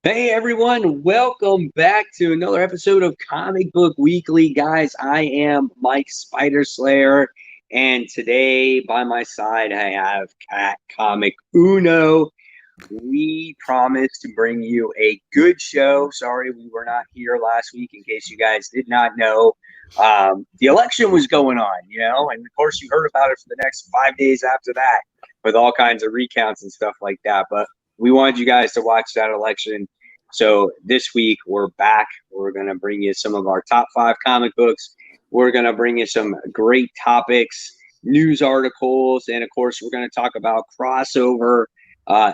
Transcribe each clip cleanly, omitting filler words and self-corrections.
Hey everyone, welcome back to another episode of Comic Book Weekly. Guys, I am Mike Spider Slayer, and today by my side I have Cat Comic Uno. We promised to bring you a good show. Sorry we were not here last week, in case you guys did not know. The election was going on, and of course you heard about it for the next 5 days after that with all kinds of recounts and stuff like that. But we wanted you guys to watch that election. So this week we're back. We're going to bring you some of our top 5 comic books. We're going to bring you some great topics, news articles, and of course we're going to talk about Crossover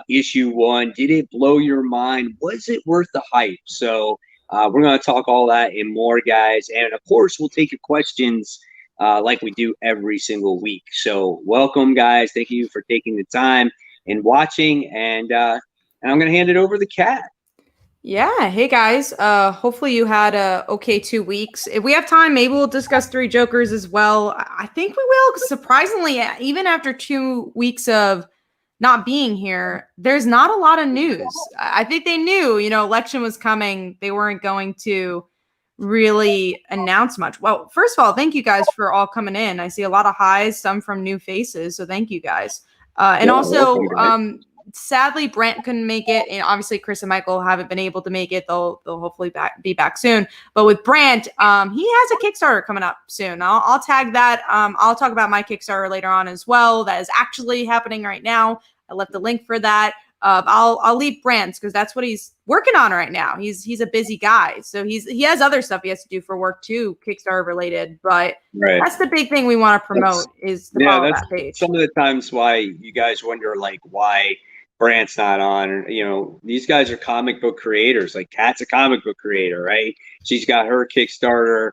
issue 1. Did it blow your mind? Was it worth the hype? So we're going to talk all that and more, guys. And of course we'll take your questions like we do every single week. So welcome, guys. Thank you for taking the time and watching. And I'm going to hand it over to Kat. Yeah. Hey guys. Hopefully you had a okay 2 weeks. If we have time, maybe we'll discuss Three Jokers as well. I think we will. Surprisingly, even after 2 weeks of not being here, there's not a lot of news. I think they knew, election was coming. They weren't going to really announce much. Well, first of all, thank you guys for all coming in. I see a lot of highs, some from new faces. So thank you guys. And also, sadly, Brant couldn't make it, and obviously Chris and Michael haven't been able to make it. They'll hopefully be back soon. But with Brant, he has a Kickstarter coming up soon. I'll tag that. I'll talk about my Kickstarter later on as well. That is actually happening right now. I left the link for that. I'll leave Brant's because that's what he's working on right now. He's a busy guy, so he has other stuff he has to do for work too, Kickstarter related. But that's the big thing we want to promote is to follow that page. Some of the times why you guys wonder why Brant's not on. These guys are comic book creators. Like Kat's a comic book creator, right? She's got her Kickstarter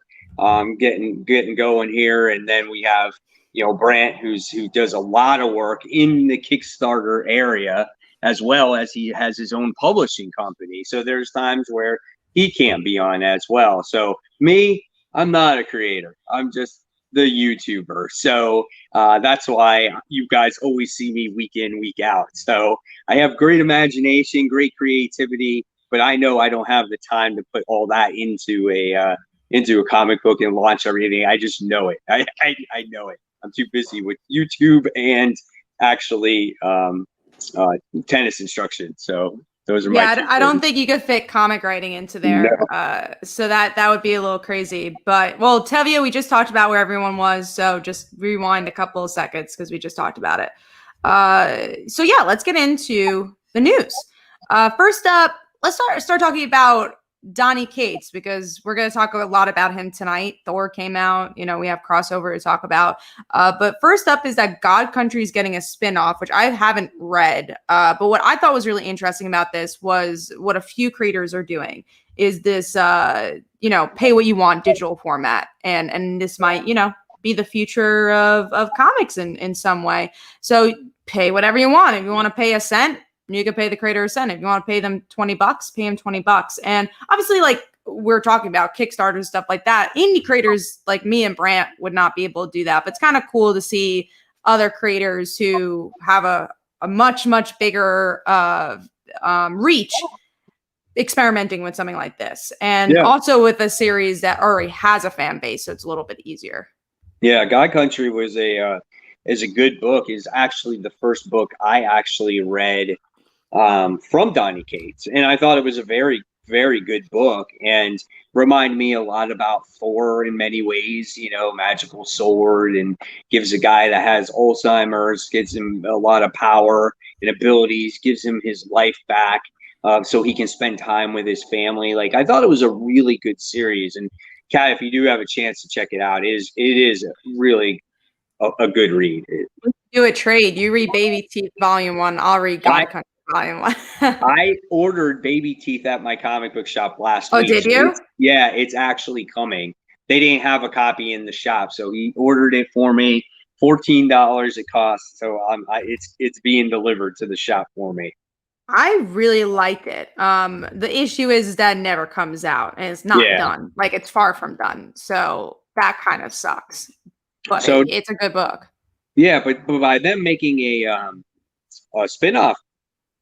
getting going here, and then we have Brant who does a lot of work in the Kickstarter area, as well as he has his own publishing company. So there's times where he can't be on as well. So me, I'm not a creator. I'm just the YouTuber. So that's why you guys always see me week in, week out. So I have great imagination, great creativity, but I know I don't have the time to put all that into a comic book and launch everything. I just know it. I know it. I'm too busy with YouTube and actually tennis instruction. So those are I don't think you could fit comic writing into there. No. So that would be a little crazy. But well, Tevye, we just talked about where everyone was. So just rewind a couple of seconds because we just talked about it. So yeah, let's get into the news. First up, let's start talking about Donny Cates, because we're going to talk a lot about him tonight. Thor came out, we have Crossover to talk about. But first up is that God Country is getting a spinoff, which I haven't read. But what I thought was really interesting about this was what a few creators are doing is this, pay what you want digital format. And this might, be the future of comics in some way. So pay whatever you want. If you want to pay a cent, you can pay the creator a cent. If you want to pay them $20, pay them $20. And obviously, like we're talking about Kickstarter and stuff like that, indie creators like me and Brant would not be able to do that. But it's kind of cool to see other creators who have a much, much bigger reach experimenting with something like this. And also with a series that already has a fan base, so it's a little bit easier. Yeah, God Country was is a good book. Is actually the first book I actually read from Donny Cates, and I thought it was a very, very good book and remind me a lot about Thor in many ways. Magical sword, and gives a guy that has Alzheimer's, gives him a lot of power and abilities, gives him his life back so he can spend time with his family. Like, I thought it was a really good series. And Kat, if you do have a chance to check it out, it is really a good read. Do a trade. You read Baby Teeth Volume 1. I'll read God Country Volume 1. I ordered Baby Teeth at my comic book shop last week. Oh, did you? It's actually coming. They didn't have a copy in the shop, so he ordered it for me. $14 it costs, so it's being delivered to the shop for me. I really like it. The issue is that it never comes out, and it's not done. Like, it's far from done. So that kind of sucks. But it's a good book. Yeah, but by them making a spin-off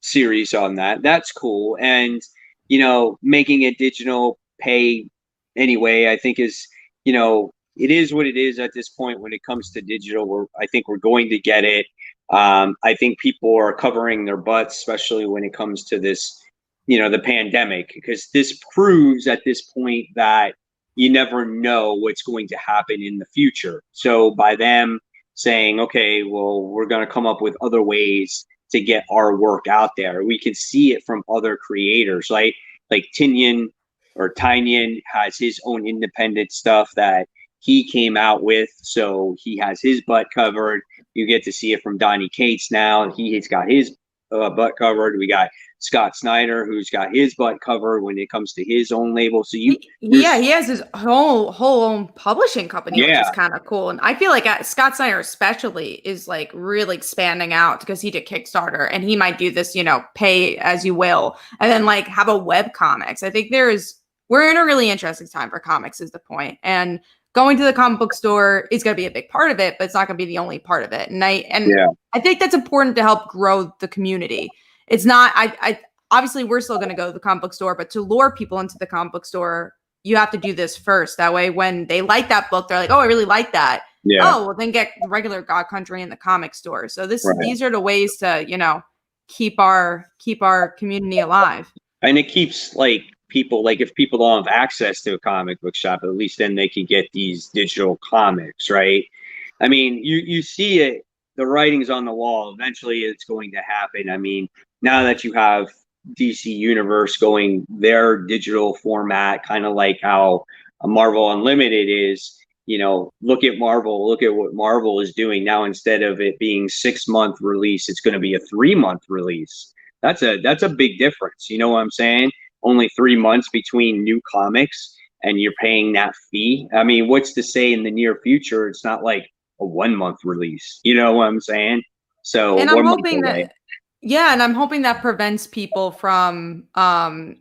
series on that, that's cool. And making it digital pay anyway, I think is, it is what it is at this point when it comes to digital. I think we're going to get it. I think people are covering their butts, especially when it comes to this, the pandemic, because this proves at this point that you never know what's going to happen in the future. So by them saying, okay, well, we're going to come up with other ways to get our work out there. We can see it from other creators, like Tynion has his own independent stuff that he came out with, so he has his butt covered. You get to see it from Donny Cates now. He's got his butt covered. We got Scott Snyder, who's got his butt covered when it comes to his own label. So he has his whole own publishing company, which is kind of cool. And I feel like Scott Snyder especially is like really expanding out because he did Kickstarter, and he might do this, pay as you will, and then like have a web comics. I think we're in a really interesting time for comics is the point. And going to the comic book store is going to be a big part of it, but it's not going to be the only part of it. And I think that's important to help grow the community. It's not, obviously we're still going to go to the comic book store, but to lure people into the comic book store, you have to do this first. That way, when they like that book, they're like, oh, I really like that. Yeah. Oh, well, then get the regular God Country in the comic store. So these are the ways to, keep our community alive. And it keeps like people, like if people don't have access to a comic book shop, at least then they can get these digital comics, right? I mean, you see it, the writing's on the wall. Eventually it's going to happen. I mean, now that you have DC Universe going their digital format, kind of like how Marvel Unlimited is, look at Marvel, look at what Marvel is doing now. Instead of it being 6-month release, it's going to be a 3-month release. That's a big difference. You know what I'm saying? Only 3 months between new comics and you're paying that fee. I mean, what's to say in the near future it's not like a 1-month release? You know what I'm saying? So, and I'm hoping that, and I'm hoping that prevents people from, pirating.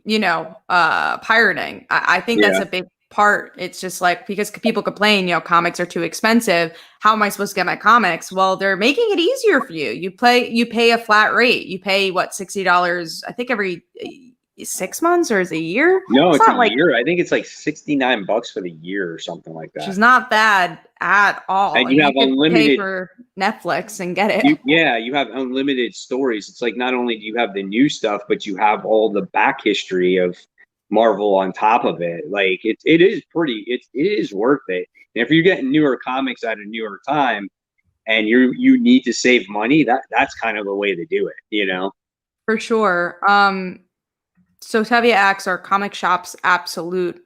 I think that's a big part. It's just like, because people complain, comics are too expensive. How am I supposed to get my comics? Well, they're making it easier for you. You pay a flat rate. You pay what, $60, I think, every 6 months, or is it a year? No, it's a year. I think it's like $69 for the year or something like that. Which is not bad at all. And you have unlimited pay for Netflix and get it. You have unlimited stories. It's like not only do you have the new stuff, but you have all the back history of Marvel on top of it. Like it is worth it. And if you're getting newer comics at a newer time and you need to save money, that's kind of the way to do it, For sure. So Tevye asks, are comic shops obsolete?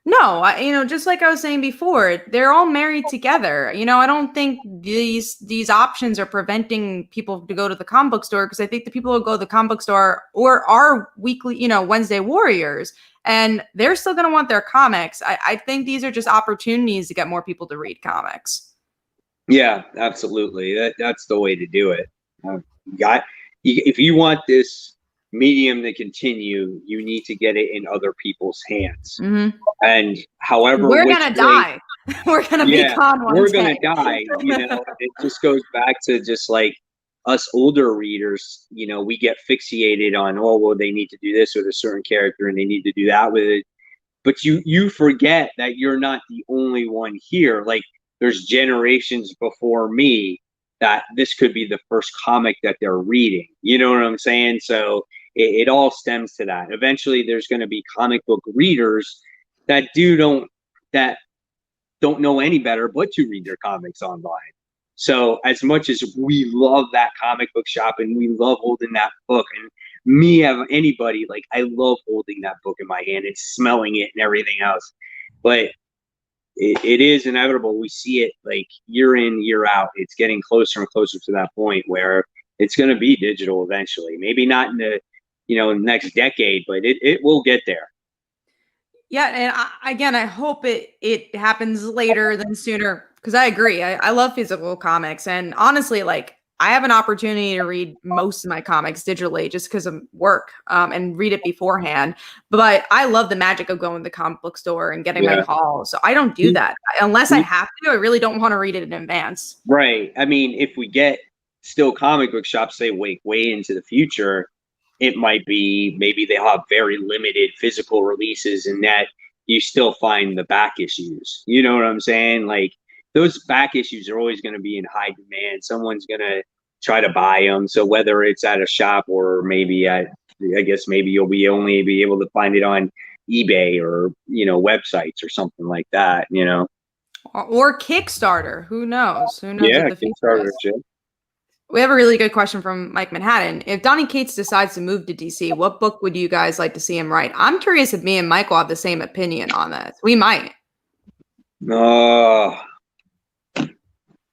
No, just like I was saying before, they're all married together. I don't think these options are preventing people to go to the comic book store, because I think the people who go to the comic book store or are weekly, Wednesday warriors, and they're still going to want their comics. I think these are just opportunities to get more people to read comics. Yeah, absolutely. That's the way to do it. If you want this medium to continue, you need to get it in other people's hands. Mm-hmm. And however, we're gonna die. We're gonna be gone one day. We're gonna die. It just goes back to just like us older readers. We get fixated on, oh, well, they need to do this with a certain character and they need to do that with it. But you forget that you're not the only one here. Like there's generations before me that this could be the first comic that they're reading. You know what I'm saying? So it all stems to that. Eventually, there's going to be comic book readers that don't know any better but to read their comics online. So as much as we love that comic book shop and we love holding that book, and anybody, like I love holding that book in my hand and smelling it and everything else, but it is inevitable. We see it like year in, year out. It's getting closer and closer to that point where it's going to be digital eventually. Maybe not in the next decade, but it will get there. Yeah, and I hope it happens later than sooner, because I agree. I love physical comics, and honestly, like I have an opportunity to read most of my comics digitally just because of work, and read it beforehand. But I love the magic of going to the comic book store and getting my haul. So I don't do that unless I have to. I really don't want to read it in advance. Right. I mean, if we get still comic book shops say way into the future, it might be maybe they'll have very limited physical releases, and that you still find the back issues. You know what I'm saying? Like those back issues are always going to be in high demand. Someone's going to try to buy them. So whether it's at a shop or maybe I guess maybe you'll be only be able to find it on eBay or, websites or something like that, Or Kickstarter. Who knows? Who knows Yeah, what the future Kickstarter is? shit. We have a really good question from Mike Manhattan. If Donny Cates decides to move to DC, what book would you guys like to see him write? I'm curious if me and Mike will have the same opinion on this. We might. Uh, it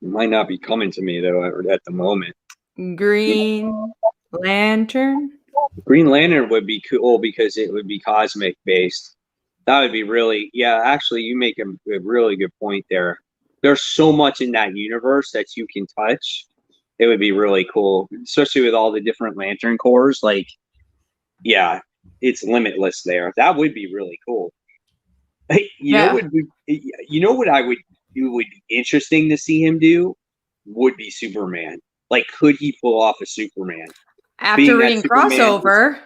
might not be coming to me though at the moment. Green Lantern. Green Lantern would be cool because it would be cosmic based. That would be really, yeah, actually, you make a really good point there. There's so much in that universe that you can touch. It would be really cool, especially with all the different lantern cores. Like, yeah, it's limitless there. That would be really cool. You know what I would do would be interesting to see him do would be Superman. Like, could he pull off a Superman? After reading Crossover,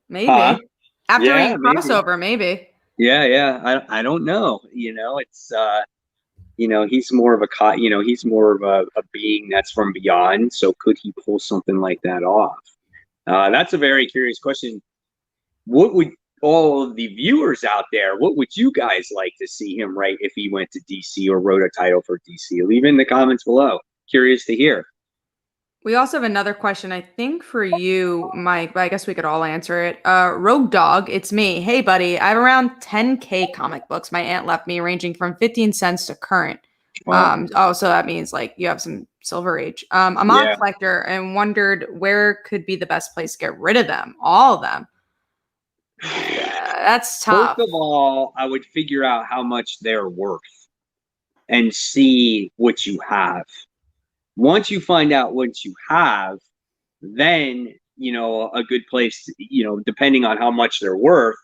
maybe. After reading Crossover, maybe. Yeah. I don't know. It's he's more of he's more of a being that's from beyond. So could he pull something like that off? That's a very curious question. What would all of the viewers out there, what would you guys like to see him write if he went to DC or wrote a title for DC? Leave in the comments below. Curious to hear. We also have another question, I think, for you, Mike, but I guess we could all answer it. Rogue Dog, it's me. Hey, buddy, I have around 10K comic books my aunt left me, ranging from 15 cents to current. Wow. So that means like you have some Silver Age. I'm a collector and wondered where could be the best place to get rid of them, all of them. Yeah, that's tough. First of all, I would figure out how much they're worth and see what you have. Once you find out what you have, then, a good place, depending on how much they're worth,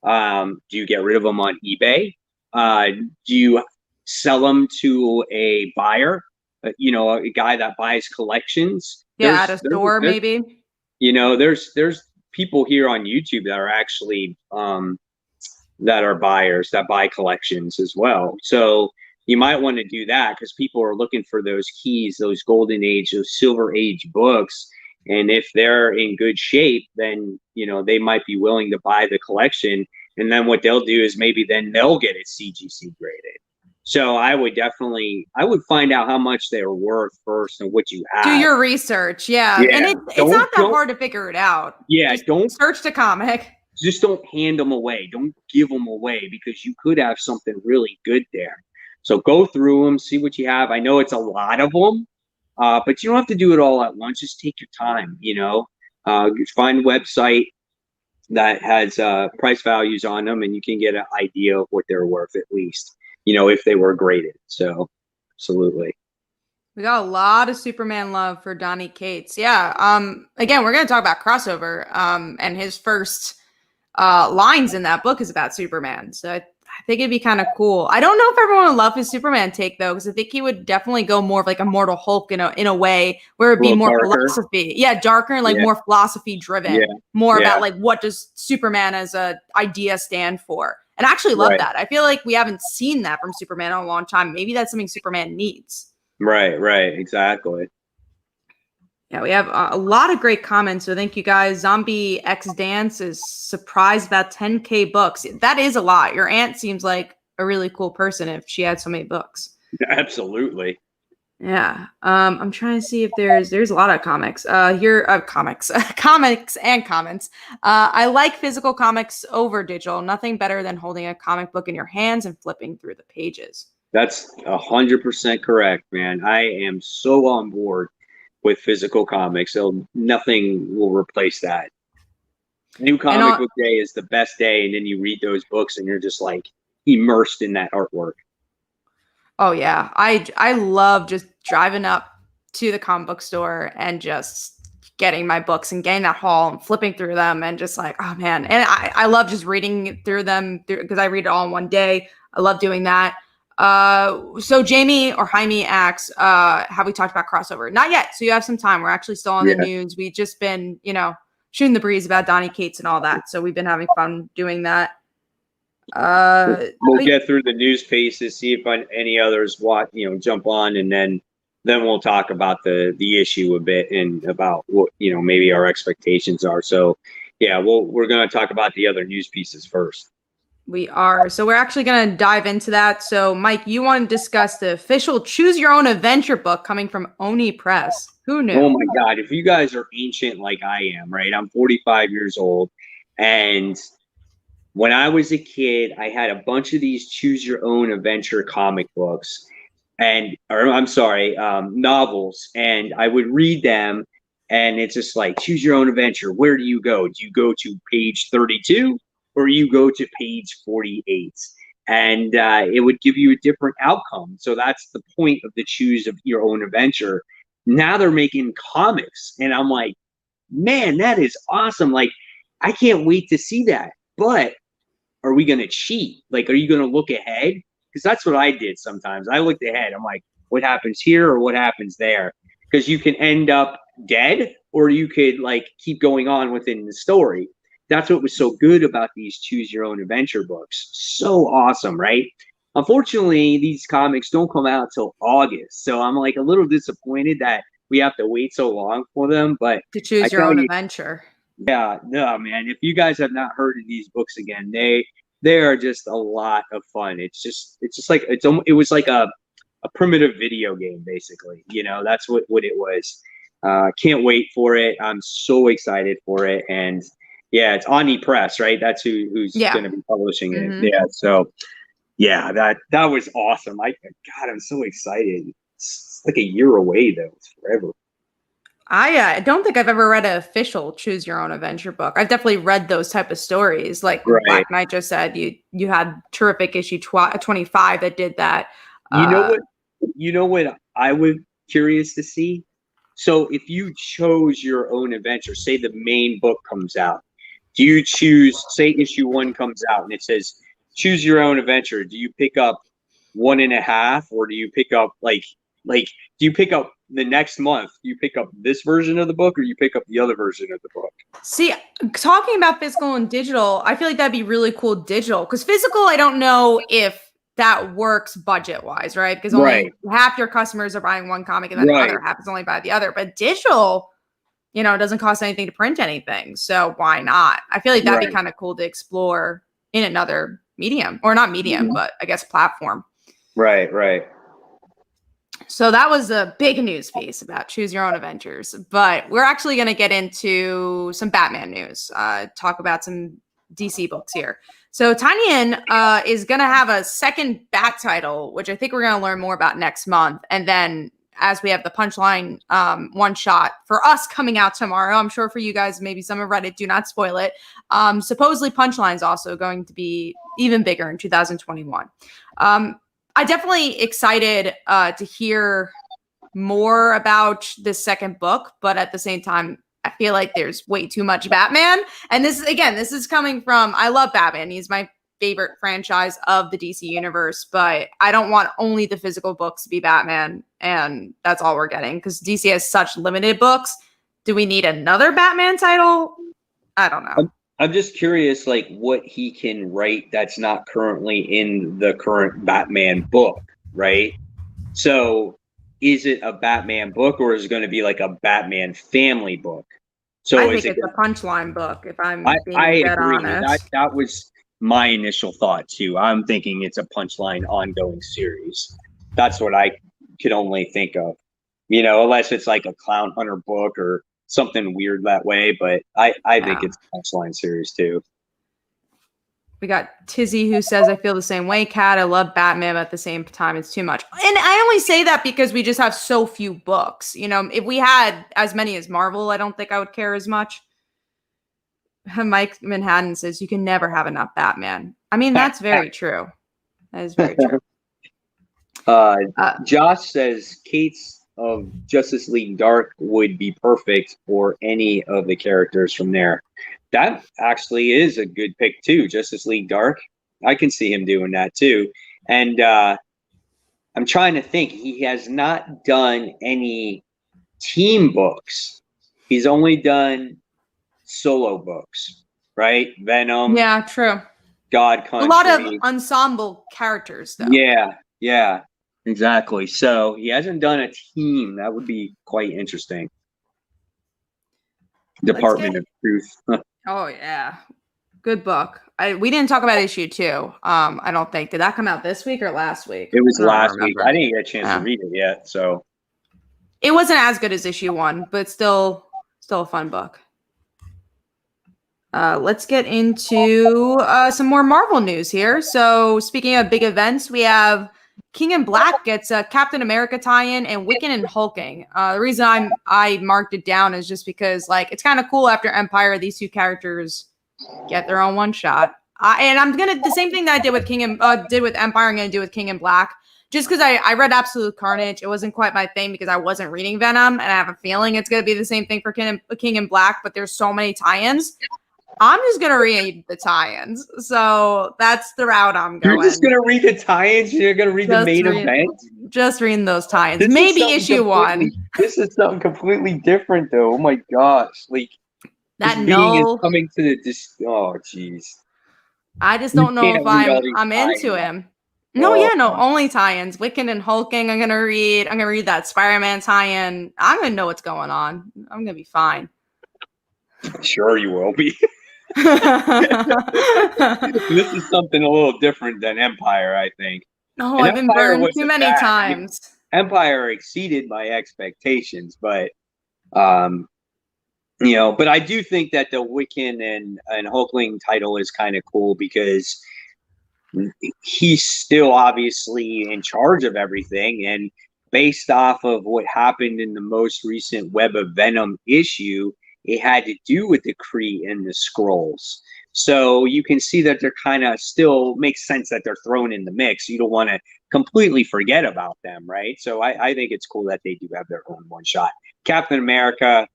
do you get rid of them on eBay? Do you sell them to a buyer, a guy that buys collections? Yeah, at a store, maybe. There's people here on YouTube that are actually that are buyers that buy collections as well. So you might want to do that because people are looking for those keys, those golden age, those silver age books. And if they're in good shape, then, they might be willing to buy the collection. And then what they'll do is maybe then they'll get it CGC graded. So I would find out how much they're worth first and what you have. Do your research. Yeah. And it's not that hard to figure it out. Yeah. Don't search the comic. Just don't hand them away. Don't give them away because you could have something really good there. So go through them, see what you have. I know it's a lot of them, but you don't have to do it all at once. Just take your time, find a website that has price values on them, and you can get an idea of what they're worth at least, if they were graded. So absolutely. We got a lot of Superman love for Donny Cates. Yeah. Again, we're going to talk about Crossover, and his first lines in that book is about Superman. So I think it'd be kind of cool. I don't know if everyone would love his Superman take though, because I think he would definitely go more of like Immortal Hulk in a way where it'd be more darker. Philosophy. Yeah, darker and like more philosophy driven. More about like what does Superman as a idea stand for. And I actually love that. I feel like we haven't seen that from Superman in a long time. Maybe that's something Superman needs. Right, exactly. Yeah, we have a lot of great comments. So thank you guys. Zombie X Dance is surprised about 10K books. That is a lot. Your aunt seems like a really cool person if she had so many books. Absolutely. Yeah. I'm trying to see if there's a lot of comics. Comics and comments. I like physical comics over digital. Nothing better than holding a comic book in your hands and flipping through the pages. That's 100% correct, man. I am so on board with physical comics. So nothing will replace that. New comic book day is the best day. And then you read those books and you're just like immersed in that artwork. Oh yeah. I love just driving up to the comic book store and just getting my books and getting that haul and flipping through them and just like, oh man. And I love just reading through them because I read it all in one day. I love doing that. So Jamie or Jaime asks, have we talked about Crossover? Not yet. So you have some time. We're actually still on the news. We've just been, shooting the breeze about Donny Cates and all that. So we've been having fun doing that. We'll get through the news pieces, see if any others jump on, and then we'll talk about the issue a bit and about what maybe our expectations are. So yeah, we're going to talk about the other news pieces first. We are. So we're actually going to dive into that. So Mike, you want to discuss the official Choose Your Own Adventure book coming from Oni Press. Who knew? Oh my God. If you guys are ancient like I am, right? I'm 45 years old. And when I was a kid, I had a bunch of these Choose Your Own Adventure comic books novels. And I would read them and it's just like, choose your own adventure. Where do you go? Do you go to page 32 or you go to page 48? And it would give you a different outcome. So that's the point of the choose of your own adventure. Now they're making comics. And I'm like, man, that is awesome. Like, I can't wait to see that. But are we going to cheat? Like, are you going to look ahead? Because that's what I did sometimes. I looked ahead. I'm like, what happens here or what happens there? Because you can end up dead or you could like keep going on within the story. That's what was so good about these Choose Your Own Adventure books. So awesome, right? Unfortunately, these comics don't come out till August. So I'm like a little disappointed that we have to wait so long for them. But to choose your own adventure. Yeah, no, man. If you guys have not heard of these books again, they are just a lot of fun. It was like a primitive video game, basically. That's what it was. Can't wait for it. I'm so excited for it. And yeah, it's Oni Press, right? That's who's going to be publishing it. Mm-hmm. Yeah. So yeah, that was awesome. God, I'm so excited. It's like a year away though. It's forever. I don't think I've ever read an official Choose Your Own Adventure book. I've definitely read those type of stories. Like Black Knight just said, you had terrific issue 25 that did that. You know what I would curious to see? So if you chose your own adventure, say the main book comes out, do you choose, say issue 1 comes out and it says, choose your own adventure. Do you pick up 1.5 or do you pick up do you pick up the next month? Do you pick up this version of the book or you pick up the other version of the book? See, talking about physical and digital, I feel like that'd be really cool digital because physical, I don't know if that works budget wise, right? Because only half your customers are buying one comic and then the other half is only buy the other. But digital, it doesn't cost anything to print anything. So why not? I feel like that'd be kind of cool to explore in another medium or not medium, but I guess platform. Right. So that was a big news piece about Choose Your Own Adventures, but we're actually going to get into some Batman news, talk about some DC books here. So Tynion is going to have a second Bat title, which I think we're going to learn more about next month. And then as we have the Punchline one shot for us coming out tomorrow, I'm sure for you guys, maybe some have read it, do not spoil it. Supposedly Punchline is also going to be even bigger in 2021. I definitely excited to hear more about this second book, but at the same time, I feel like there's way too much Batman. And this is coming from, I love Batman. He's my favorite franchise of the DC universe, but I don't want only the physical books to be Batman. And that's all we're getting because DC has such limited books. Do we need another Batman title? I don't know. I'm just curious, like, what he can write that's not currently in the current Batman book, right? So is it a Batman book or is it going to be like a Batman family book? So I think it's a Punchline book, if I'm being dead honest. That was my initial thought, too. I'm thinking it's a Punchline ongoing series. That's what I could only think of, unless it's like a Clown Hunter book or something weird that way, but I think it's a Punchline series too. We got Tizzy who says, I feel the same way, Kat. I love Batman, but at the same time, it's too much. And I only say that because we just have so few books. If we had as many as Marvel, I don't think I would care as much. Mike Manhattan says, you can never have enough Batman. I mean, that's very true. That is very true. Josh says, Kate's of Justice League Dark would be perfect for any of the characters from there. That actually is a good pick too. Justice League Dark. I can see him doing that too. And I'm trying to think. He has not done any team books. He's only done solo books, right? Venom, Yeah, true. God A lot of Country. ensemble characters, though. Yeah, exactly. So he hasn't done a team. That would be quite interesting. Department of Truth. Oh yeah, good book. We didn't talk about issue 2. I don't think, did that come out this week or last week? It was I don't last week. remember. I didn't get a chance to read it yet, so it wasn't as good as issue 1, but still a fun book. Let's get into some more Marvel news here. So speaking of big events, we have King in Black gets a Captain America tie-in and Wiccan and Hulking. The reason I marked it down is just because like it's kind of cool after Empire, these two characters get their own one shot. And I'm gonna the same thing that I did with did with Empire. I'm gonna do with King in Black. Just because I read Absolute Carnage, it wasn't quite my thing because I wasn't reading Venom, and I have a feeling it's gonna be the same thing for King in Black. But there's so many tie-ins. I'm just going to read the tie-ins. So that's the route I'm going. You're just going to read the tie-ins? You're going to read the main event? Just reading those tie-ins. Maybe issue 1. This is something completely different, though. Oh, my gosh. Like, that being is coming to the... Oh, jeez. I just don't know if I'm into him. No, only tie-ins. Wiccan and Hulking I'm going to read. I'm going to read that Spider-Man tie-in. I'm going to know what's going on. I'm going to be fine. Sure you will be. This is something a little different than Empire, I think. No, I've been burned too many times. Empire exceeded my expectations, but but I do think that the Wiccan and Hulkling title is kind of cool because he's still obviously in charge of everything, and based off of what happened in the most recent Web of Venom issue, it had to do with the Kree and the Skrulls. So you can see that they're kind of still makes sense that they're thrown in the mix. You don't want to completely forget about them, right? So I think it's cool that they do have their own one shot. Captain America,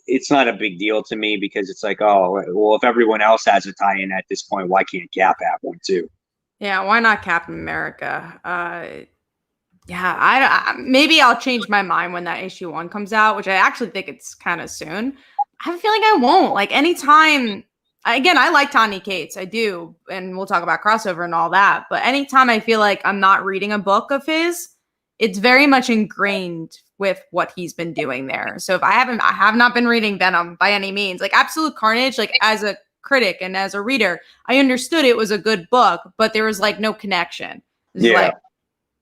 it's not a big deal to me because it's like, oh, well, if everyone else has a tie-in at this point, why can't Cap have one too? Yeah, why not Captain America? Maybe I'll change my mind when that issue 1 comes out, which I actually think it's kind of soon. I have a feeling I won't. Like anytime, again, I like Donny Cates, I do, and we'll talk about crossover and all that. But anytime I feel like I'm not reading a book of his, it's very much ingrained with what he's been doing there. So if I have not been reading Venom by any means. Like Absolute Carnage, like as a critic and as a reader, I understood it was a good book, but there was like no connection. It was like,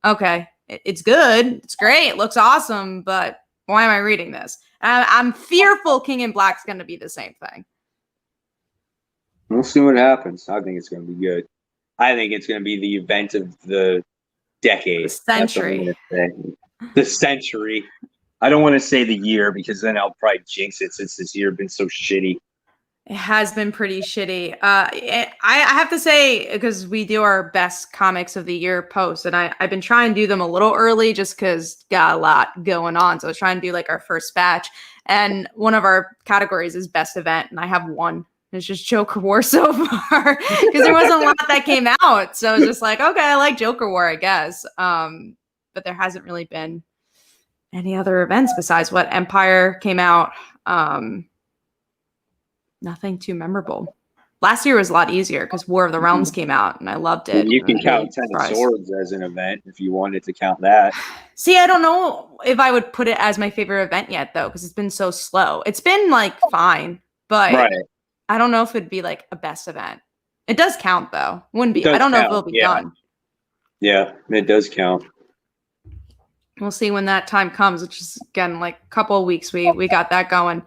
okay, it's good, it's great, it looks awesome, but why am I reading this? I'm fearful King in Black's going to be the same thing. We'll see what happens. I think it's going to be good. I think it's going to be the event of the decade. The century. The century. I don't want to say the year because then I'll probably jinx it since this year has been so shitty. It has been pretty shitty. I have to say, because we do our best comics of the year posts, and I've been trying to do them a little early just because got a lot going on. So I was trying to do like our first batch. And one of our categories is best event, and I have one. It's just Joker War so far because there wasn't a lot that came out. So it's just like, okay, I like Joker War, I guess. But there hasn't really been any other events besides what Empire came out. Nothing too memorable. Last year was a lot easier because War of the Realms came out and I loved it. You can count Ten of Swords as an event if you wanted to count that. See, I don't know if I would put it as my favorite event yet, though, because it's been so slow. It's been like fine, but I don't know if it'd be like a best event. It does count, though. Wouldn't be. I don't know if it'll be done. Yeah, it does count. We'll see when that time comes, which is again like a couple of weeks. We got that going.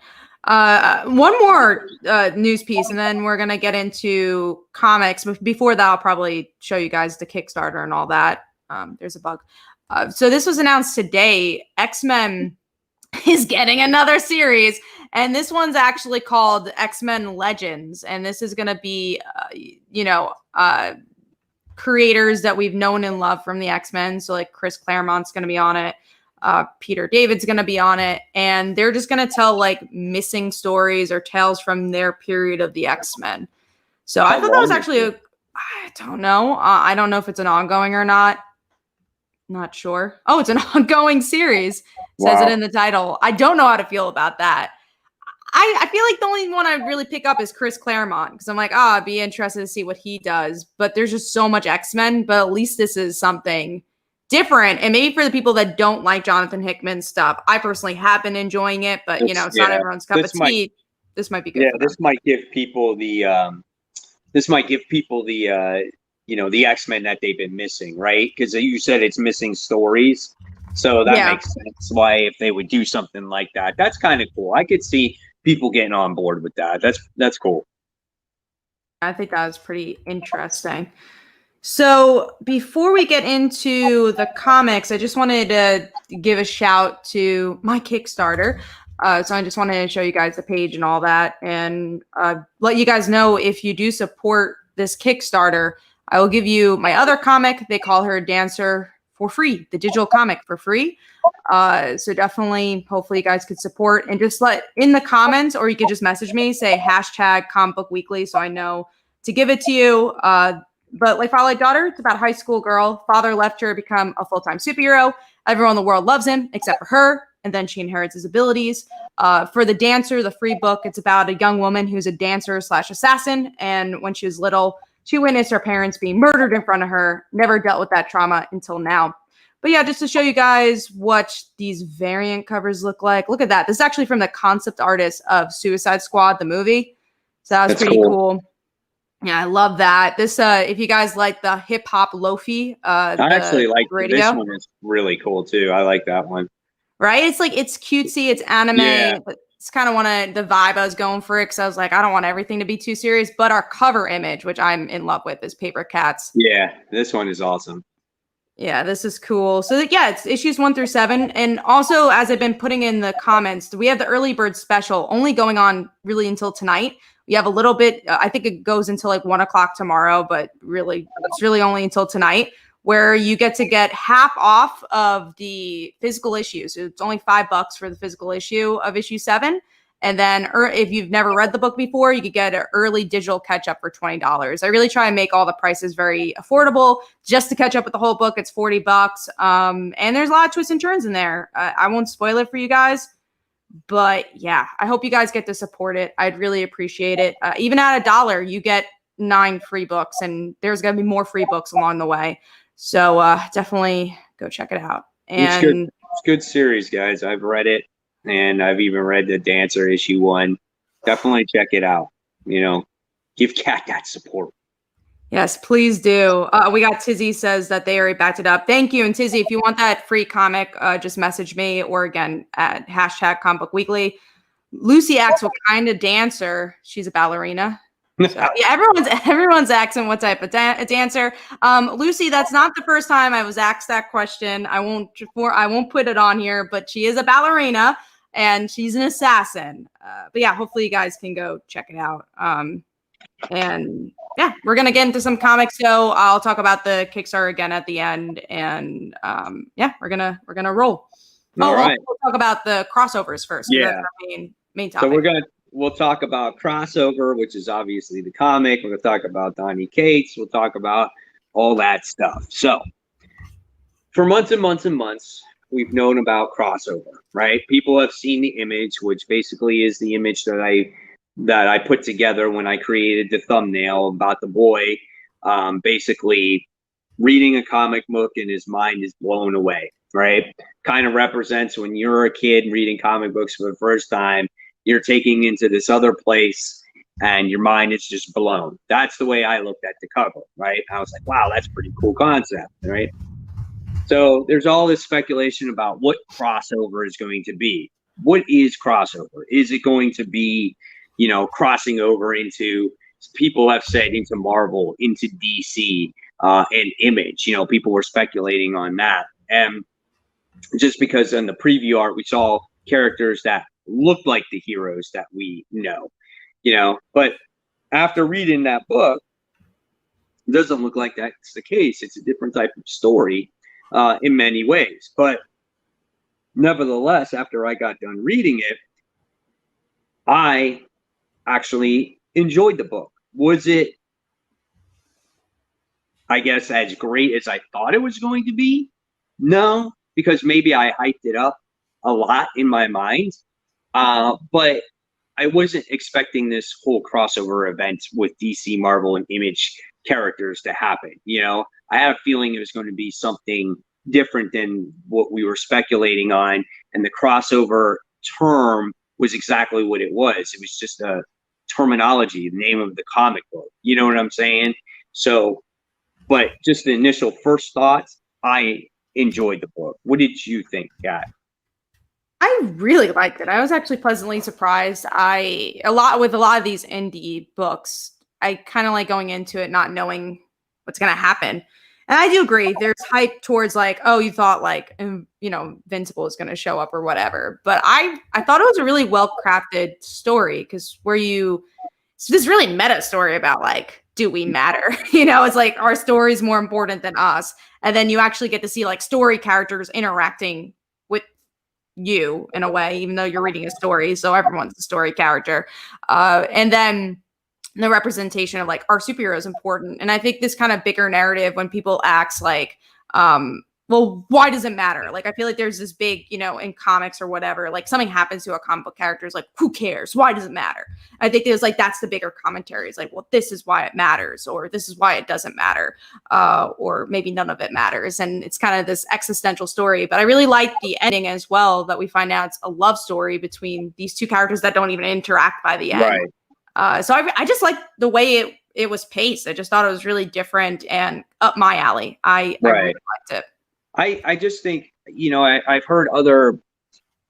One more news piece, and then we're gonna get into comics. But before that, I'll probably show you guys the Kickstarter and all that. There's a bug. So this was announced today. X-Men is getting another series, and this one's actually called X-Men Legends, and this is gonna be, creators that we've known and loved from the X-Men. So like Chris Claremont's gonna be on it. Peter David's going to be on it, and they're just going to tell like missing stories or tales from their period of the X-Men. So I thought that was actually I don't know. I don't know if it's an ongoing or not. Not sure. Oh, it's an ongoing series. Says it in the title. I don't know how to feel about that. I feel like the only one I really pick up is Chris Claremont because I'm like, I'd be interested to see what he does. But there's just so much X-Men. But at least this is something different. And maybe for the people that don't like Jonathan Hickman stuff, I personally have been enjoying it. But it's not everyone's cup of tea. This might be good. Yeah, this might give people the the X-Men that they've been missing, right? Because you said it's missing stories. So that makes sense why if they would do something like that. That's kind of cool. I could see people getting on board with that. That's cool. I think that was pretty interesting. So before we get into the comics, I just wanted to give a shout to my Kickstarter. So I just wanted to show you guys the page and all that and let you guys know if you do support this Kickstarter, I will give you my other comic. They call her Dancer for free, the digital comic for free. So definitely, hopefully you guys could support and just let in the comments, or you could just message me, say hashtag Comic Book Weekly, so I know to give it to you. But like Father Like Daughter, it's about a high school girl. Father left her to become a full-time superhero. Everyone in the world loves him except for her, and then she inherits his abilities. For the Dancer, the free book, it's about a young woman who's a dancer / assassin, and when she was little, she witnessed her parents being murdered in front of her, never dealt with that trauma until now. But yeah, just to show you guys what these variant covers look like. Look at that. This is actually from the concept artist of Suicide Squad, the movie. So that was pretty cool. Yeah, I love that. This, if you guys like the hip hop lofi, I actually like radio. This one is really cool too. I like that one. Right? It's like, it's cutesy, it's anime. Yeah. But it's kind of the vibe I was going for it because I was like, I don't want everything to be too serious. But our cover image, which I'm in love with, is Paper Cats. Yeah, this one is awesome. Yeah, this is cool. So yeah, it's issues 1 through 7. And also, as I've been putting in the comments, we have the early bird special only going on really until tonight. We have a little bit, I think it goes until like 1 o'clock tomorrow, but really, it's really only until tonight, where you get to get half off of the physical issues. So it's only $5 for the physical issue of issue 7. And then if you've never read the book before, you could get an early digital catch up for $20. I really try and make all the prices very affordable. Just to catch up with the whole book, it's $40. And there's a lot of twists and turns in there. I won't spoil it for you guys. But yeah, I hope you guys get to support it. I'd really appreciate it. Even at $1, you get 9 free books, and there's going to be more free books along the way. So definitely go check it out. And it's good series, guys. I've read it. And I've even read the Dancer issue 1. Definitely check it out. Give Kat that support. Yes, please do. We got Tizzy says that they already backed it up. Thank you. And Tizzy, if you want that free comic, just message me, or again at hashtag Comic Book Weekly. Lucy acts what kind of dancer? She's a ballerina. So, yeah, everyone's asking what type of dancer. Lucy, that's not the first time I was asked that question. I won't put it on here, but she is a ballerina. And she's an assassin. But yeah, hopefully you guys can go check it out. And yeah, we're going to get into some comics. So I'll talk about the Kickstarter again at the end. And yeah, we're going to roll. All right. We'll talk about the crossovers first. Yeah. That's our main topic. So we'll talk about Crossover, which is obviously the comic. We're going to talk about Donny Cates. We'll talk about all that stuff. So for months and months and months, we've known about Crossover, right? People have seen the image, which basically is the image that I put together when I created the thumbnail about the boy basically reading a comic book and his mind is blown away, right? Kind of represents when you're a kid reading comic books for the first time, you're taking into this other place and your mind is just blown. That's the way I looked at the cover, right? I was like, wow, that's a pretty cool concept, right? So there's all this speculation about what Crossover is going to be. What is Crossover? Is it going to be, crossing over into, people have said, into Marvel, into DC, and Image? People were speculating on that. And just because in the preview art, we saw characters that looked like the heroes that we know, But after reading that book, it doesn't look like that's the case. It's a different type of story. In many ways, but nevertheless, after I got done reading it, I actually enjoyed the book. Was it, I guess, as great as I thought it was going to be? No, because maybe I hyped it up a lot in my mind, but I wasn't expecting this whole crossover event with DC, Marvel, and Image characters to happen. You know, I had a feeling it was going to be something different than what we were speculating on, and the crossover term was exactly what it was. It was just a terminology, the name of the comic book. You know what I'm saying? So, but just the initial first thoughts, I enjoyed the book. What did you think, Kat? I really liked it. I was actually pleasantly surprised. A lot of these indie books, I kind of like going into it not knowing what's going to happen. And I do agree. There's hype towards like, oh, you thought like, Invincible is going to show up or whatever. But I thought it was a really well crafted story because it's this really meta story about like, do we matter? It's like our story is more important than us. And then you actually get to see like story characters interacting with you in a way, even though you're reading a story. So everyone's a story character. And then the representation of like our superhero is important. And I think this kind of bigger narrative when people ask like, well, why does it matter? Like, I feel like there's this big, in comics or whatever, like something happens to a comic book character is like, who cares? Why does it matter? I think there's like, that's the bigger commentary. It's like, well, this is why it matters, or this is why it doesn't matter. Or maybe none of it matters. And it's kind of this existential story, but I really like the ending as well, that we find out it's a love story between these two characters that don't even interact by the end. Right. So I just like the way it was paced. I just thought it was really different and up my alley. I really liked it. I just think, I've heard other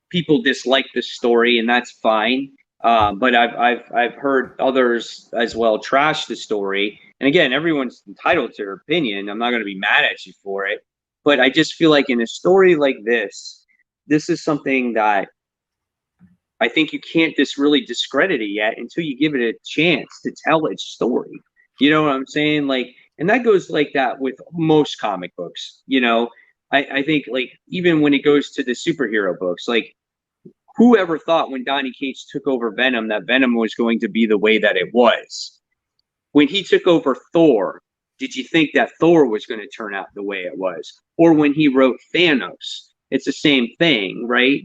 people dislike this story, and that's fine. But I've heard others as well trash the story. And again, everyone's entitled to their opinion. I'm not going to be mad at you for it. But I just feel like in a story like this is something that I think you can't just really discredit it yet until you give it a chance to tell its story. You know what I'm saying? Like, and that goes like that with most comic books, I think like even when it goes to the superhero books, like whoever thought when Donny Cates took over Venom that Venom was going to be the way that it was? When he took over Thor, did you think that Thor was going to turn out the way it was? Or when he wrote Thanos, it's the same thing, right?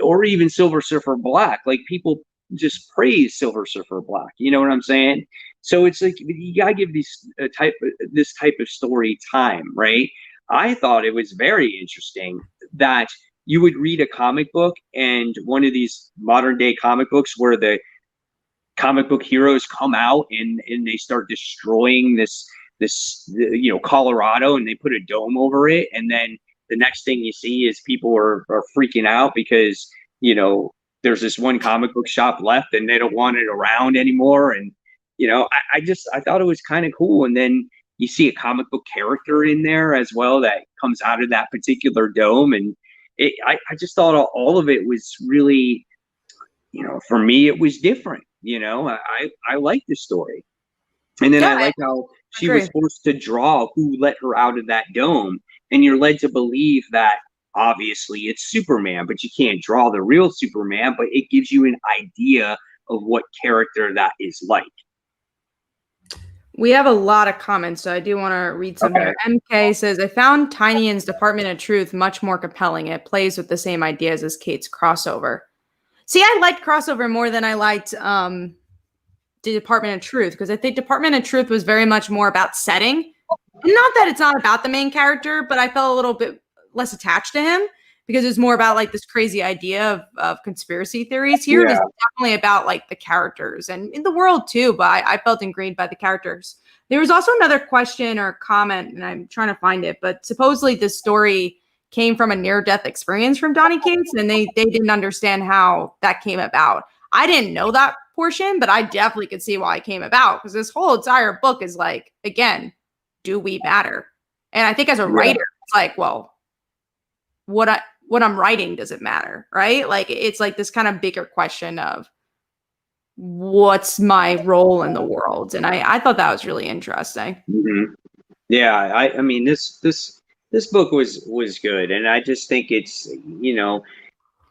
Or even Silver Surfer Black, like people just praise Silver Surfer Black. You know what I'm saying? So it's like you gotta give this type of story time, right? I thought it was very interesting that you would read a comic book, and one of these modern day comic books where the comic book heroes come out and they start destroying this Colorado, and they put a dome over it, and then the next thing you see is people are freaking out because there's this one comic book shop left and they don't want it around anymore. And I thought it was kind of cool. And then you see a comic book character in there as well that comes out of that particular dome. And I just thought all of it was really, for me, it was different. I liked the story. And then I like how she was forced to draw who let her out of that dome. And you're led to believe that obviously it's Superman, but you can't draw the real Superman, but it gives you an idea of what character that is like. We have a lot of comments, so I do want to read some here. MK says, I found Tynion's Department of Truth much more compelling. It plays with the same ideas as Cates Crossover. See, I liked Crossover more than I liked the Department of Truth, because I think Department of Truth was very much more about setting. Not that it's not about the main character, but I felt a little bit less attached to him because it was more about like this crazy idea of conspiracy theories. Here it is definitely about like the characters and in the world too, but I felt ingrained by the characters. There was also another question or comment, and I'm trying to find it, but supposedly this story came from a near-death experience from Donny Cates, and they didn't understand how that came about. I didn't know that portion, but I definitely could see why it came about, because this whole entire book is like, again, do we matter? And I think as a writer, it's like, well, what I'm writing, does it matter? Right? Like, it's like this kind of bigger question of what's my role in the world? And I thought that was really interesting. Mm-hmm. Yeah. I mean, this book was good. And I just think it's,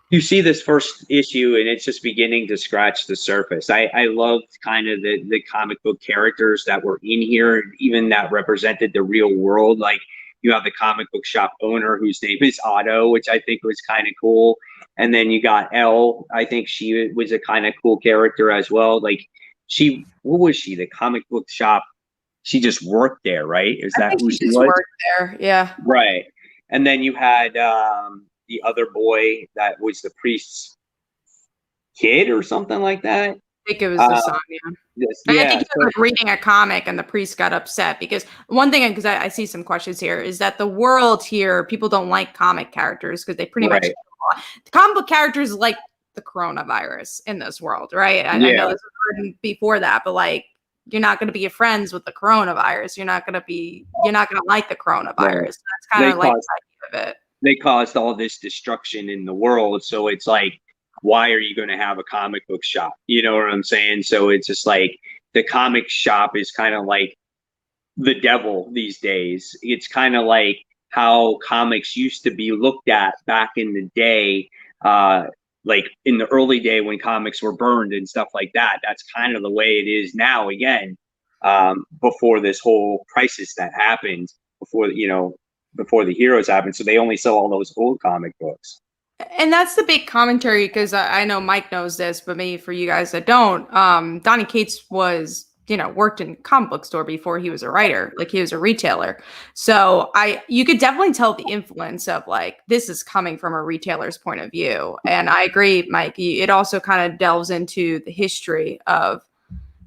you see this first issue and it's just beginning to scratch the surface. I loved kind of the comic book characters that were in here, even that represented the real world. Like, you have the comic book shop owner whose name is Otto, which I think was kind of cool. And then you got Elle. I think she was a kind of cool character as well. Like what was she? The comic book shop. She just worked there, right? Is I that think who she she just was? worked there. Yeah. Right. And then you had the other boy that was the priest's kid or something like that. I think it was the Uh, son, yeah. And I yeah. think he was like reading a comic and the priest got upset because one thing, because I see some questions here, is that the world here, people don't like comic characters because they pretty much, Right. the comic book characters like the coronavirus in this world, right? I know Yeah. this was written before that, but like, you're not going to be friends with the coronavirus. You're not going to like the coronavirus. Right. That's kind They of like caused the idea of it. they caused all this destruction in the world. So it's like, why are you going to have a comic book shop? You know what I'm saying? So it's just like the comic shop is kind of like the devil these days. It's kind of like how comics used to be looked at back in the day, like in the early day when comics were burned and stuff like that. That's kind of the way it is now again, before this whole crisis that happened, before the heroes happened. So they only sell all those old comic books. And that's the big commentary because I know Mike knows this, but maybe for you guys that don't, Donny Cates was, worked in a comic book store before he was a writer, like he was a retailer. So you could definitely tell the influence of like, this is coming from a retailer's point of view. And I agree, Mike, it also kind of delves into the history of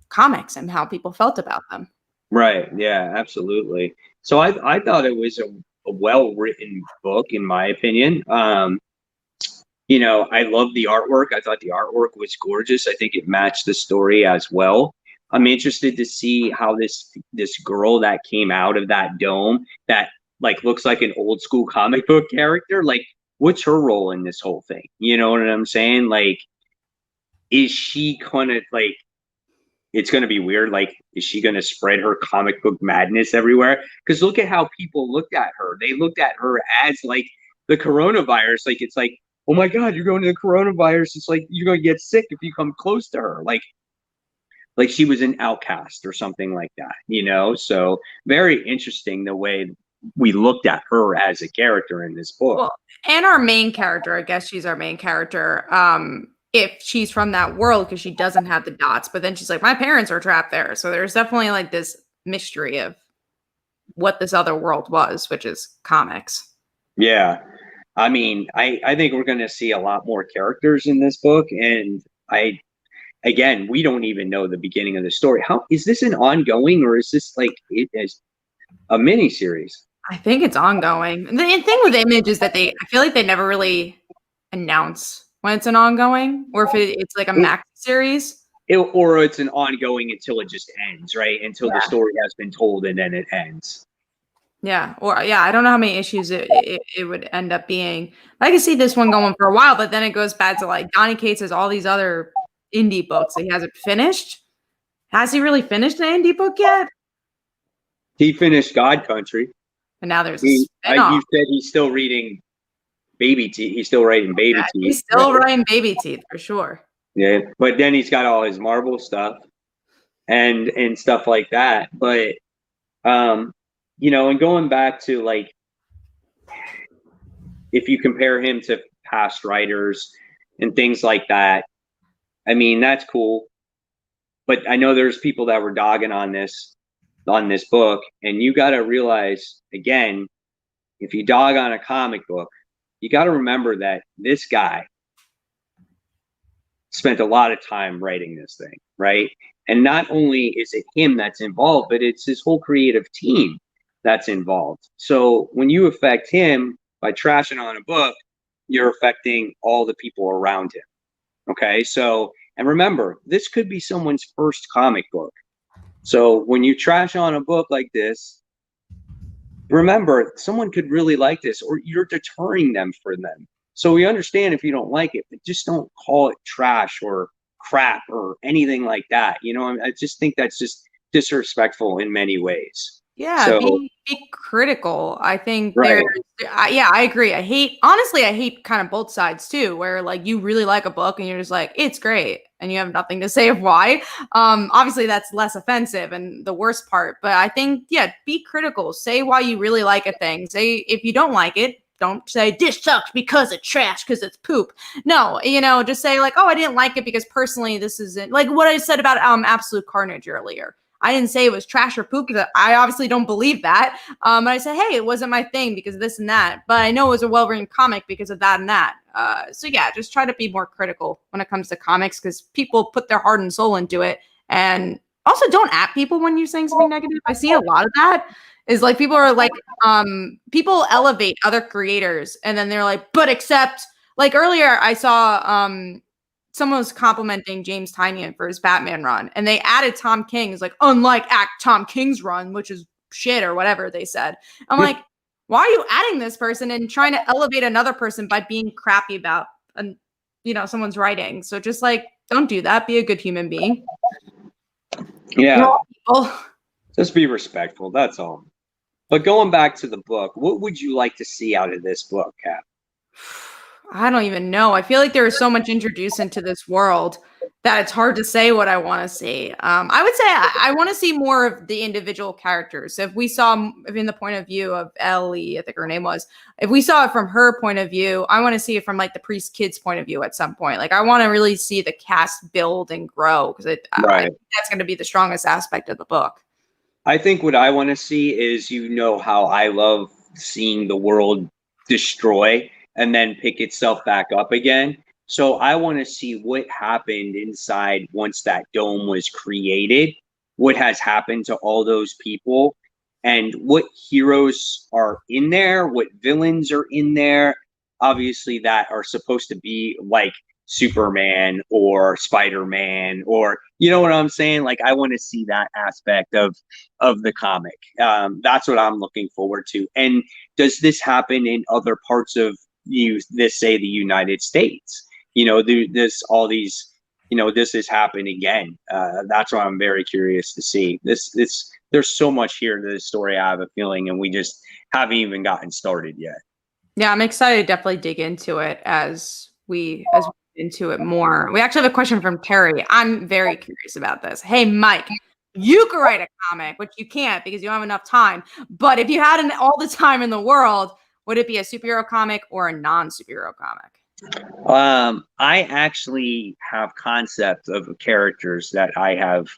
comics and how people felt about them. Right. Yeah, absolutely. So I thought it was a well-written book, in my opinion. I love the artwork. I thought the artwork was gorgeous. I think it matched the story as well. I'm interested to see how this girl that came out of that dome that like looks like an old school comic book character, like what's her role in this whole thing? You know what I'm saying? Like, is she gonna like it's gonna be weird, like, is she gonna spread her comic book madness everywhere? Because look at how people looked at her. They looked at her as like the coronavirus. Like it's like, oh my God, you're going to the coronavirus. It's like you're gonna get sick if you come close to her. Like she was an outcast or something like that. So very interesting the way we looked at her as a character in this book. Well, and our main character, I guess she's our main character. If she's from that world, because she doesn't have the dots, but then she's like, my parents are trapped there. So there's definitely like this mystery of what this other world was, which is comics. Yeah. I mean, I think we're going to see a lot more characters in this book. And again, we don't even know the beginning of the story. How is this an ongoing, or is this like it is a mini series? I think it's ongoing. The thing with Image is that I feel like they never really announce when it's an ongoing, or if it's like a max series. Or it's an ongoing until it just ends, right? Until the story has been told and then it ends. Yeah, I don't know how many issues it would end up being. I can see this one going for a while, but then it goes back to like Donny Cates has all these other indie books that he hasn't finished. Has he really finished an indie book yet? He finished God Country. And now there's you said he's still reading Baby Teeth. He's still writing Baby Teeth. He's still writing Baby Teeth for sure. Yeah, but then he's got all his Marvel stuff and stuff like that. But and going back to like, if you compare him to past writers and things like that, I mean, that's cool. But I know there's people that were dogging on this book, and you got to realize, again, if you dog on a comic book, you got to remember that this guy spent a lot of time writing this thing, right? And not only is it him that's involved, but it's his whole creative team that's involved. So when you affect him by trashing on a book, you're affecting all the people around him. Okay, so, and remember, this could be someone's first comic book. So when you trash on a book like this, remember, someone could really like this, or you're deterring them for them. So we understand if you don't like it, but just don't call it trash or crap or anything like that. I just think that's just disrespectful in many ways. Yeah, so, be critical. I think right. I agree. I hate kind of both sides too, where like you really like a book and you're just like, it's great, and you have nothing to say of why. Obviously that's less offensive and the worst part, but I think, yeah, be critical. Say why you really like a thing. Say if you don't like it, don't say this sucks because it's trash, because it's poop. No, just say like, oh, I didn't like it because personally this isn't, like what I said about Absolute Carnage earlier. I didn't say it was trash or poop because I obviously don't believe that. And I said, hey, it wasn't my thing because of this and that. But I know it was a well-written comic because of that and that. So yeah, just try to be more critical when it comes to comics because people put their heart and soul into it. And also don't at people when you're saying something negative. I see a lot of that. Is like people are like, people elevate other creators and then they're like, but except, like earlier I saw someone was complimenting James Tynion for his Batman run, and they added Tom King as like, unlike Tom King's run, which is shit or whatever they said. I'm like, why are you adding this person and trying to elevate another person by being crappy about, someone's writing? So just like, don't do that. Be a good human being. Yeah. Just be respectful. That's all. But going back to the book, what would you like to see out of this book, Cap? I don't even know. I feel like there is so much introduced into this world that it's hard to say what I want to see. I would say I want to see more of the individual characters. So if we saw, in the point of view of Ellie, I think her name was, if we saw it from her point of view, I want to see it from like the priest kid's point of view at some point. Like I want to really see the cast build and grow because I think that's going to be the strongest aspect of the book. I think what I want to see is, how I love seeing the world destroy and then pick itself back up again. So I want to see what happened inside once that dome was created, what has happened to all those people, and what heroes are in there, what villains are in there, obviously that are supposed to be like Superman or Spider-Man, or you know what I'm saying? Like I want to see that aspect of the comic. That's what I'm looking forward to. And does this happen in other parts of the United States? This has happened again. That's what I'm very curious to see. There's so much here to this story. I have a feeling, and we just haven't even gotten started yet. Yeah, I'm excited to definitely dig into it as we get into it more. We actually have a question from Terry. I'm very curious about this. Hey, Mike, you could write a comic, which you can't because you don't have enough time. But if you had all the time in the world, would it be a superhero comic or a non-superhero comic? I actually have concepts of characters that I have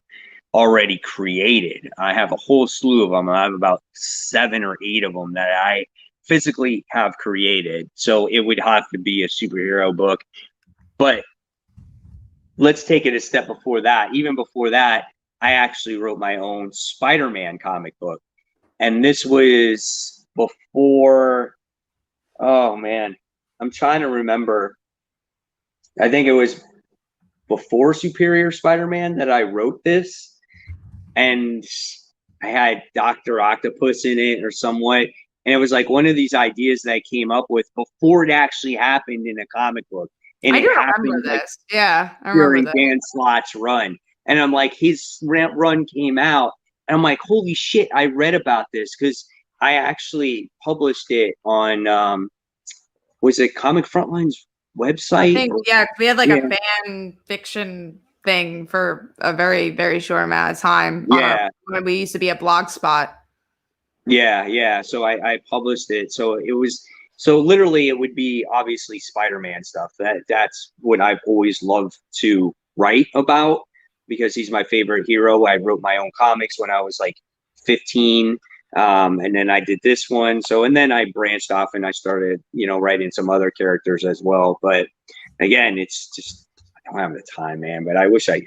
already created. I have a whole slew of them. I have about 7 or 8 of them that I physically have created. So it would have to be a superhero book. But let's take it a step before that. Even before that, I actually wrote my own Spider-Man comic book. And this was before, oh man, I'm trying to remember. I think it was before Superior Spider-Man that I wrote this. And I had Dr. Octopus in it or somewhat. And it was like one of these ideas that I came up with before it actually happened in a comic book. And I do remember this. Like, yeah, I remember that. Dan Slott's run. And I'm like, his run came out. And I'm like, holy shit, I read about this because I actually published it on, was it Comic Frontline's website? I think, yeah, we had like a fan fiction thing for a very, very short amount of time. Yeah. When we used to be a Blogspot. Yeah. So I published it. So literally it would be obviously Spider-Man stuff. That's what I've always loved to write about because he's my favorite hero. I wrote my own comics when I was like 15. And then I did this one. And then I branched off and I started, writing some other characters as well. But again, it's just, I don't have the time, man, but I wish I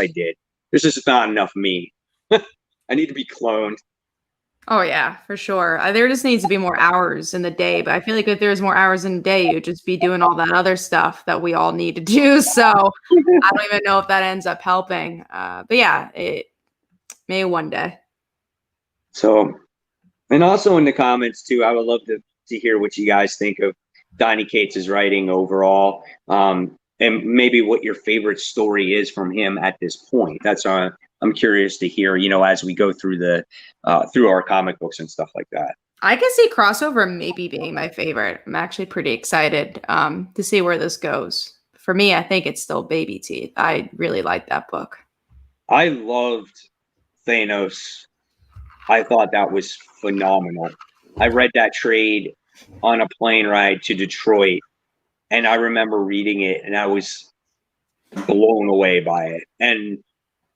did. There's just not enough me. I need to be cloned. Oh yeah, for sure. There just needs to be more hours in the day, but I feel like if there's more hours in the day, you'd just be doing all that other stuff that we all need to do. So I don't even know if that ends up helping. But yeah, it may one day. So, and also in the comments too, I would love to hear what you guys think of Donny Cates' writing overall, and maybe what your favorite story is from him at this point. That's I'm curious to hear, as we go through through our comic books and stuff like that. I can see Crossover maybe being my favorite. I'm actually pretty excited to see where this goes. For me, I think it's still Baby Teeth. I really like that book. I loved Thanos. I thought that was phenomenal. I read that trade on a plane ride to Detroit. And I remember reading it and I was blown away by it. And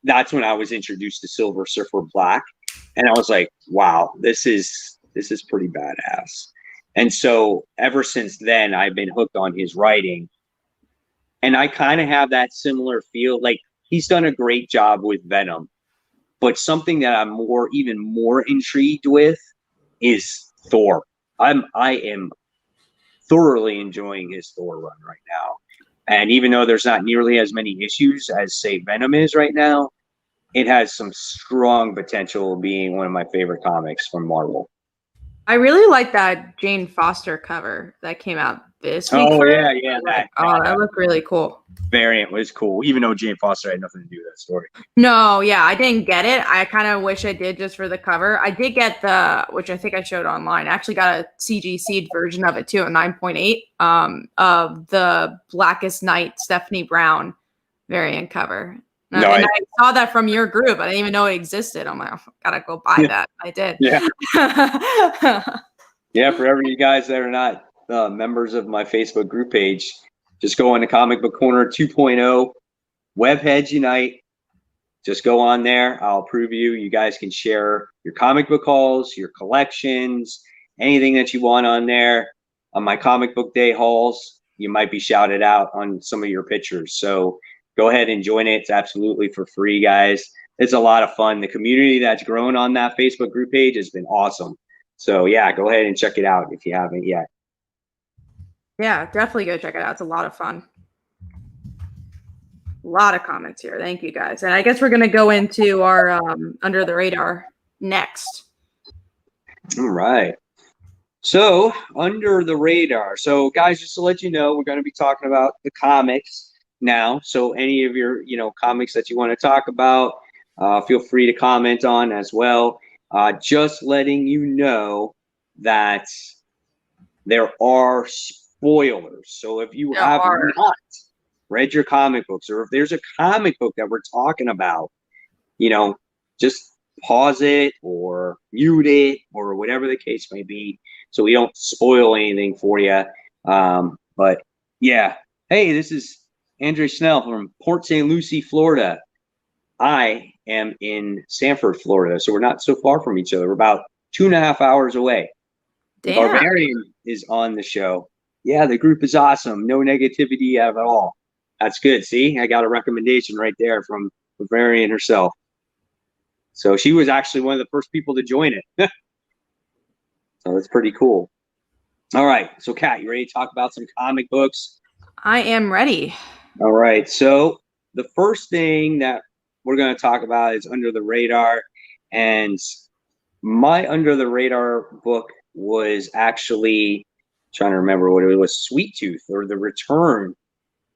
that's when I was introduced to Silver Surfer Black. And I was like, wow, this is pretty badass. And so ever since then, I've been hooked on his writing. And I kind of have that similar feel. Like, he's done a great job with Venom. But something that I'm even more intrigued with is Thor. I am thoroughly enjoying his Thor run right now. And even though there's not nearly as many issues as, say, Venom is right now, it has some strong potential of being one of my favorite comics from Marvel. I really like that Jane Foster cover that came out this week. Oh, yeah, that looked really cool. Variant was cool, even though Jane Foster had nothing to do with that story. No, yeah, I didn't get it. I kind of wish I did just for the cover. I did get which I think I showed online. I actually got a CGC'd version of it too, a 9.8 of the Blackest Night Stephanie Brown variant cover. And I saw that from your group. I didn't even know it existed. I'm like, oh, gotta go buy that. I did. Yeah. Yeah, for every you guys that are not members of my Facebook group page, just go on to Comic Book Corner 2.0, Webheads Unite. Just go on there. I'll approve you. You guys can share your comic book hauls, your collections, anything that you want on there. On my comic book day hauls, you might be shouted out on some of your pictures. So go ahead and join it. It's absolutely for free, guys. It's a lot of fun. The community that's grown on that Facebook group page has been awesome. So yeah, go ahead and check it out if you haven't yet. Yeah, definitely go check it out. It's a lot of fun. A lot of comments here. Thank you, guys. And I guess we're going to go into our Under the Radar next. All right. So, Under the Radar. So, guys, just to let you know, we're going to be talking about the comics now. So, any of your, comics that you want to talk about, feel free to comment on as well. Just letting you know that there are spoilers. So, if you have not read your comic books, or if there's a comic book that we're talking about, just pause it or mute it or whatever the case may be, so we don't spoil anything for you. But yeah, hey, this is Andre Snell from Port St. Lucie, Florida. I am in Sanford, Florida, so we're not so far from each other. We're about 2.5 hours away. Damn. Barbarian is on the show. Yeah, the group is awesome. No negativity at all. That's good. See, I got a recommendation right there from Bavarian herself. So she was actually one of the first people to join it. So that's pretty cool. All right. So, Kat, you ready to talk about some comic books? I am ready. All right. So the first thing that we're going to talk about is Under the Radar. And my Under the Radar book was actually, trying to remember what it was, Sweet Tooth, or The Return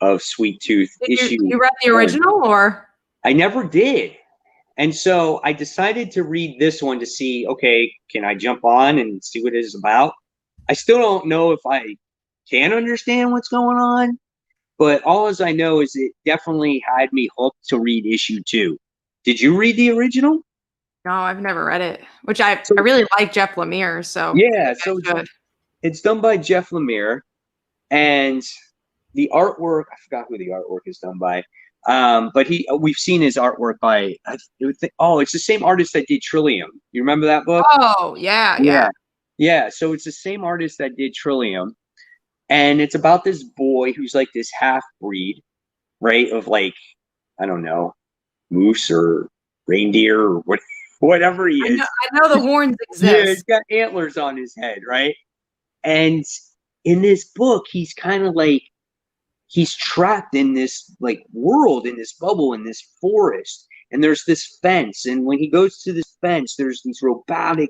of Sweet Tooth issue. You read the original, or? I never did. And so I decided to read this one to see, okay, can I jump on and see what it is about? I still don't know if I can understand what's going on, but all as I know is it definitely had me hooked to read issue 2. Did you read the original? No, I've never read it, which I really like Jeff Lemire. So yeah, so it's done by Jeff Lemire, and the artwork, I forgot who the artwork is done by. But we've seen his artwork by, it's the same artist that did Trillium. You remember that book? Oh, yeah. Yeah, so it's the same artist that did Trillium. And it's about this boy who's like this half-breed, right? Of like, I don't know, moose or reindeer or whatever he is. I know the horns exist. Yeah, he's got antlers on his head, right? And in this book, he's kind of like, he's trapped in this like world, in this bubble, in this forest. And there's this fence. And when he goes to this fence, there's these robotic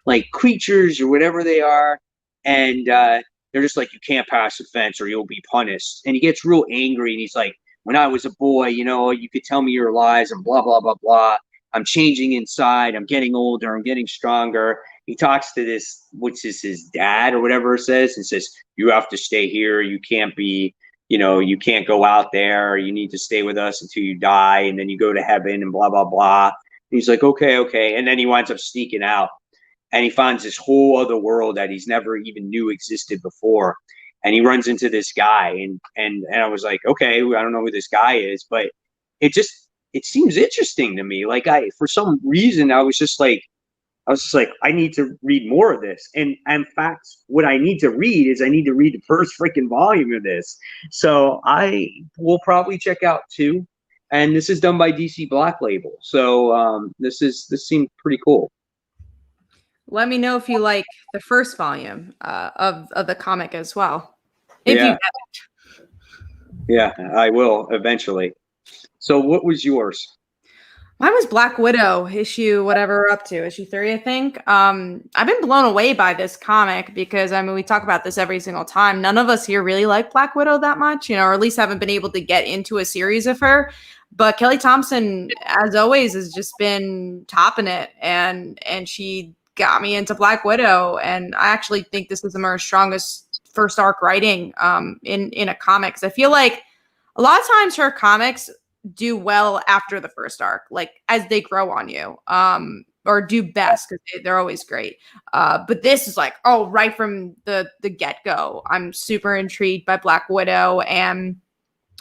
like creatures or whatever they are. And they're just like, you can't pass the fence or you'll be punished. And he gets real angry. And he's like, when I was a boy, you could tell me your lies and blah, blah, blah, blah. I'm changing inside. I'm getting older. I'm getting stronger. He talks to this, which is his dad or whatever it says, and says, you have to stay here. You can't be, you can't go out there. You need to stay with us until you die. And then you go to heaven and blah, blah, blah. And he's like, okay. And then he winds up sneaking out. and he finds this whole other world that he's never even knew existed before. And he runs into this guy, and I was like, okay, I don't know who this guy is, but it seems interesting to me. Like, for some reason I was just like, I need to read more of this. And in fact, what I need to read is I need to read the first freaking volume of this. So I will probably check out 2. And this is done by DC Black Label. So this seemed pretty cool. Let me know if you like the first volume of the comic as well. If Yeah. you haven't. Yeah, I will eventually. So what was yours? Mine was Black Widow, issue whatever we're up to, issue 3, I think. I've been blown away by this comic because, I mean, we talk about this every single time. None of us here really like Black Widow that much, you know, or at least haven't been able to get into a series of her. But Kelly Thompson, as always, has just been topping it, and she got me into Black Widow. And I actually think this is the most strongest first arc writing in a comic. 'Cause I feel like a lot of times her comics do well after the first arc, like as they grow on you, or do best because they're always great. But this is like, oh, right from the get-go, I'm super intrigued by Black Widow and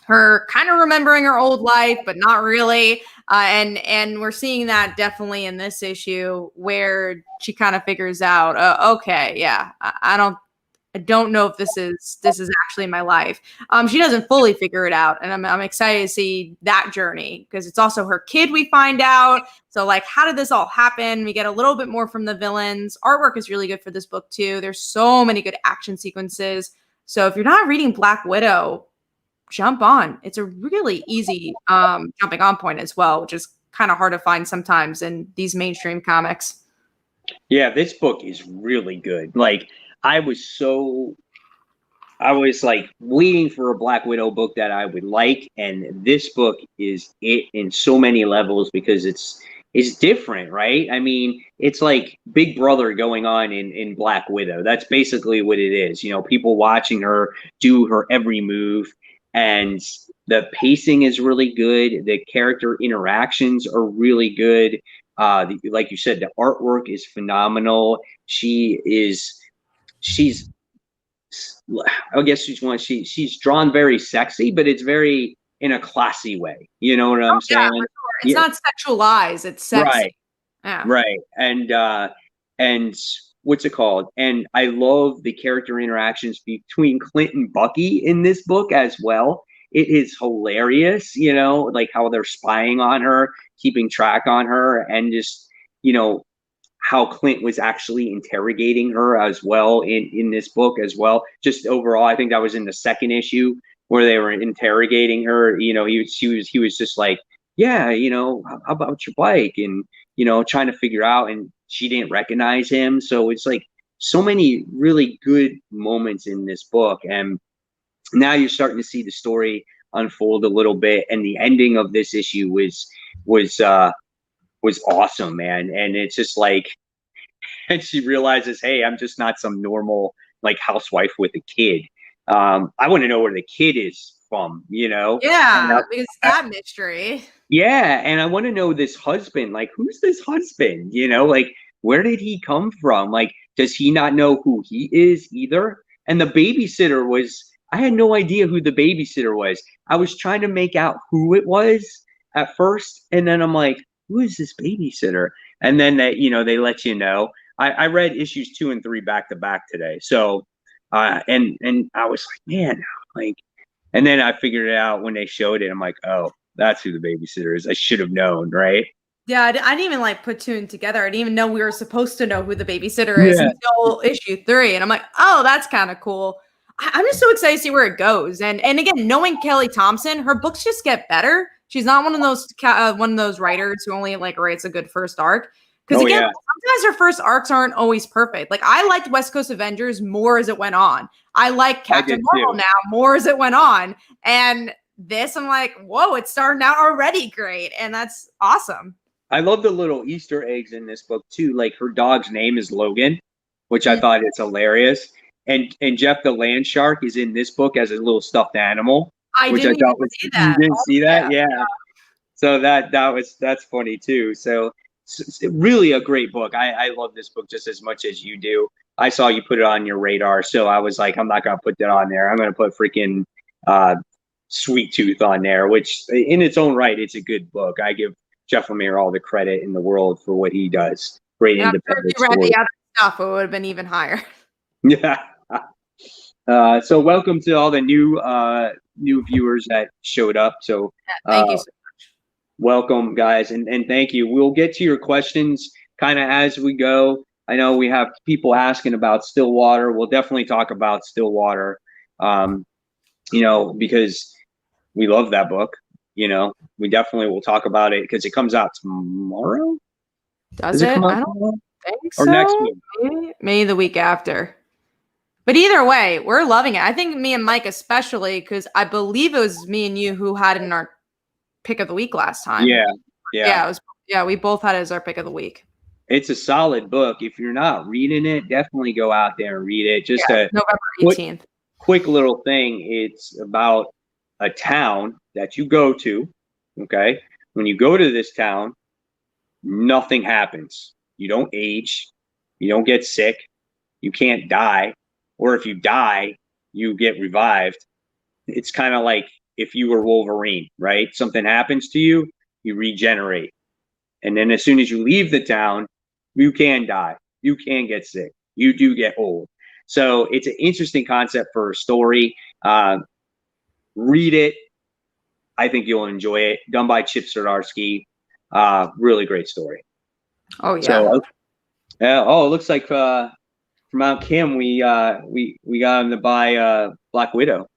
her kind of remembering her old life, but not really. And we're seeing that definitely in this issue where she kind of figures out, okay, yeah, I don't know if this is actually my life. She doesn't fully figure it out, and I'm excited to see that journey because it's also her kid. We find out, so like, how did this all happen? We get a little bit more from the villains. Artwork is really good for this book too. There's so many good action sequences. So if you're not reading Black Widow, jump on. It's a really easy jumping on point as well, which is kind of hard to find sometimes in these mainstream comics. Yeah, this book is really good. Like, I was like waiting for a Black Widow book that I would like, and this book is it in so many levels because it's different, right? I mean, it's like Big Brother going on in Black Widow. That's basically what it is. You know, people watching her do her every move, and the pacing is really good. The character interactions are really good. Like you said, the artwork is phenomenal. She's I guess she's drawn very sexy, but it's very in a classy way. You know what I'm saying? Sure. It's not sexualized, it's sexy. Right. Yeah. Right. And what's it called? And I love the character interactions between Clint and Bucky in this book as well. It is hilarious, you know, like how they're spying on her, keeping track on her, and just, you know, how Clint was actually interrogating her as well in this book as well. Just overall, I think that was in the second issue where they were interrogating her. You know, he was just like, yeah, you know, how about your bike? And, you know, trying to figure out, and she didn't recognize him. So it's like so many really good moments in this book. And now you're starting to see the story unfold a little bit. And the ending of this issue was awesome, man. And it's just like, and she realizes, hey, I'm just not some normal like housewife with a kid. I want to know where the kid is from, you know? Yeah, because that mystery. Yeah, and I want to know this husband. Like, who's this husband? You know, like, where did he come from? Like, does he not know who he is either? And the babysitter was, I had no idea who the babysitter was. I was trying to make out who it was at first, and then I'm like, who is this babysitter? And then they, you know, they let you know. I read issues 2 and 3 back to back today. So, and I was like, man, like, and then I figured it out when they showed it. I'm like, oh, that's who the babysitter is. I should have known, right? Yeah, I didn't even like put 2 together. I didn't even know we were supposed to know who the babysitter is until issue 3. And I'm like, oh, that's kind of cool. I'm just so excited to see where it goes. And again, knowing Kelly Thompson, her books just get better. She's not one of those writers who only like writes a good first arc. Because again, sometimes her first arcs aren't always perfect. Like, I liked West Coast Avengers more as it went on. I like Captain Marvel now more as it went on. And this, I'm like, whoa, it's starting out already great. And that's awesome. I love the little Easter eggs in this book too. Like, her dog's name is Logan, which I thought is hilarious. And Jeff the Land Shark is in this book as a little stuffed animal. I didn't see that. You didn't see that? Yeah. So that's funny too. So it's really a great book. I love this book just as much as you do. I saw you put it on your radar, so I was like, I'm not gonna put that on there. I'm gonna put freaking Sweet Tooth on there, which in its own right, it's a good book. I give Jeff Lemire all the credit in the world for what he does. Great And I'm sure if independent you read story. the other stuff, it would have been even higher. Yeah. So welcome to all the new viewers that showed up. So Thank you so much. welcome, guys, and thank you. We'll get to your questions kind of as we go. I know we have people asking about Stillwater. We'll definitely talk about Stillwater, because we love that book. We definitely will talk about it because it comes out tomorrow. Does it? Come out I don't tomorrow? think Or so. next week? Maybe the week after. But either way, we're loving it. I think me and Mike especially, because I believe it was me and you who had it in our pick of the week last time. Yeah. It was. Yeah, we both had it as our pick of the week. It's a solid book. If you're not reading it, definitely go out there and read it. Just a November 18th. quick little thing. It's about a town that you go to. Okay. When you go to this town, nothing happens. You don't age. You don't get sick. You can't die. Or if you die, you get revived. It's kind of like if you were Wolverine, right? Something happens to you, you regenerate. And then as soon as you leave the town, you can die. You can get sick. You do get old. So it's an interesting concept for a story. Read it. I think you'll enjoy it. Done by Chip Zdarsky. Really great story. Oh yeah. So, it looks like from Mount Kim we got him to buy Black Widow.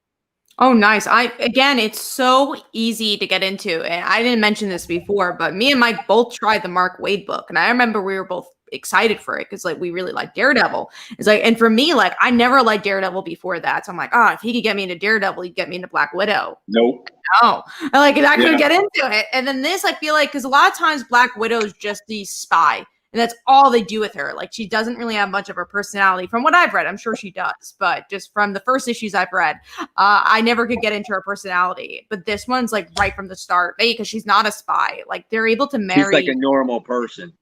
Oh, nice. It's so easy to get into. And I didn't mention this before, but me and Mike both tried the Mark Waid book. And I remember we were both excited for it because we really like Daredevil. It's and for me, I never liked Daredevil before that. So I'm like, if he could get me into Daredevil, he'd get me into Black Widow. Nope. No. I couldn't get into it. And then this, I feel because a lot of times Black Widow is just the spy. And that's all they do with her. She doesn't really have much of her personality from what I've read. I'm sure she does, but just from the first issues I've read, I never could get into her personality. But this one's right from the start, because she's not a spy. They're able to marry. She's like a normal person.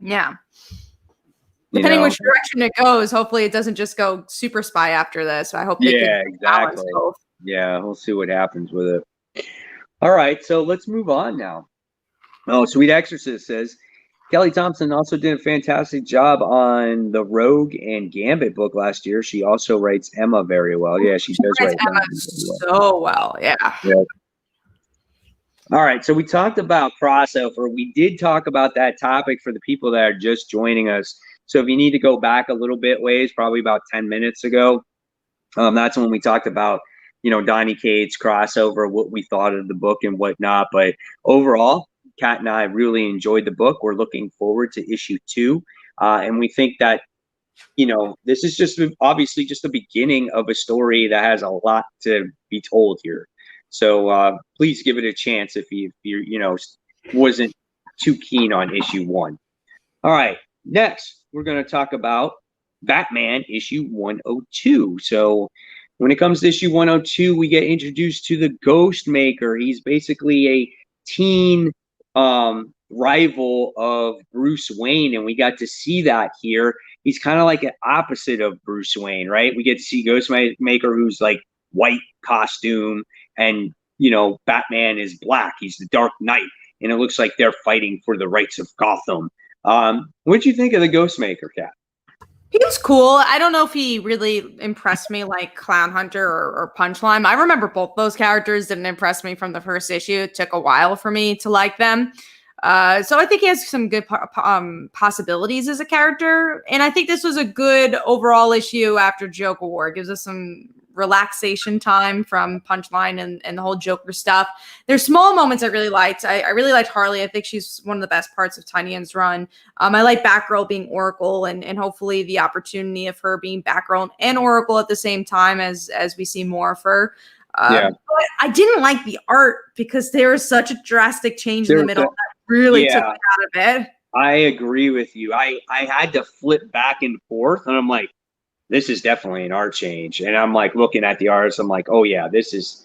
Yeah. Depending which direction it goes, hopefully it doesn't just go super spy after this. I hope they can balance both. Yeah, we'll see what happens with it. All right, so let's move on now. Oh, Sweet Exorcist says, Kelly Thompson also did a fantastic job on the Rogue and Gambit book last year. She also writes Emma very well. Yeah, she does write Emma so well. Yeah. All right, so we talked about crossover. We did talk about that topic for the people that are just joining us. So if you need to go back a little bit ways, probably about 10 minutes ago, that's when we talked about, Donny Cates Crossover, what we thought of the book and whatnot. But overall, Kat and I really enjoyed the book. We're looking forward to issue 2. And we think that, this is just obviously just the beginning of a story that has a lot to be told here. So please give it a chance if you wasn't too keen on issue 1. All right, next we're going to talk about Batman issue 102. So when it comes to issue 102, we get introduced to the Ghostmaker. He's basically a teen rival of Bruce Wayne, and we got to see that here. He's kind of like an opposite of Bruce Wayne, right? We get to see Ghostmaker, who's white costume, and Batman is black. He's the Dark Knight, and it looks like they're fighting for the rights of Gotham. What did you think of the Ghostmaker, Kat? He was cool. I don't know if he really impressed me like Clown Hunter or Punchline. I remember both those characters didn't impress me from the first issue. It took a while for me to like them. So I think he has some good possibilities as a character. And I think this was a good overall issue after Joker War. It gives us some relaxation time from Punchline and the whole Joker stuff. There's small moments I really liked. I really liked Harley. I think she's one of the best parts of Tynion's run. I like Batgirl being Oracle and hopefully the opportunity of her being Batgirl and Oracle at the same time as we see more of her. But I didn't like the art because there was such a drastic change in the middle that really took me out of it. I agree with you. I had to flip back and forth, and I'm like, this is definitely an art change. And I'm looking at the artist. I'm like, oh yeah, this is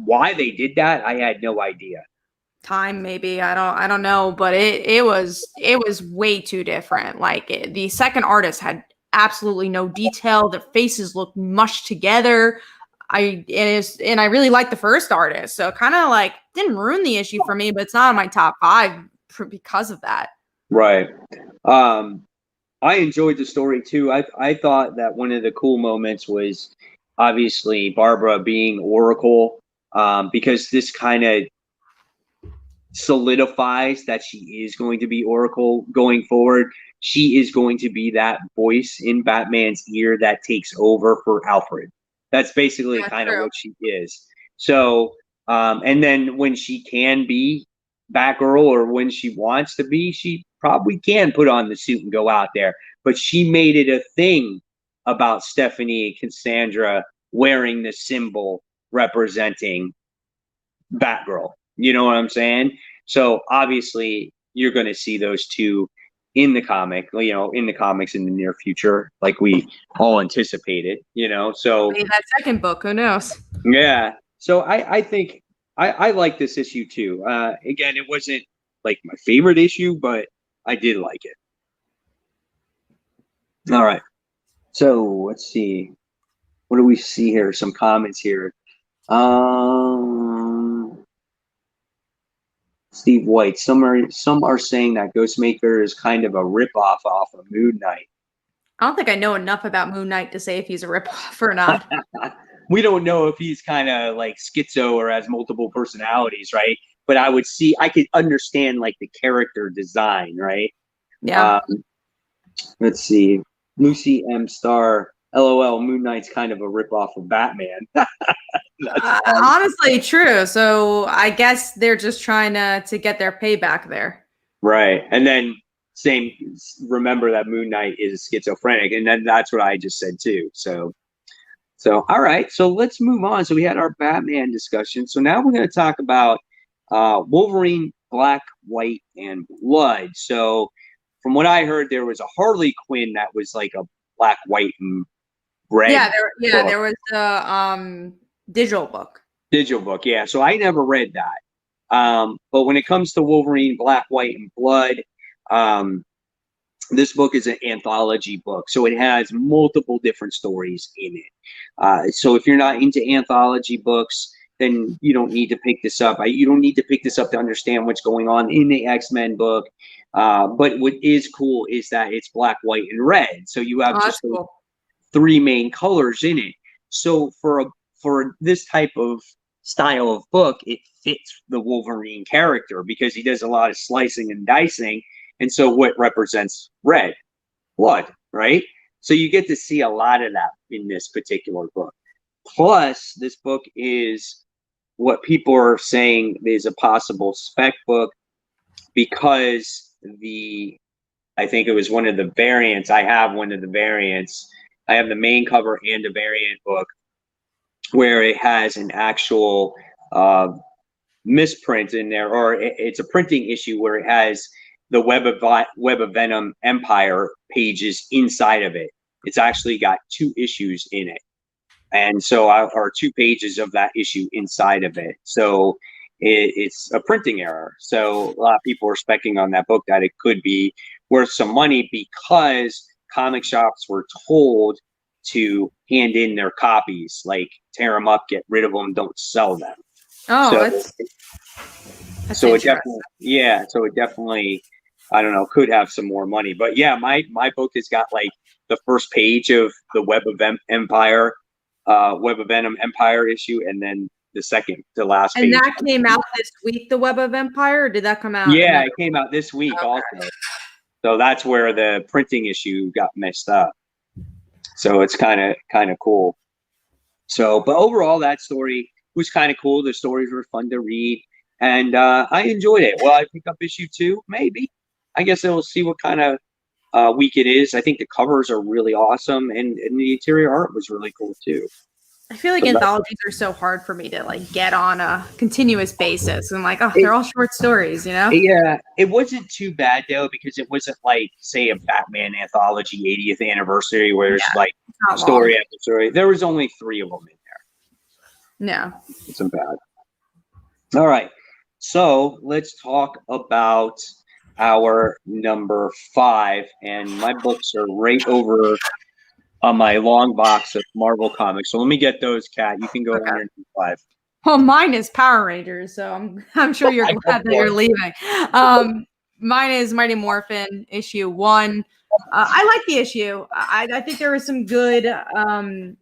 why they did that. I had no idea. time, maybe. I don't know, but it was way too different. Like the second artist had absolutely no detail. Their faces looked mushed together. And I really liked the first artist, so it kind of like didn't ruin the issue for me, but it's not on my top 5 because of that. Right. I enjoyed the story too. I thought that one of the cool moments was obviously Barbara being Oracle, because this kind of solidifies that she is going to be Oracle going forward. She is going to be that voice in Batman's ear that takes over for Alfred. That's basically kind of what she is. So, and then when she can be Batgirl, or when she wants to be, she probably can put on the suit and go out there. But she made it a thing about Stephanie Cassandra wearing the symbol representing Batgirl. You know what I'm saying? So obviously you're going to see those two in the comic, in the comics in the near future, like we all anticipated, so maybe that second book, who knows? Yeah. So I think I like this issue too. Again, it wasn't like my favorite issue, but I did like it. All right. So let's see. What do we see here? Some comments here. Steve White. Some are saying that Ghostmaker is kind of a ripoff off of Moon Knight. I don't think I know enough about Moon Knight to say if he's a ripoff or not. We don't know if he's kind of like schizo or has multiple personalities, right? But I could understand like the character design, right? Yeah. Let's see. Lucy M. Star. LOL. Moon Knight's kind of a ripoff of Batman. Honestly, true. So I guess they're just trying to get their payback there. Right. And then remember that Moon Knight is schizophrenic, and then that's what I just said too. So all right. So let's move on. So we had our Batman discussion. So now we're going to talk about Wolverine, Black, White, and Blood. So from what I heard, there was a Harley Quinn that was like a black, white, and red. There was the digital book. Digital book, yeah. So I never read that. But when it comes to Wolverine, Black, White, and Blood, this book is an anthology book, so it has multiple different stories in it. So if you're not into anthology books, then you don't need to pick this up. You don't need to pick this up to understand what's going on in the X-Men book. But what is cool is that it's black, white, and red. So you have just cool. 3 main colors in it. So for this type of style of book, it fits the Wolverine character because he does a lot of slicing and dicing. And so what represents red? Blood, right? So you get to see a lot of that in this particular book. Plus, this book is what people are saying is a possible spec book because I think it was one of the variants. I have one of the variants. I have the main cover and a variant book where it has an actual misprint in there, or it's a printing issue where it has the Web of Venom Empire pages inside of it. It's actually got 2 issues in it. And so are 2 pages of that issue inside of it. So it's a printing error. So a lot of people are specking on that book that it could be worth some money because comic shops were told to hand in their copies, like tear them up, get rid of them, don't sell them. Oh, so that's it definitely, I don't know, could have some more money. But yeah, my book has got like the first page of the Web of Venom Empire issue, and then the second to last page. And that came out this week, the Web of Empire, or did that come out? Yeah, it came out this week also. So that's where the printing issue got messed up. So it's kind of cool. So, but overall, that story was kind of cool. The stories were fun to read, and I enjoyed it. Will I pick up issue 2? Maybe. I guess we'll see what kind of week it is. I think the covers are really awesome, and the interior art was really cool too. I feel like anthologies are so hard for me to like get on a continuous basis. I'm like, they're all short stories, Yeah, it wasn't too bad though, because it wasn't like, say, a Batman anthology 80th anniversary where it's like story after story. There was only 3 of them in there. No, It's not bad. All right. So let's talk about our number 5. And my books are right over on my long box of Marvel comics. So let me get those, Kat. You can go on Okay. your number 5. Well, mine is Power Rangers, so I'm sure you're glad that you're leaving. Mine is Mighty Morphin issue 1. I like the issue. I think there was some good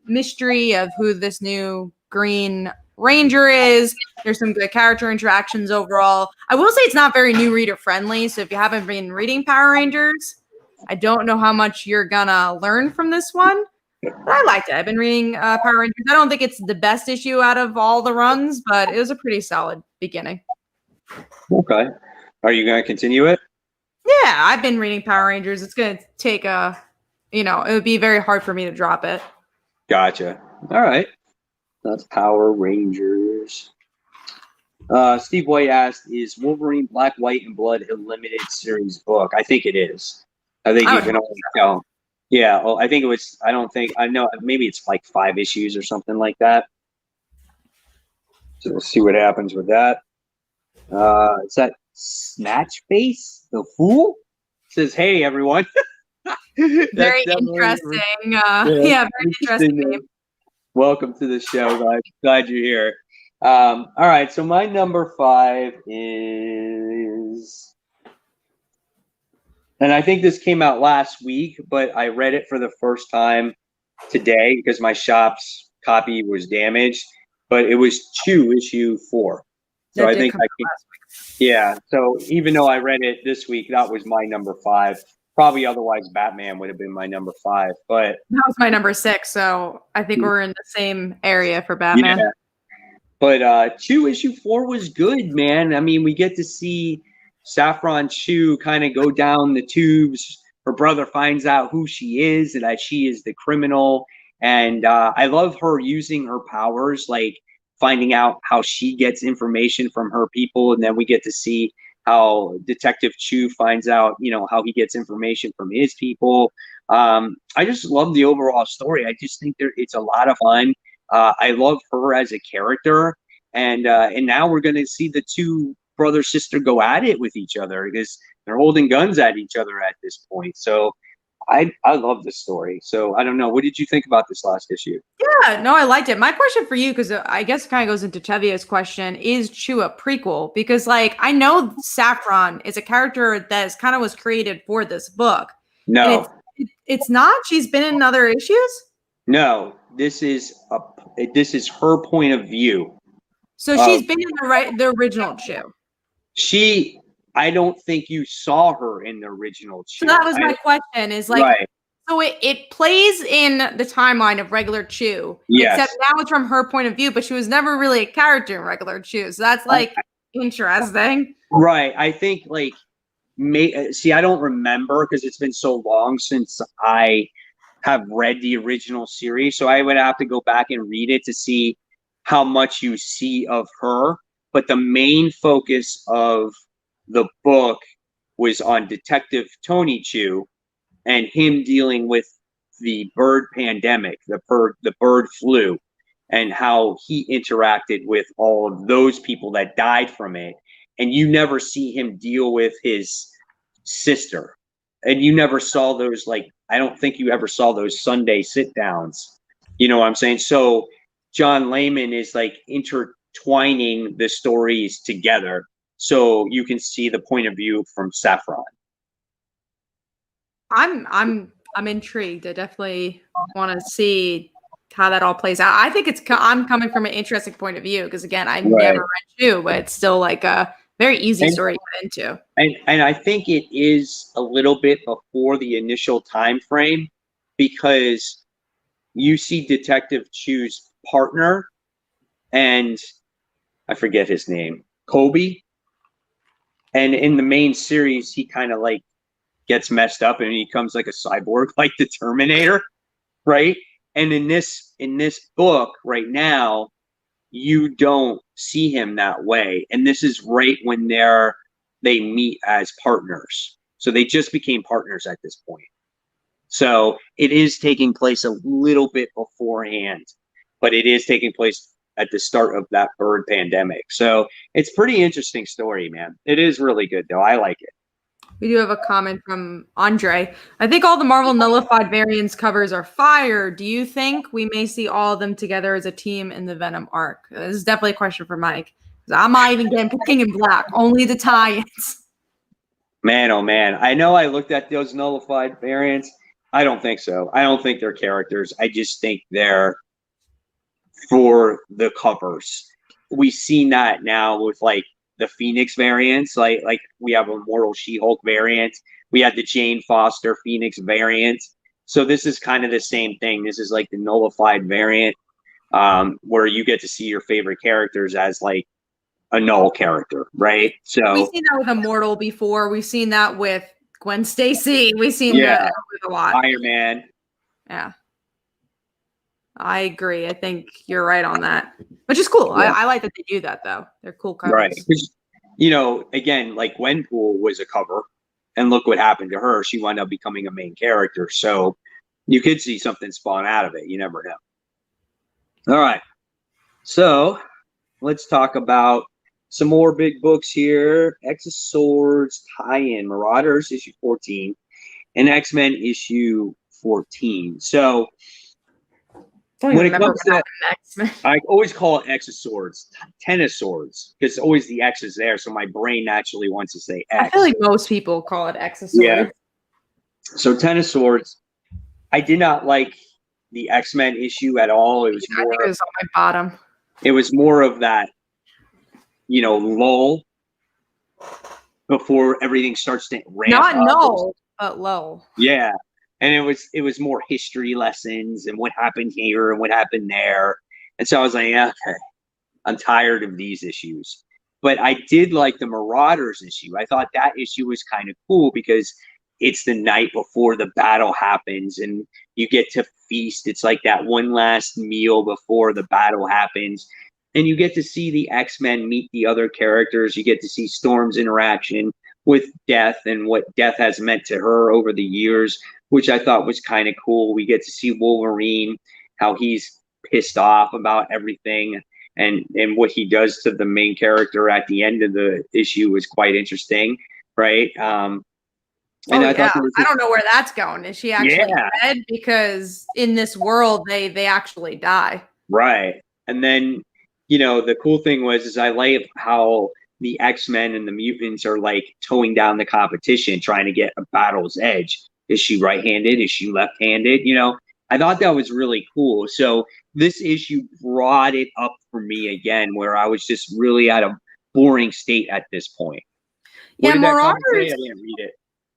mystery of who this new Green Ranger is. There's some good character interactions overall. I will say it's not very new reader friendly. So if you haven't been reading Power Rangers, I don't know how much you're gonna learn from this one. But I liked it. I've been reading Power Rangers. I don't think it's the best issue out of all the runs, but it was a pretty solid beginning. Okay. Are you going to continue it? Yeah, I've been reading Power Rangers. It's going to take it would be very hard for me to drop it. Gotcha. All right. That's Power Rangers. Steve White asked, is Wolverine Black, White, and Blood a limited series book? I think it is. I think you can only tell. Yeah, well, I think it was, I know, maybe it's like 5 issues or something like that. So we'll see what happens with that. Is that Snatch Face, the Fool? Says, hey, everyone. Very interesting. Very interesting name. Welcome to the show, guys. Glad you're here. All right, so my number 5 is, and I think this came out last week, but I read it for the first time today because my shop's copy was damaged, but it was Chew issue 4. So I think yeah. So even though I read it this week, that was my number 5. Probably otherwise Batman would have been my number 5, but that was my number 6. So I think we're in the same area for Batman. Yeah. But Chew issue 4 was good, man. I mean, we get to see Saffron Chew kind of go down the tubes. Her brother finds out who she is and that she is the criminal. And I love her using her powers, like finding out how she gets information from her people. And then we get to see how Detective Chew finds out, how he gets information from his people. I just love the overall story. I just think it's a lot of fun. I love her as a character, and now we're going to see the two brother sister go at it with each other because they're holding guns at each other at this point. So I love this story. So I don't know. What did you think about this last issue? Yeah, no, I liked it. My question for you, because I guess it kind of goes into Tevia's question, is Chew a prequel? Because I know Saffron is a character that kind of was created for this book. No, it's not. She's been in other issues. No, this is her point of view. So she's been in the original Chew. I don't think you saw her in the original Chew. So that was my question. Is right. So it plays in the timeline of regular Chew, except now it's from her point of view. But she was never really a character in regular Chew, so that's interesting. Right. I think see, I don't remember because it's been so long since I have read the original series, so I would have to go back and read it to see how much you see of her. But the main focus of the book was on Detective Tony Chew and him dealing with the bird pandemic, the bird flu, and how he interacted with all of those people that died from it. And you never see him deal with his sister. And you never saw those, I don't think you ever saw those Sunday sit downs. You know what I'm saying? So John Layman is intertwining the stories together so you can see the point of view from Saffron. I'm intrigued. I definitely want to see how that all plays out. I think I'm coming from an interesting point of view because again, I never read Chew, but it's still a very easy story to get into. And I think it is a little bit before the initial time frame because you see Detective Chew's partner, and I forget his name, Kobe. And in the main series, he kind of gets messed up and he becomes like a cyborg, like the Terminator, right? And in this book right now, you don't see him that way. And this is right when they meet as partners. So they just became partners at this point. So it is taking place a little bit beforehand, but it is taking place at the start of that bird pandemic. So it's pretty interesting story, man. It is really good though. I like it. We do have a comment from Andre. I think all the Marvel Nullified variants covers are fire. Do you think we may see all of them together as a team in the Venom arc? This is definitely a question for Mike. I'm not even getting King in Black, only the tie-ins. Man, oh man. I know I looked at those Nullified variants. I don't think so. I don't think they're characters. I just think they're for the covers. We've seen that now with like the Phoenix variants. Like we have a Mortal She-Hulk variant. We had the Jane Foster Phoenix variant. So this is kind of the same thing. This is like the Nullified variant, where you get to see your favorite characters as like a null character, right? So we've seen that with Immortal before. We've seen that with Gwen Stacy. We've seen that with a lot. Iron Man. Yeah. I agree. I think you're right on that, which is cool. Yeah. I like that they do that though. They're cool covers. Right. You know, again, like Gwenpool was a cover, and look what happened to her. She wound up becoming a main character. So you could see something spawn out of it. You never know. All right. So let's talk about some more big books here. X of Swords tie-in, Marauders issue 14, and X-Men issue 14. So when it comes to X-Men, I always call it X of Swords, Ten of Swords, because always the X is there. So my brain naturally wants to say X. I feel like most people call it X of Swords. Yeah. So Ten of Swords, I did not like the X-Men issue at all. It was more. I think it was on my bottom. It was more of that, you know, lull before everything starts to ramp up. Not null, but low. Yeah. And it was more history lessons and what happened here and what happened there. And so I was like, yeah, okay, I'm tired of these issues. But I did like the Marauders issue. I thought that issue was kind of cool because it's the night before the battle happens and you get to feast. It's like that one last meal before the battle happens. And you get to see the X-Men meet the other characters. You get to see Storm's interaction with Death and what Death has meant to her over the years, which I thought was kind of cool. We get to see Wolverine, how he's pissed off about everything, and what he does to the main character at the end of the issue was quite interesting, right? And I don't know where that's going. Is she actually dead? Because in this world, they actually die. Right. And then, you know, the cool thing is I like how the X-Men and the mutants are like towing down the competition, trying to get a battle's edge. Is she right-handed? Is she left-handed? You know, I thought that was really cool. So this issue brought it up for me again, where I was just really at a boring state at this point. Yeah, Marauders. I didn't read it.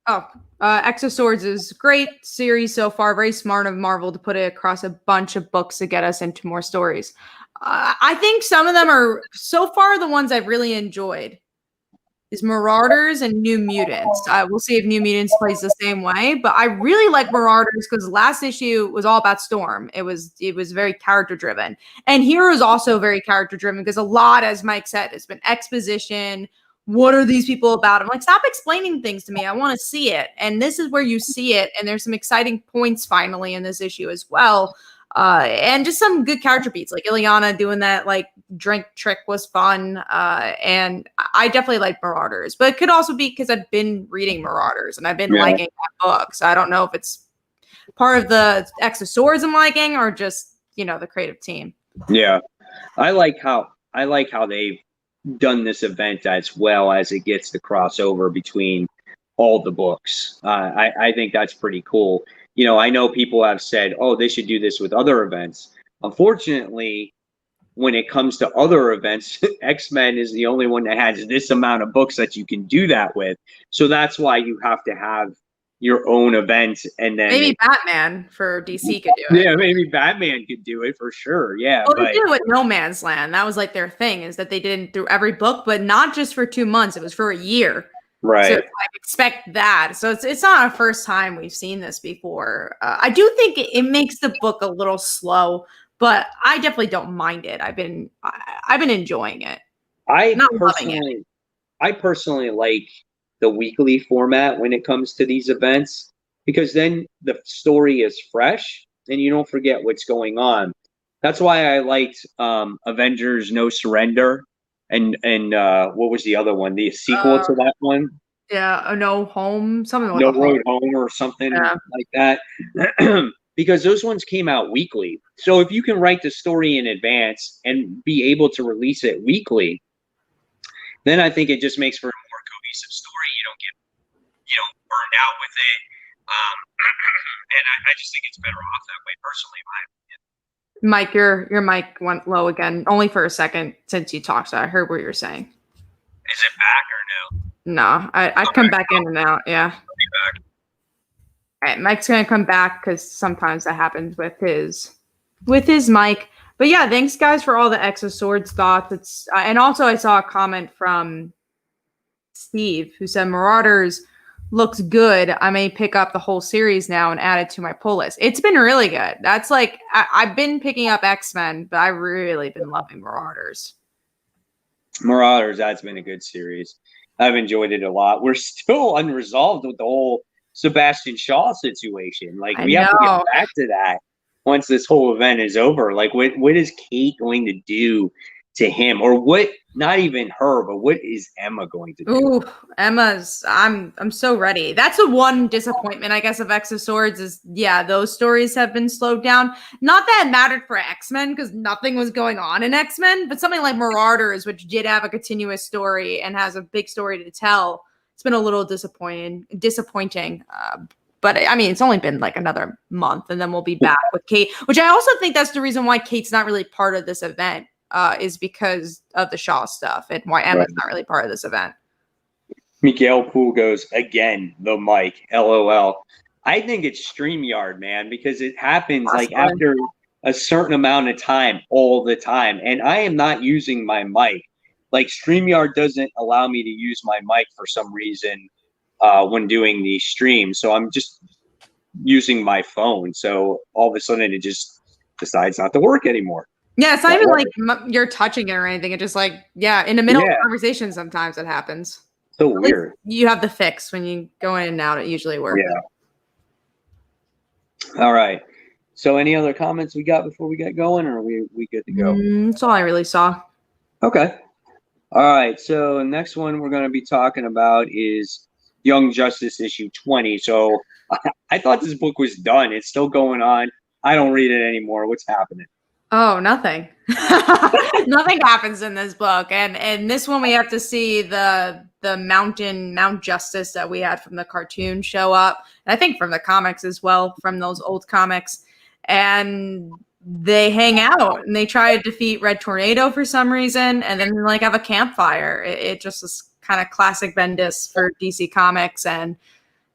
Oh, X of Swords is a great series so far. Very smart of Marvel to put it across a bunch of books to get us into more stories. I think some of them are, so far, the ones I've really enjoyed is Marauders and New Mutants. We'll see if New Mutants plays the same way, but I really like Marauders because last issue was all about Storm. It was very character driven, and here is also very character driven because a lot, as Mike said, has been exposition. What are these people about? I'm like, stop explaining things to me. I want to see it, and this is where you see it. And there's some exciting points finally in this issue as well. And just some good character beats, like Ileana doing that like drink trick was fun. And I definitely like Marauders, but it could also be because I've been reading Marauders and I've been liking that book. So I don't know if it's part of the X of Swords I'm liking or just, you know, the creative team. Yeah. I like how they've done this event as well as it gets the crossover between all the books. I think that's pretty cool. You know, I know people have said, oh, they should do this with other events. Unfortunately, when it comes to other events, X-Men is the only one that has this amount of books that you can do that with. So that's why you have to have your own event. And then maybe Batman for DC could do it. Yeah, maybe Batman could do it for sure. Yeah. Well, they did it with No Man's Land. That was like their thing, is that they did it through every book, but not just for 2 months. It was for a year. Right. So I expect that. So it's not a first time we've seen this before. I do think it makes the book a little slow, but I definitely don't mind it. I've been enjoying it. I personally like the weekly format when it comes to these events, because then the story is fresh and you don't forget what's going on. That's why I liked Avengers No Surrender and what was the other one? The sequel to that one? Yeah, No Home, something with No a home. Road Home or something Yeah. like that. Because those ones came out weekly. So if you can write the story in advance and be able to release it weekly, then I think it just makes for a more cohesive story. You don't get burned out with it. And I just think it's better off that way, personally, in my opinion. Mike, your mic went low again, only for a second since you talked, so I heard what you're saying. Is it back or no? No, I come back in and out, yeah. I'll be back. All right, Mike's gonna come back because sometimes that happens with his mic. But yeah, thanks guys for all the X of Swords thoughts. It's and also I saw a comment from Steve who said Marauders looks good. I may pick up the whole series now and add it to my pull list. It's been really good. That's like I've been picking up X-Men, but I've really been loving Marauders. Marauders, that's been a good series. I've enjoyed it a lot. We're still unresolved with the whole Sebastian Shaw situation. Like we have to get back to that once this whole event is over. Like what is Kate going to do to him, or what? Not even her, but what is Emma going to do? Ooh, Emma's. I'm so ready. That's the one disappointment, I guess, of X of Swords is those stories have been slowed down. Not that it mattered for X-Men because nothing was going on in X-Men, but something like Marauders, which did have a continuous story and has a big story to tell, it's been a little disappointing. But I mean, it's only been like another month, and then we'll be back with Kate. Which I also think that's the reason why Kate's not really part of this event. Is because of the Shaw stuff and why Emma's not really part of this event. Miguel Poole goes, again, the mic, LOL. I think it's StreamYard, man, because it happens like after a certain amount of time all the time. And I am not using my mic. Like StreamYard doesn't allow me to use my mic for some reason when doing the stream. So I'm just using my phone. So all of a sudden it just decides not to work anymore. Yeah, it's not even like you're touching it or anything. It just like, in the middle of the conversation, sometimes it happens. So weird. You have the fix when you go in and out. It usually works. Yeah. All right. So any other comments we got before we get going, or are we good to go? That's all I really saw. Okay. All right. So the next one we're going to be talking about is Young Justice issue 20. So I thought this book was done. It's still going on. I don't read it anymore. What's happening? Oh, nothing. Nothing happens in this book. And this one we have to see the Mount Justice that we had from the cartoon show up. And I think from the comics as well, from those old comics. And they hang out and they try to defeat Red Tornado for some reason, and then like have a campfire. It just was kind of classic Bendis for DC Comics, and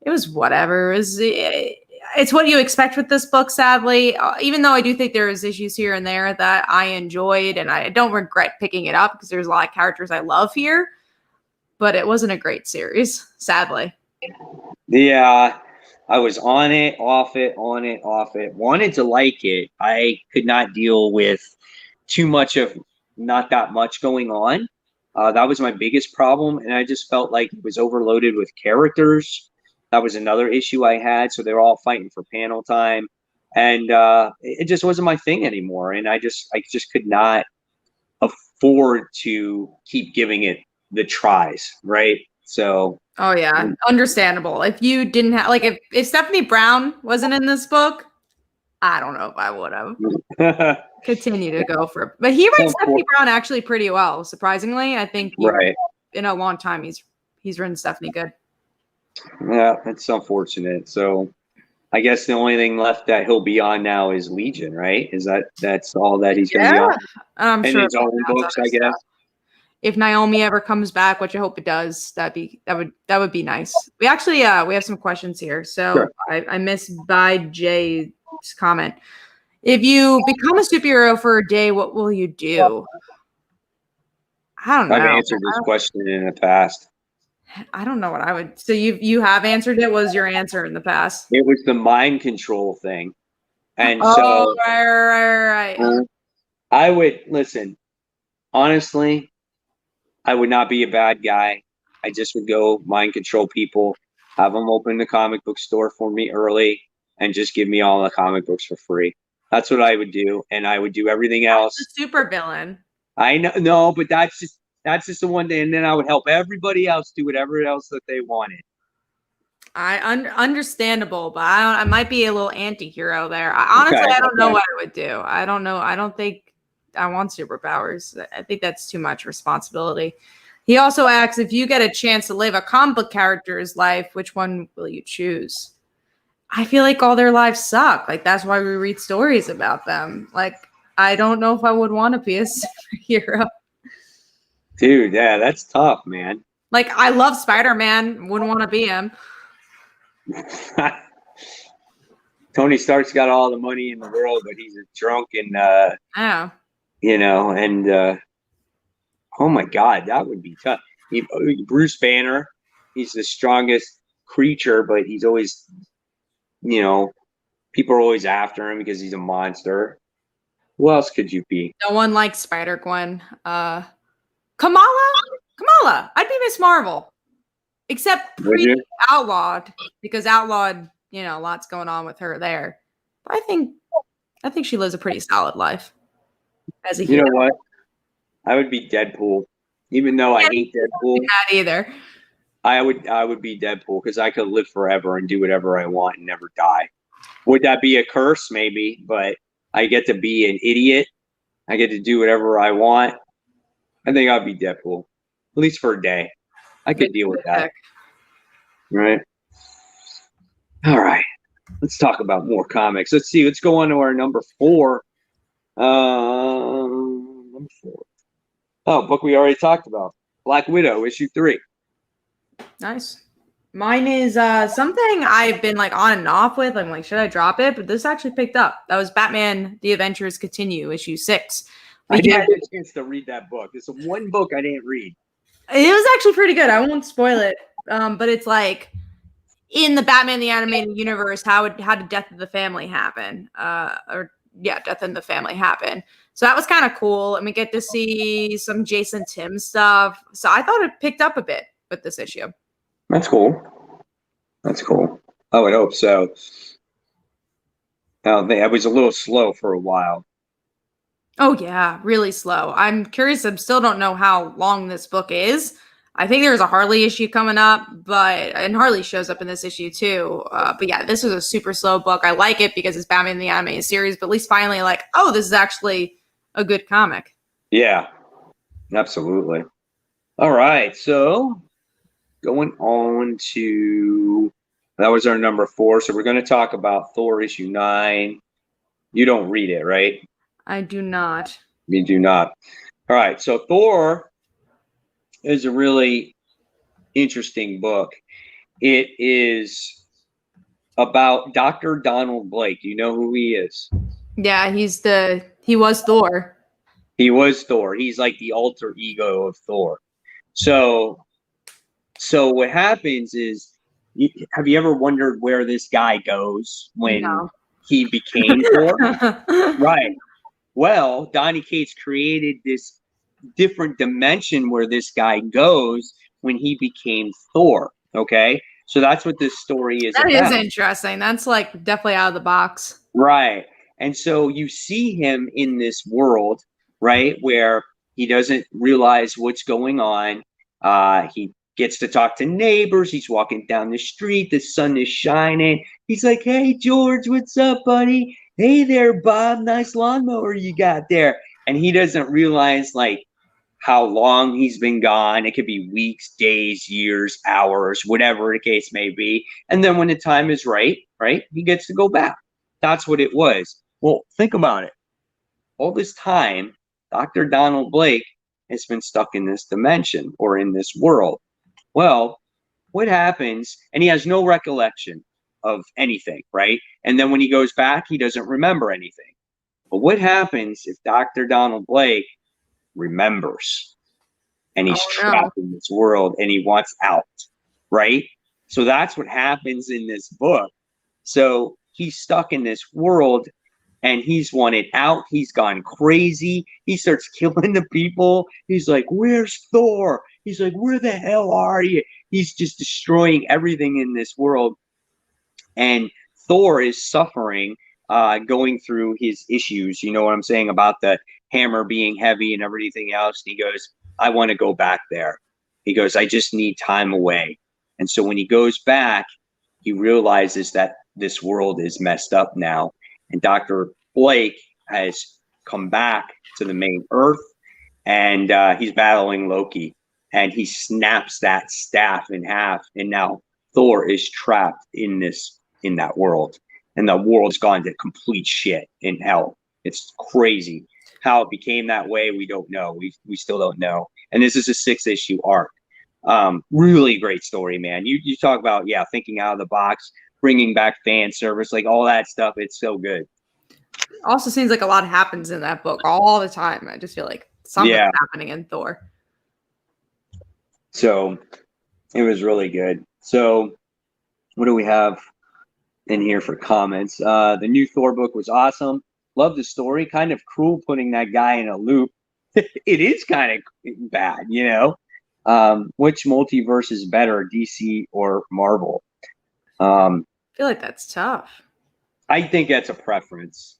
it was whatever. It's what you expect with this book, sadly, even though I do think there is issues here and there that I enjoyed, and I don't regret picking it up because there's a lot of characters I love here, but it wasn't a great series, sadly. Yeah, I was on it, off it, on it, off it. Wanted to like it. I could not deal with too much of not that much going on. That was my biggest problem, and I just felt like it was overloaded with characters. That was another issue I had. So they were all fighting for panel time, and it just wasn't my thing anymore. And I just could not afford to keep giving it the tries, right? So. Oh yeah, understandable. If you didn't have if Stephanie Brown wasn't in this book, I don't know if I would have continued to go for it. But he writes Stephanie Brown actually pretty well, surprisingly. I think in a long time he's written Stephanie good. Yeah, it's unfortunate. So I guess the only thing left that he'll be on now is Legion, right? That's all that he's going to be on? I'm sure his own books, I guess. If Naomi ever comes back, which I hope it does, that would be nice. We actually we have some questions here. So sure. I missed by Jay's comment. If you become a superhero for a day, what will you do? I don't know. I've answered this question in the past. I don't know what I would. So you have answered it. What was your answer in the past? It was the mind control thing, and right. I would listen. Honestly, I would not be a bad guy. I just would go mind control people, have them open the comic book store for me early, and just give me all the comic books for free. That's what I would do, and I would do everything That's the else. super villain. I know, no, but that's just the one thing, and then I would help everybody else do whatever else that they wanted. Understandable, but I might be a little anti-hero there. Honestly, Okay, I don't know okay. what I would do. I don't know. I don't think I want superpowers. I think that's too much responsibility. He also asks, if you get a chance to live a comic book character's life, which one will you choose? I feel like all their lives suck. Like, that's why we read stories about them. Like, I don't know if I would want to be a superhero. Dude, yeah, that's tough, man. Like, I love Spider-Man. Wouldn't want to be him. Tony Stark's got all the money in the world, but he's a drunk and Yeah. oh my God, that would be tough. Bruce Banner, he's the strongest creature, but he's always, people are always after him because he's a monster. Who else could you be? No one likes Spider-Gwen. Kamala. I'd be Miss Marvel, except pre-outlawed, because outlawed, lots going on with her there. But I think she lives a pretty solid life as a hero. You know what? I would be Deadpool, even though I hate Deadpool. Not either. I would be Deadpool because I could live forever and do whatever I want and never die. Would that be a curse? Maybe, but I get to be an idiot. I get to do whatever I want. I think I'd be Deadpool, at least for a day. I could deal with that. Right. All right. Let's talk about more comics. Let's see. Let's go on to our number 4. Number 4. Oh, book we already talked about. Black Widow, issue 3. Nice. Mine is something I've been like on and off with. I'm like, should I drop it? But this actually picked up. That was Batman: The Adventures Continue, issue 6. I didn't get a chance to read that book. It's one book I didn't read. It was actually pretty good. I won't spoil it. But it's like in the Batman the Animated Universe, how did Death of the Family happen? Death in the Family happen. So that was kind of cool. And we get to see some Jason Tim stuff. So I thought it picked up a bit with this issue. That's cool. That's cool. I would hope so. I was a little slow for a while. Oh, yeah, really slow. I'm curious. I still don't know how long this book is. I think there's a Harley issue coming up, and Harley shows up in this issue too. But yeah, this was a super slow book. I like it because it's Batman the Animated Series, but at least finally like, oh, this is actually a good comic. Yeah, absolutely. All right, so going on to, that was our number 4. So we're going to talk about Thor issue 9. You don't read it, right? I do not. You do not. All right, so Thor is a really interesting book. It is about Dr. Donald Blake. You know who he is? Yeah, he was Thor. He was Thor. He's like the alter ego of Thor. So what happens is, have you ever wondered where this guy goes when he became Thor? Right. Well, Donny Cates created this different dimension where this guy goes when he became Thor. Okay. So that's what this story is about. That is interesting. That's like definitely out of the box. Right. And so you see him in this world, right, where he doesn't realize what's going on. He gets to talk to neighbors. He's walking down the street. The sun is shining. He's like, hey, George, what's up, buddy? Hey there, Bob. Nice lawnmower you got there. And he doesn't realize, like, how long he's been gone. It could be weeks, days, years, hours, whatever the case may be. And then when the time is right, he gets to go back. That's what it was. Well, think about it. All this time, Dr. Donald Blake has been stuck in this dimension or in this world. Well, what happens? And he has no recollection of anything, right? And then when he goes back, he doesn't remember anything. But what happens if Dr. Donald Blake remembers and he's trapped in this world and he wants out, right? So that's what happens in this book. So he's stuck in this world and he's wanted out. He's gone crazy. He starts killing the people. He's like, where's Thor? He's like, where the hell are you? He's just destroying everything in this world. And Thor is suffering going through his issues. You know what I'm saying about the hammer being heavy and everything else. And he goes, I want to go back there. He goes, I just need time away. And so when he goes back, he realizes that this world is messed up now. And Dr. Blake has come back to the main Earth, and he's battling Loki. And he snaps that staff in half. And now Thor is trapped in that world. And the world's gone to complete shit in hell. It's crazy. How it became that way, we don't know. We still don't know. And this is a 6-issue arc. Really great story, man. You talk about, thinking out of the box, bringing back fan service, like all that stuff. It's so good. Also seems like a lot happens in that book all the time. I just feel like something's happening in Thor. So it was really good. So what do we have in here for comments? The new Thor book was awesome. Love the story. Kind of cruel putting that guy in a loop. It is kind of bad, you know. Which multiverse is better, DC or Marvel? I feel like that's tough. I think that's a preference.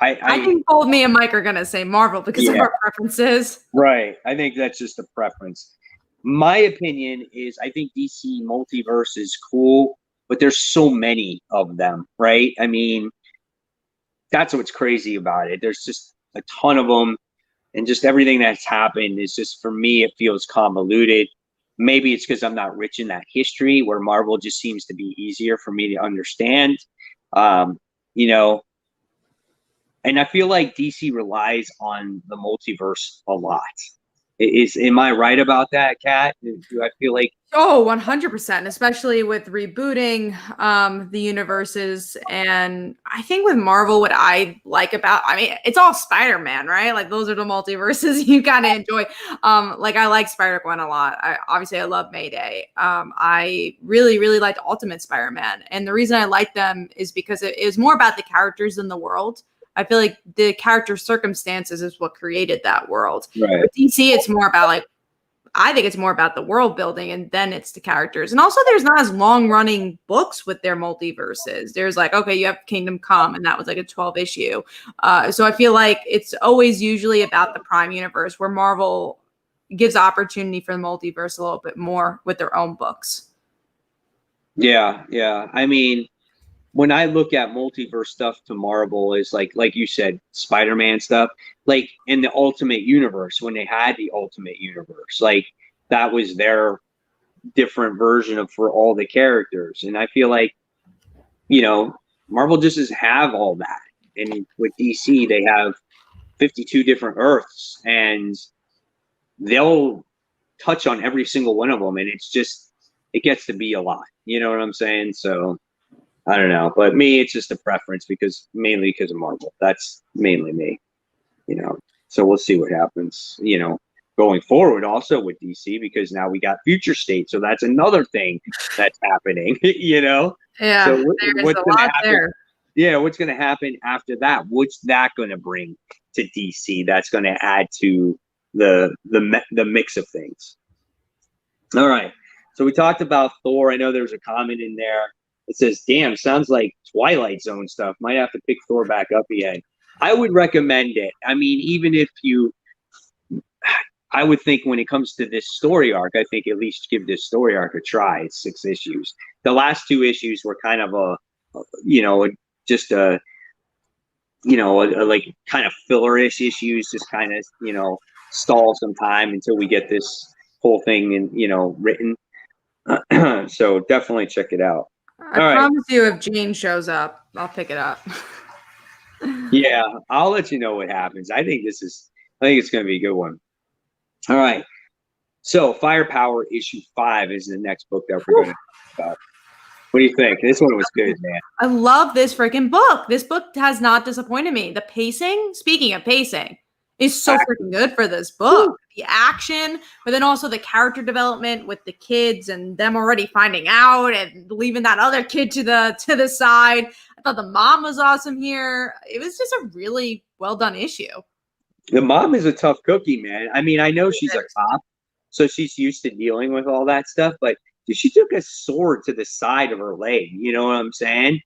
I think both me and Mike are gonna say Marvel because of our preferences. Right. I think that's just a preference. My opinion is I think DC multiverse is cool, but there's so many of them, right? I mean, that's what's crazy about it. There's just a ton of them, and just everything that's happened is just, for me, it feels convoluted. Maybe it's because I'm not rich in that history, where Marvel just seems to be easier for me to understand. You know, and I feel like DC relies on the multiverse a lot. Am I right about that, Kat? Do I feel like? Oh, 100%, especially with rebooting the universes. And I think with Marvel, what I like about, I mean, it's all Spider-Man, right? Like those are the multiverses you kind of enjoy. Like I like Spider-Gwen a lot. Obviously I love Mayday. I really, really liked Ultimate Spider-Man. And the reason I like them is because it is more about the characters than the world. I feel like the character circumstances is what created that world. Right. With DC, it's more about like, I think it's more about the world building, and then it's the characters. And also there's not as long running books with their multiverses. There's like, okay, you have Kingdom Come, and that was like a 12 issue. So I feel like it's always usually about the Prime universe, where Marvel gives opportunity for the multiverse a little bit more with their own books. Yeah. I mean, when I look at multiverse stuff to Marvel, is like you said, Spider-Man stuff, like in the Ultimate Universe, when they had the Ultimate Universe, like that was their different version of for all the characters. And I feel like, you know, Marvel just doesn't have all that. And with DC, they have 52 different Earths, and they'll touch on every single one of them. And it's just, it gets to be a lot. You know what I'm saying? So I don't know, but me, it's just a preference mainly because of Marvel. That's mainly me, you know. So we'll see what happens, you know, going forward also with DC, because now we got Future State. So that's another thing that's happening, you know. Yeah, so what's going to happen there? Yeah, what's going to happen after that? What's that going to bring to DC? That's going to add to the mix of things. All right. So we talked about Thor. I know there was a comment in there. It says, damn, sounds like Twilight Zone stuff. Might have to pick Thor back up again. I would recommend it. I mean, even if I would think when it comes to this story arc, I think at least give this story arc a try. It's 6 issues. The last 2 issues were kind of like kind of filler-ish issues, just kind of, you know, stall some time until we get this whole thing written. So definitely check it out. I promise you, if Jane shows up, I'll pick it up. Yeah, I'll let you know what happens. I think it's going to be a good one. All right. So Firepower issue 5 is the next book that we're going to talk about. What do you think? This one was good, man. I love this freaking book. This book has not disappointed me. The pacing, speaking of pacing, is so freaking good for this book. The action, but then also the character development with the kids and them already finding out and leaving that other kid to the side. I thought the mom was awesome here. It was just a really well done issue. The mom is a tough cookie, man. I mean, I know she's a cop, so she's used to dealing with all that stuff, but she took a sword to the side of her leg. You know what I'm saying?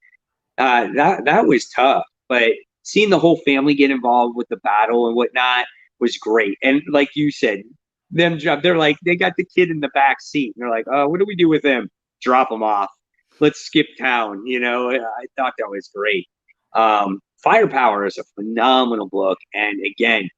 That was tough, but seeing the whole family get involved with the battle and whatnot was great. And like you said, they're like they got the kid in the back seat, and they're like, "Oh, what do we do with him? Drop him off. Let's skip town." I thought that was great. Firepower is a phenomenal book, and again,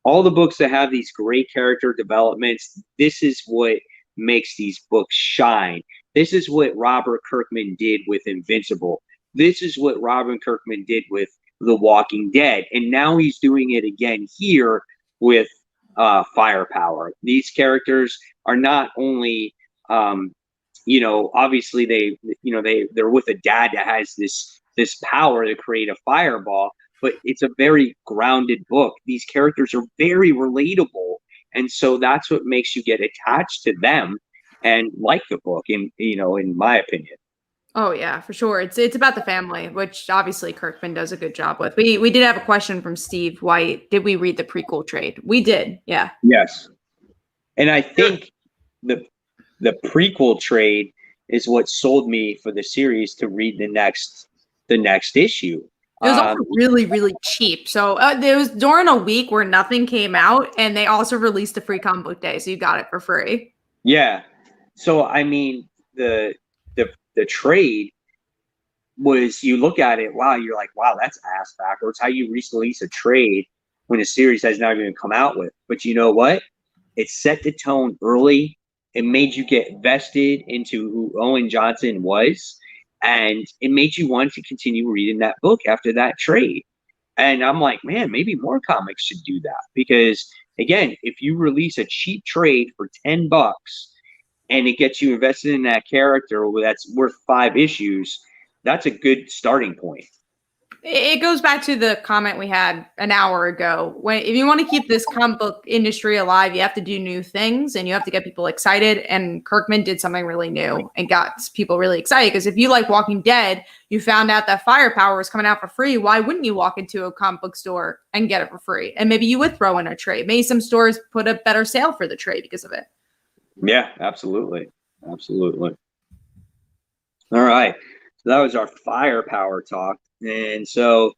all the books that have these great character developments, this is what makes these books shine. This is what Robert Kirkman did with Invincible. This is what Robert Kirkman did with The Walking Dead. And now he's doing it again here with Firepower. These characters are not only, obviously they're with a dad that has this power to create a fireball, but it's a very grounded book. These characters are very relatable, and so that's what makes you get attached to them and like the book. In my opinion. Oh yeah, for sure. It's about the family, which obviously Kirkman does a good job with. We did have a question from Steve White. Did we read the prequel trade? We did. Yeah. Yes, and I think the prequel trade is what sold me for the series to read the next issue. It was also really, really cheap. So it was during a week where nothing came out, and they also released a free comic book day, so you got it for free. Yeah. So I mean, the trade was, you look at it, wow, you're like, wow, that's ass backwards. How you release a trade when a series has not even come out with? But you know what? It set the tone early. It made you get vested into who Owen Johnson was, and it made you want to continue reading that book after that trade. And I'm like, man, maybe more comics should do that, because again, if you release a cheap trade for $10 and it gets you invested in that character that's worth 5 issues, that's a good starting point. It goes back to the comment we had an hour ago. If you want to keep this comic book industry alive, you have to do new things and you have to get people excited. And Kirkman did something really new and got people really excited. Because if you like Walking Dead, you found out that Firepower was coming out for free. Why wouldn't you walk into a comic book store and get it for free? And maybe you would throw in a trade. Maybe some stores put a better sale for the trade because of it. Yeah, absolutely. Absolutely. All right. So that was our Firepower talk. And so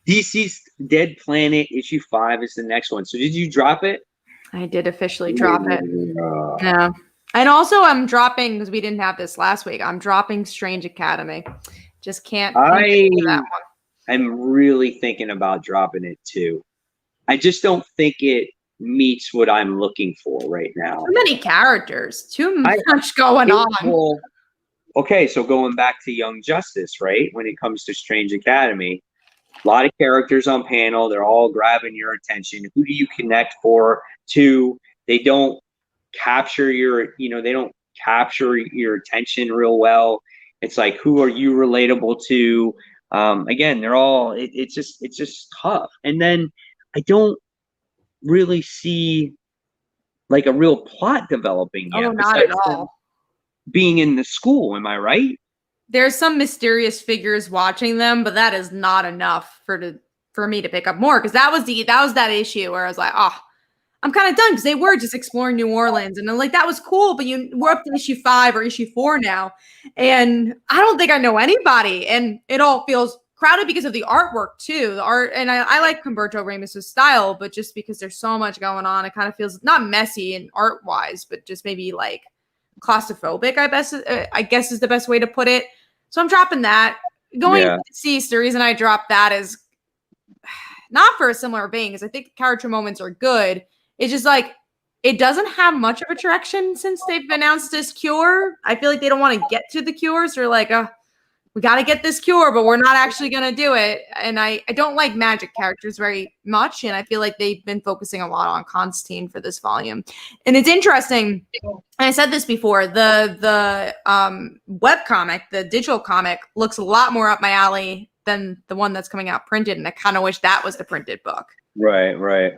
DC's Dead Planet issue 5 is the next one. So did you drop it? I did officially drop it. Yeah. And also I'm dropping, because we didn't have this last week, I'm dropping Strange Academy. Just can't that one. I'm really thinking about dropping it too. I just don't think it meets what I'm looking for right now. Too many characters. Too much going on. Well, okay, so going back to Young Justice, right? When it comes to Strange Academy, a lot of characters on panel. They're all grabbing your attention. Who do you connect to? They don't capture your attention real well. It's like, who are you relatable to? Again, they're all. It's just tough. And then I don't really see like a real plot developing yet. Oh, not at all. Being in the school, am I right? There's some mysterious figures watching them, but that is not enough for me to pick up more, because that was that issue where I was like, oh, I'm kind of done, because they were just exploring New Orleans, and I'm like, that was cool, but we're up to issue 5 or issue 4 now, and I don't think I know anybody, and it all feels crowded because of the artwork too. The art, and I like Humberto Ramos's style, but just because there's so much going on, it kind of feels not messy and art wise, but just maybe like claustrophobic, I guess is the best way to put it. So I'm dropping that. Going deceased, the reason I dropped that is not for a similar vein, because I think the character moments are good. It's just like, it doesn't have much of a direction since they've announced this cure. I feel like they don't want to get to the cure, so they're like, we got to get this cure, but we're not actually going to do it. And I don't like magic characters very much. And I feel like they've been focusing a lot on Constantine for this volume. And it's interesting. And I said this before, the web comic, the digital comic, looks a lot more up my alley than the one that's coming out printed. And I kind of wish that was the printed book. Right.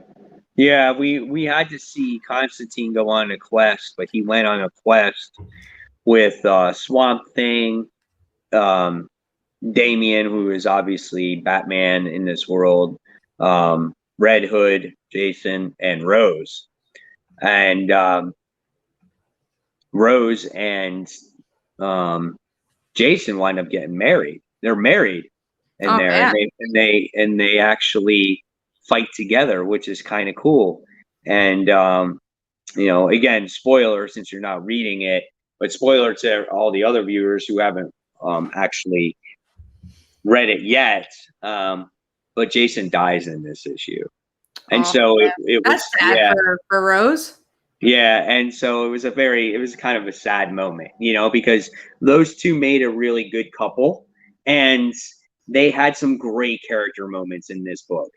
Yeah, we had to see Constantine go on a quest, but he went on a quest with Swamp Thing, Damian, who is obviously Batman in this world, Red Hood, Jason, and Rose. And Rose and Jason wind up getting married. they're married in there, man. and they actually fight together, which is kind of cool. And you know, again, spoiler since you're not reading it, but spoiler to all the other viewers who haven't actually read it yet. But Jason dies in this issue, and so it was that's sad for Rose. Yeah, and so it was kind of a sad moment, you know, because those two made a really good couple, and they had some great character moments in this book.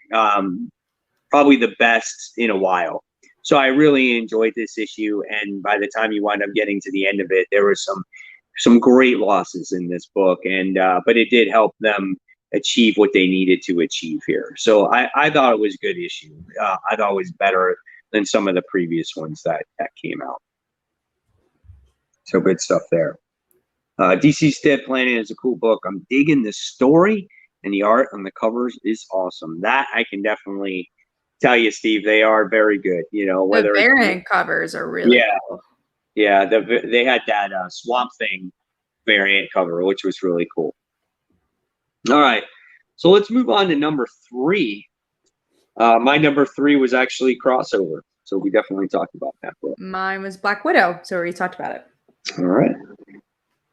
Probably the best in a while. So I really enjoyed this issue, and by the time you wind up getting to the end of it, there was some great losses in this book, and but it did help them achieve what they needed to achieve here. So I thought it was a good issue. I thought it was better than some of the previous ones that came out. So good stuff there. DC's Dead Planet is a cool book. I'm digging the story, and the art on the covers is awesome. That I can definitely tell you, Steve, they are very good. You know, whether the variant covers are really cool. Yeah, they had that Swamp Thing variant cover, which was really cool. All right, so let's move on to number 3. My number 3 was actually Crossover, so we definitely talked about that book. Mine was Black Widow, so we talked about it. All right,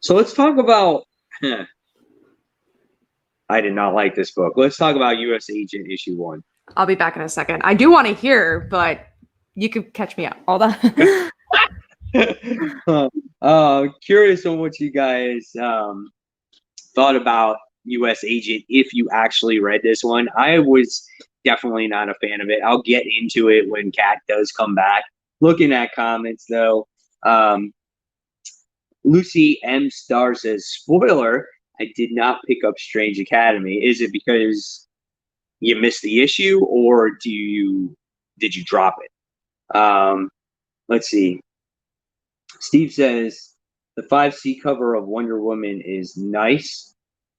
so let's talk about. I did not like this book. Let's talk about U.S. Agent issue 1. I'll be back in a second. I do want to hear, but you can catch me up. Hold on. Curious on what you guys thought about U.S. Agent if you actually read this one. I was definitely not a fan of it. I'll get into it when Kat does come back. Looking at comments, though, Lucy M. Star says, spoiler, I did not pick up Strange Academy. Is it because you missed the issue, or did you drop it? Let's see. Steve says the 5C cover of Wonder Woman is nice.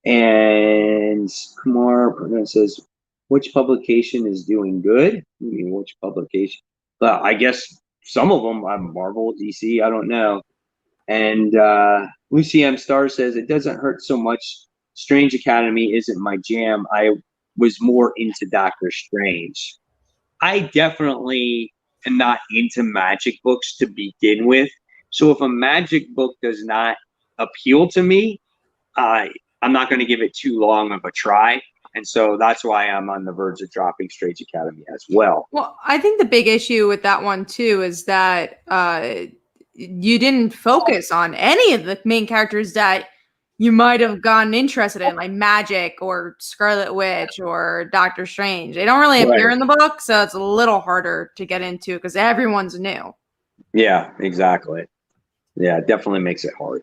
And Kumar says, which publication is doing good? I mean, which publication? Well, I guess some of them, Marvel, DC, I don't know. And Lucy M. Star says, it doesn't hurt so much. Strange Academy isn't my jam. I was more into Doctor Strange. I definitely am not into magic books to begin with. So if a magic book does not appeal to me, I'm not going to give it too long of a try. And so that's why I'm on the verge of dropping Strange Academy as well. Well, I think the big issue with that one, too, is that you didn't focus on any of the main characters that you might have gotten interested in, like Magic or Scarlet Witch or Doctor Strange. They don't really appear in the book, so it's a little harder to get into because everyone's new. Yeah, exactly. Yeah, it definitely makes it hard.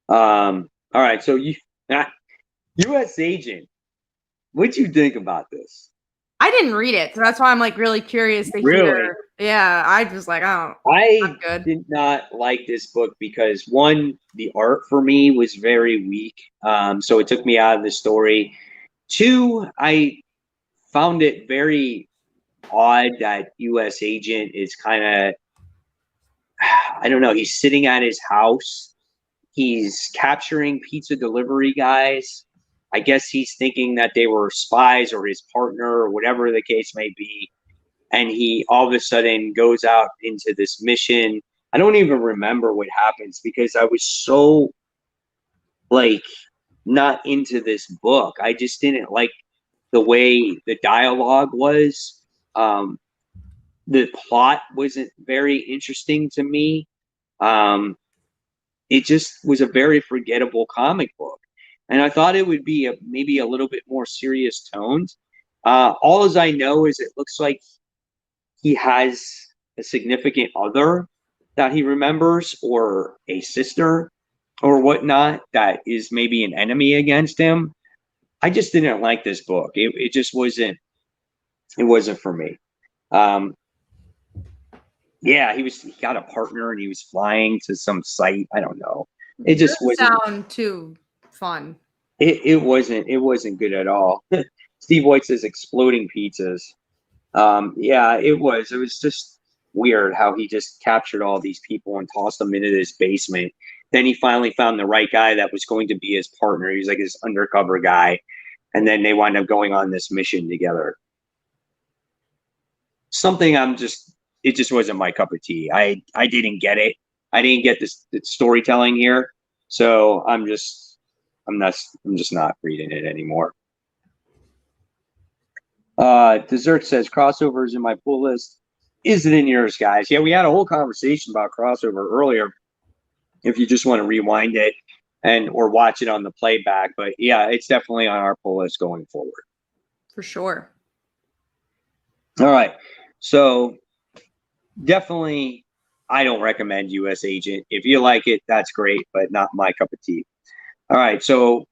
All right, so U.S. Agent, what'd you think about this? I didn't read it, so that's why I'm like really curious to hear. Yeah, I was like, oh, I did not like this book because, one, the art for me was very weak, so it took me out of the story. 2, I found it very odd that U.S. Agent is kind of, I don't know, he's sitting at his house. He's capturing pizza delivery guys. I guess he's thinking that they were spies or his partner or whatever the case may be. And he all of a sudden goes out into this mission. I don't even remember what happens because I was so, like, not into this book. I just didn't like the way the dialogue was. The plot wasn't very interesting to me. It just was a very forgettable comic book. And I thought it would be maybe a little bit more serious toned. All as I know is it looks like he has a significant other that he remembers, or a sister or whatnot that is maybe an enemy against him. I just didn't like this book. It just wasn't. It wasn't for me. Yeah, he got a partner and he was flying to some site. I don't know. It just wasn't sound too fun. It wasn't good at all. Steve White says exploding pizzas. Yeah, it was. It was just weird how he just captured all these people and tossed them into this basement. then he finally found the right guy that was going to be his partner. He was like his undercover guy. And then they wind up going on this mission together. Something it just wasn't my cup of tea. I didn't get it. I didn't get the storytelling here. So I'm just not reading it anymore. Dessert says crossovers in my pull list. Is it in yours, guys? Yeah, we had a whole conversation about crossover earlier. If you just want to rewind it or watch it on the playback, but yeah, it's definitely on our pull list going forward. For sure. All right. So definitely, I don't recommend U.S. Agent. If you like it, that's great, but not my cup of tea. All right. So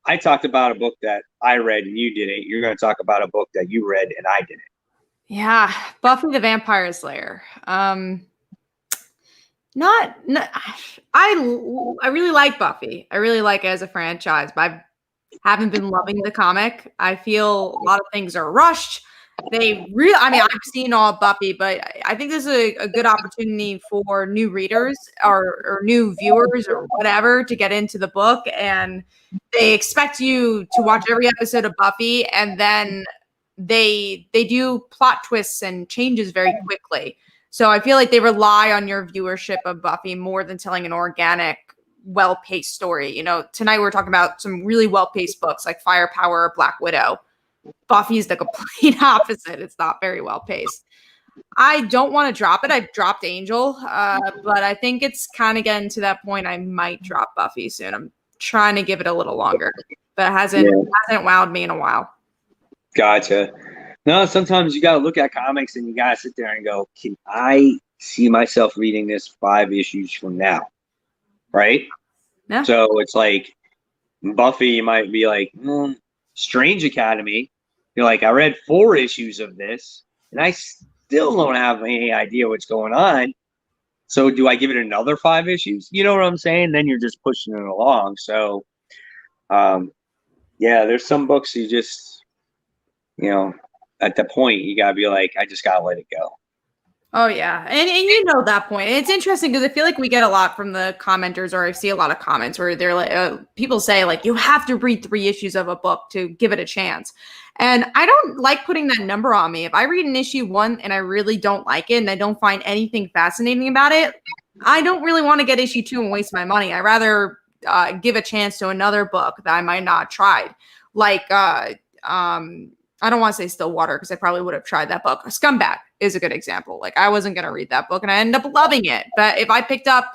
I talked about a book that I read and you didn't. You're going to talk about a book that you read and I didn't. Yeah, Buffy the Vampire Slayer. Not I really like Buffy. I really like it as a franchise, but I haven't been loving the comic. I feel a lot of things are rushed. I've seen all Buffy, but I think this is a good opportunity for new readers or new viewers or whatever to get into the book, and they expect you to watch every episode of Buffy, and then they do plot twists and changes very quickly. So I feel like they rely on your viewership of Buffy more than telling an organic, well-paced story. You know, tonight we're talking about some really well-paced books like Firepower or Black Widow. Buffy is the complete opposite. It's not very well-paced. I don't want to drop it. I've dropped Angel, but I think it's kind of getting to that point I might drop Buffy soon. I'm trying to give it a little longer, but it hasn't wowed me in a while. Gotcha. No, sometimes you got to look at comics and you got to sit there and go, can I see myself reading this 5 issues from now? Right? Yeah. So it's like Buffy, you might be like, Strange Academy. You're like, I read 4 issues of this and I still don't have any idea what's going on. So do I give it another 5 issues? You know what I'm saying? Then you're just pushing it along. So, yeah, there's some books you just, at the point you gotta be like, I just gotta let it go. Oh yeah, and you know that point. And it's interesting because I feel like we get a lot from the commenters, or I see a lot of comments where they're like, people say like, you have to read 3 issues of a book to give it a chance. And I don't like putting that number on me. If I read an issue 1 and I really don't like it and I don't find anything fascinating about it, I don't really want to get issue 2 and waste my money. I'd rather give a chance to another book that I might not tried. Like I don't want to say Stillwater because I probably would have tried that book. Scumbag is a good example. Like I wasn't going to read that book and I ended up loving it. But if I picked up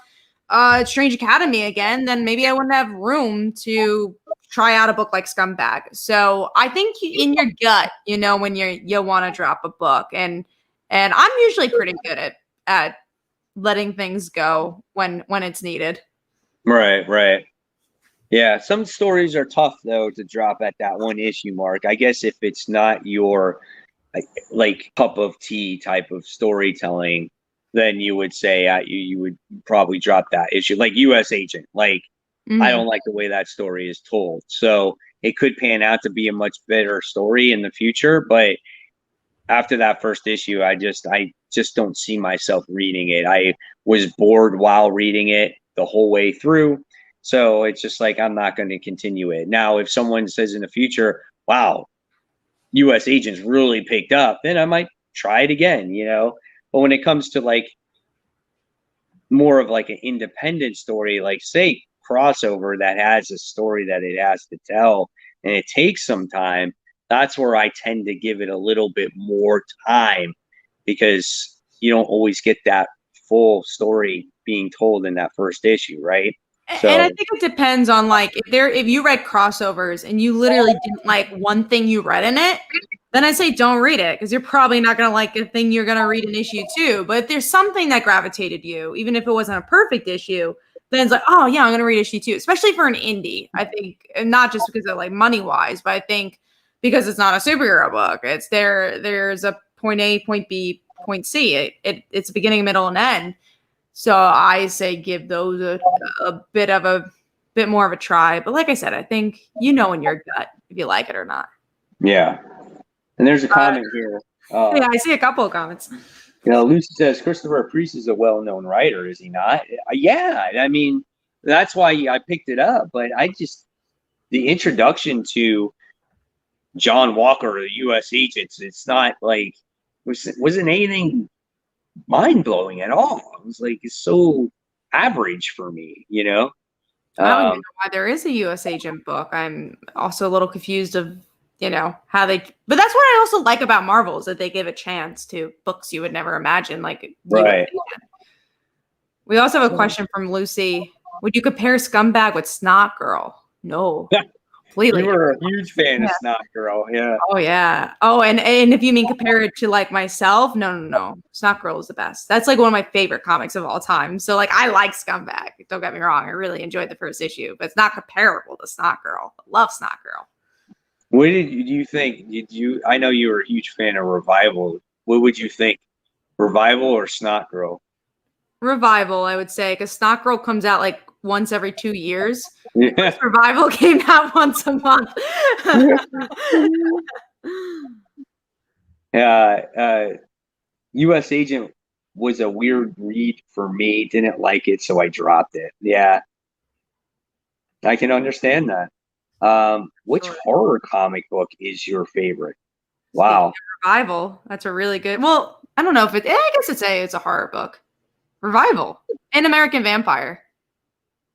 Strange Academy again, then maybe I wouldn't have room to try out a book like Scumbag. So I think in your gut, when you want to drop a book, and I'm usually pretty good at letting things go when it's needed. Right. Yeah, some stories are tough though to drop at that 1 issue mark. I guess if it's not your like cup of tea type of storytelling, then you would say you would probably drop that issue. Like U.S. Agent, like I don't like the way that story is told. So it could pan out to be a much better story in the future, but after that first issue, I just don't see myself reading it. I was bored while reading it the whole way through. So it's just like, I'm not going to continue it. Now, if someone says in the future, wow, U.S. Agents really picked up, then I might try it again, But when it comes to like more of like an independent story, like say Crossover that has a story that it has to tell and it takes some time, that's where I tend to give it a little bit more time because you don't always get that full story being told in that first issue, right? So, and I think it depends on like if you read Crossovers and you literally didn't like one thing you read in it, then I say don't read it because you're probably not going to like the thing you're going to read in issue 2. But if there's something that gravitated you, even if it wasn't a perfect issue, then it's like, oh yeah, I'm going to read issue 2, especially for an indie. I think, and not just because of like money wise, but I think because it's not a superhero book. It's there's a point A, point B, point C. It's a beginning, middle, and end. So I say give those a bit more of a try. But like I said, I think in your gut if you like it or not. Yeah. And there's a comment here. Yeah, I see a couple of comments. Lucy says, Christopher Priest is a well-known writer, is he not? Yeah. I mean, that's why I picked it up. But the introduction to John Walker, the U.S. agents, it's not like wasn't anything mind blowing at all. It was like it's so average for me, you know. I don't even know why there is a U.S. agent book. I'm also a little confused of, how they. But that's what I also like about Marvel is that they give a chance to books you would never imagine, like Right. We also have a question from Lucy. Would you compare Scumbag with Snot Girl? No. Completely. You were a huge fan of Snot Girl, yeah. Oh yeah. Oh, and if you mean compare it to like myself, no. Snot Girl is the best. That's like one of my favorite comics of all time. So like I like Scumbag. Don't get me wrong. I really enjoyed the first issue, but it's not comparable to Snot Girl. I love Snot Girl. What do you think? I know you were a huge fan of Revival. What would you think? Revival or Snot Girl? Revival, I would say, because Snot Girl comes out like once every 2 years. Yeah. Revival came out once a month. U.S. Agent was a weird read for me. Didn't like it, so I dropped it. Yeah, I can understand that. Which horror comic book is your favorite? Wow. Revival. That's a really good. Well, I don't know if it. I guess it's a horror book. Revival and American Vampire.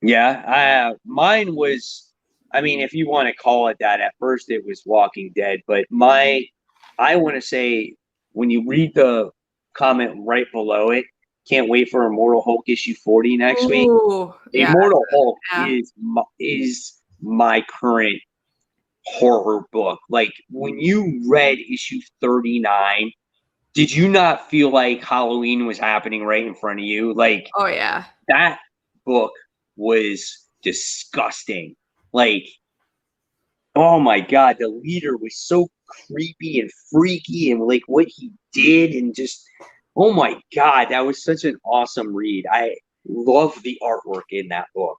Yeah, mine was. I mean, if you want to call it that, at first it was Walking Dead, but I want to say when you read the comment right below it, can't wait for Immortal Hulk issue 40 next week. Yeah, Immortal Hulk is my current horror book. Like when you read issue 39, did you not feel like Halloween was happening right in front of you? Like, oh yeah, that book was disgusting. Like, oh my God, the leader was so creepy and freaky, and like what he did, and just, oh my God, that was such an awesome read. I love the artwork in that book.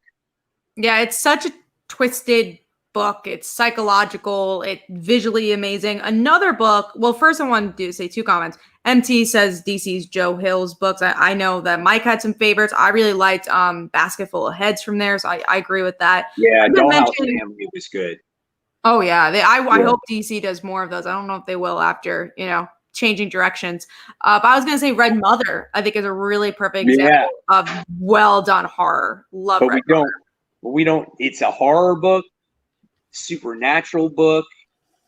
Yeah, it's such a twisted book. It's psychological. It's visually amazing. Another book. Well, first I want to say 2 comments. MT says DC's Joe Hill's books. I know that Mike had some favorites. I really liked Basket Full of Heads from there, so I agree with that. Yeah, Dollhouse Family was good. Oh yeah, I hope DC does more of those. I don't know if they will after changing directions. But I was gonna say Red Mother. I think is a really perfect example of well done horror. Love. But Red Mother. we don't. It's a horror book, supernatural book.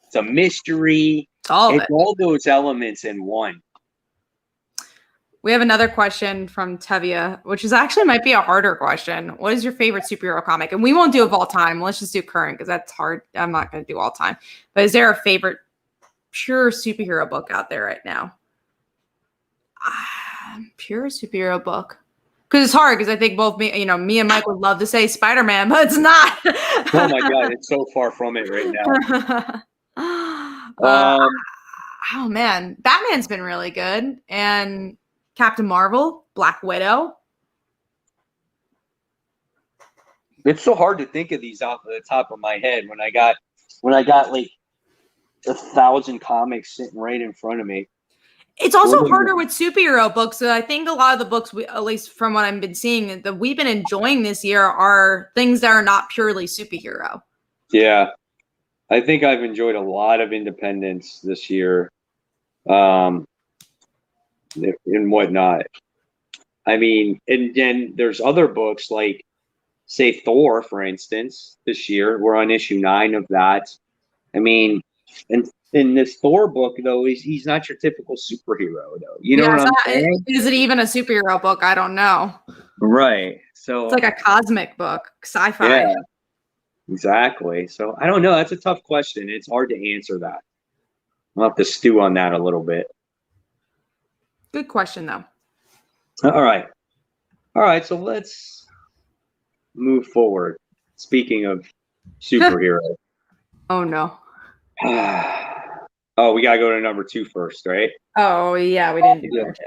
It's a mystery. It's all those elements in one. We have another question from Tevia, which is actually might be a harder question. What is your favorite superhero comic? And we won't do of all time. Let's just do current because that's hard. I'm not going to do all time. But is there a favorite pure superhero book out there right now? Pure superhero book. Because it's hard because I think both me and Mike would love to say Spider-Man, but it's not. Oh my God, it's so far from it right now. Oh man, Batman's been really good. And Captain Marvel, Black Widow. It's so hard to think of these off the top of my head when I got like 1,000 comics sitting right in front of me. It's also harder with superhero books. So I think a lot of the books, at least from what I've been seeing, that we've been enjoying this year are things that are not purely superhero. Yeah. I think I've enjoyed a lot of independence this year. And whatnot. I mean, and then there's other books like, say, Thor, for instance, this year. We're on issue 9 of that. I mean, and in this Thor book, though, he's not your typical superhero, though. You know what I'm saying? Is it even a superhero book? I don't know. Right. So it's like a cosmic book, sci-fi. Yeah, exactly. So I don't know. That's a tough question. It's hard to answer that. I'll have to stew on that a little bit. Good question, though. All right. So let's move forward. Speaking of superheroes. Oh, no. Oh, we got to go to number 2 first, right? Oh, yeah. We didn't do number 2.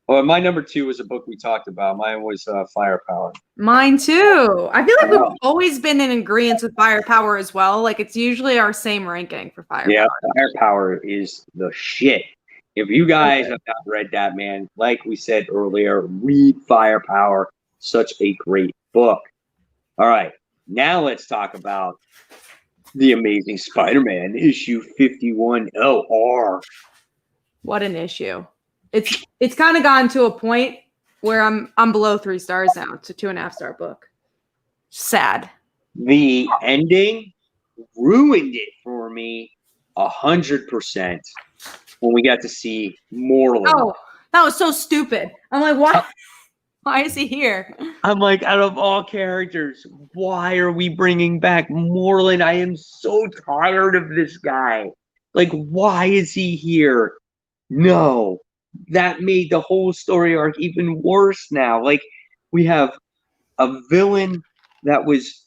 Well, my number 2 was a book we talked about. Mine was Firepower. Mine, too. I feel like we've always been in agreement with Firepower as well. Like, it's usually our same ranking for Firepower. Yeah, Firepower is the shit. If you guys have not read that, man, like we said earlier, read Firepower. Such a great book. All right, now let's talk about The Amazing Spider-Man issue 51 LR. What an issue. It's kind of gotten to a point where I'm below 3 stars now. It's a 2.5-star book. Sad. The ending ruined it for me 100% when we got to see Moreland. Oh, that was so stupid. I'm like, why? Why is he here? I'm like, out of all characters, why are we bringing back Moreland? I am so tired of this guy. Like, why is he here? No, that made the whole story arc even worse now. Like, we have a villain that was,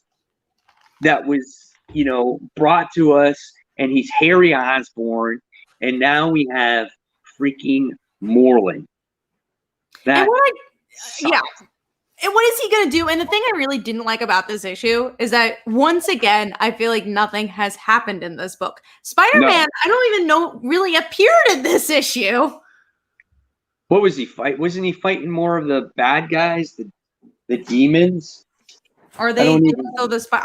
brought to us, and he's Harry Osborn, and now we have freaking Moreland. That yeah. And what is he going to do? And the thing I really didn't like about this issue is that once again, I feel like nothing has happened in this book. Spider-Man, I don't even know, really appeared in this issue. What was he fight? Wasn't he fighting more of the bad guys, the demons? Are they I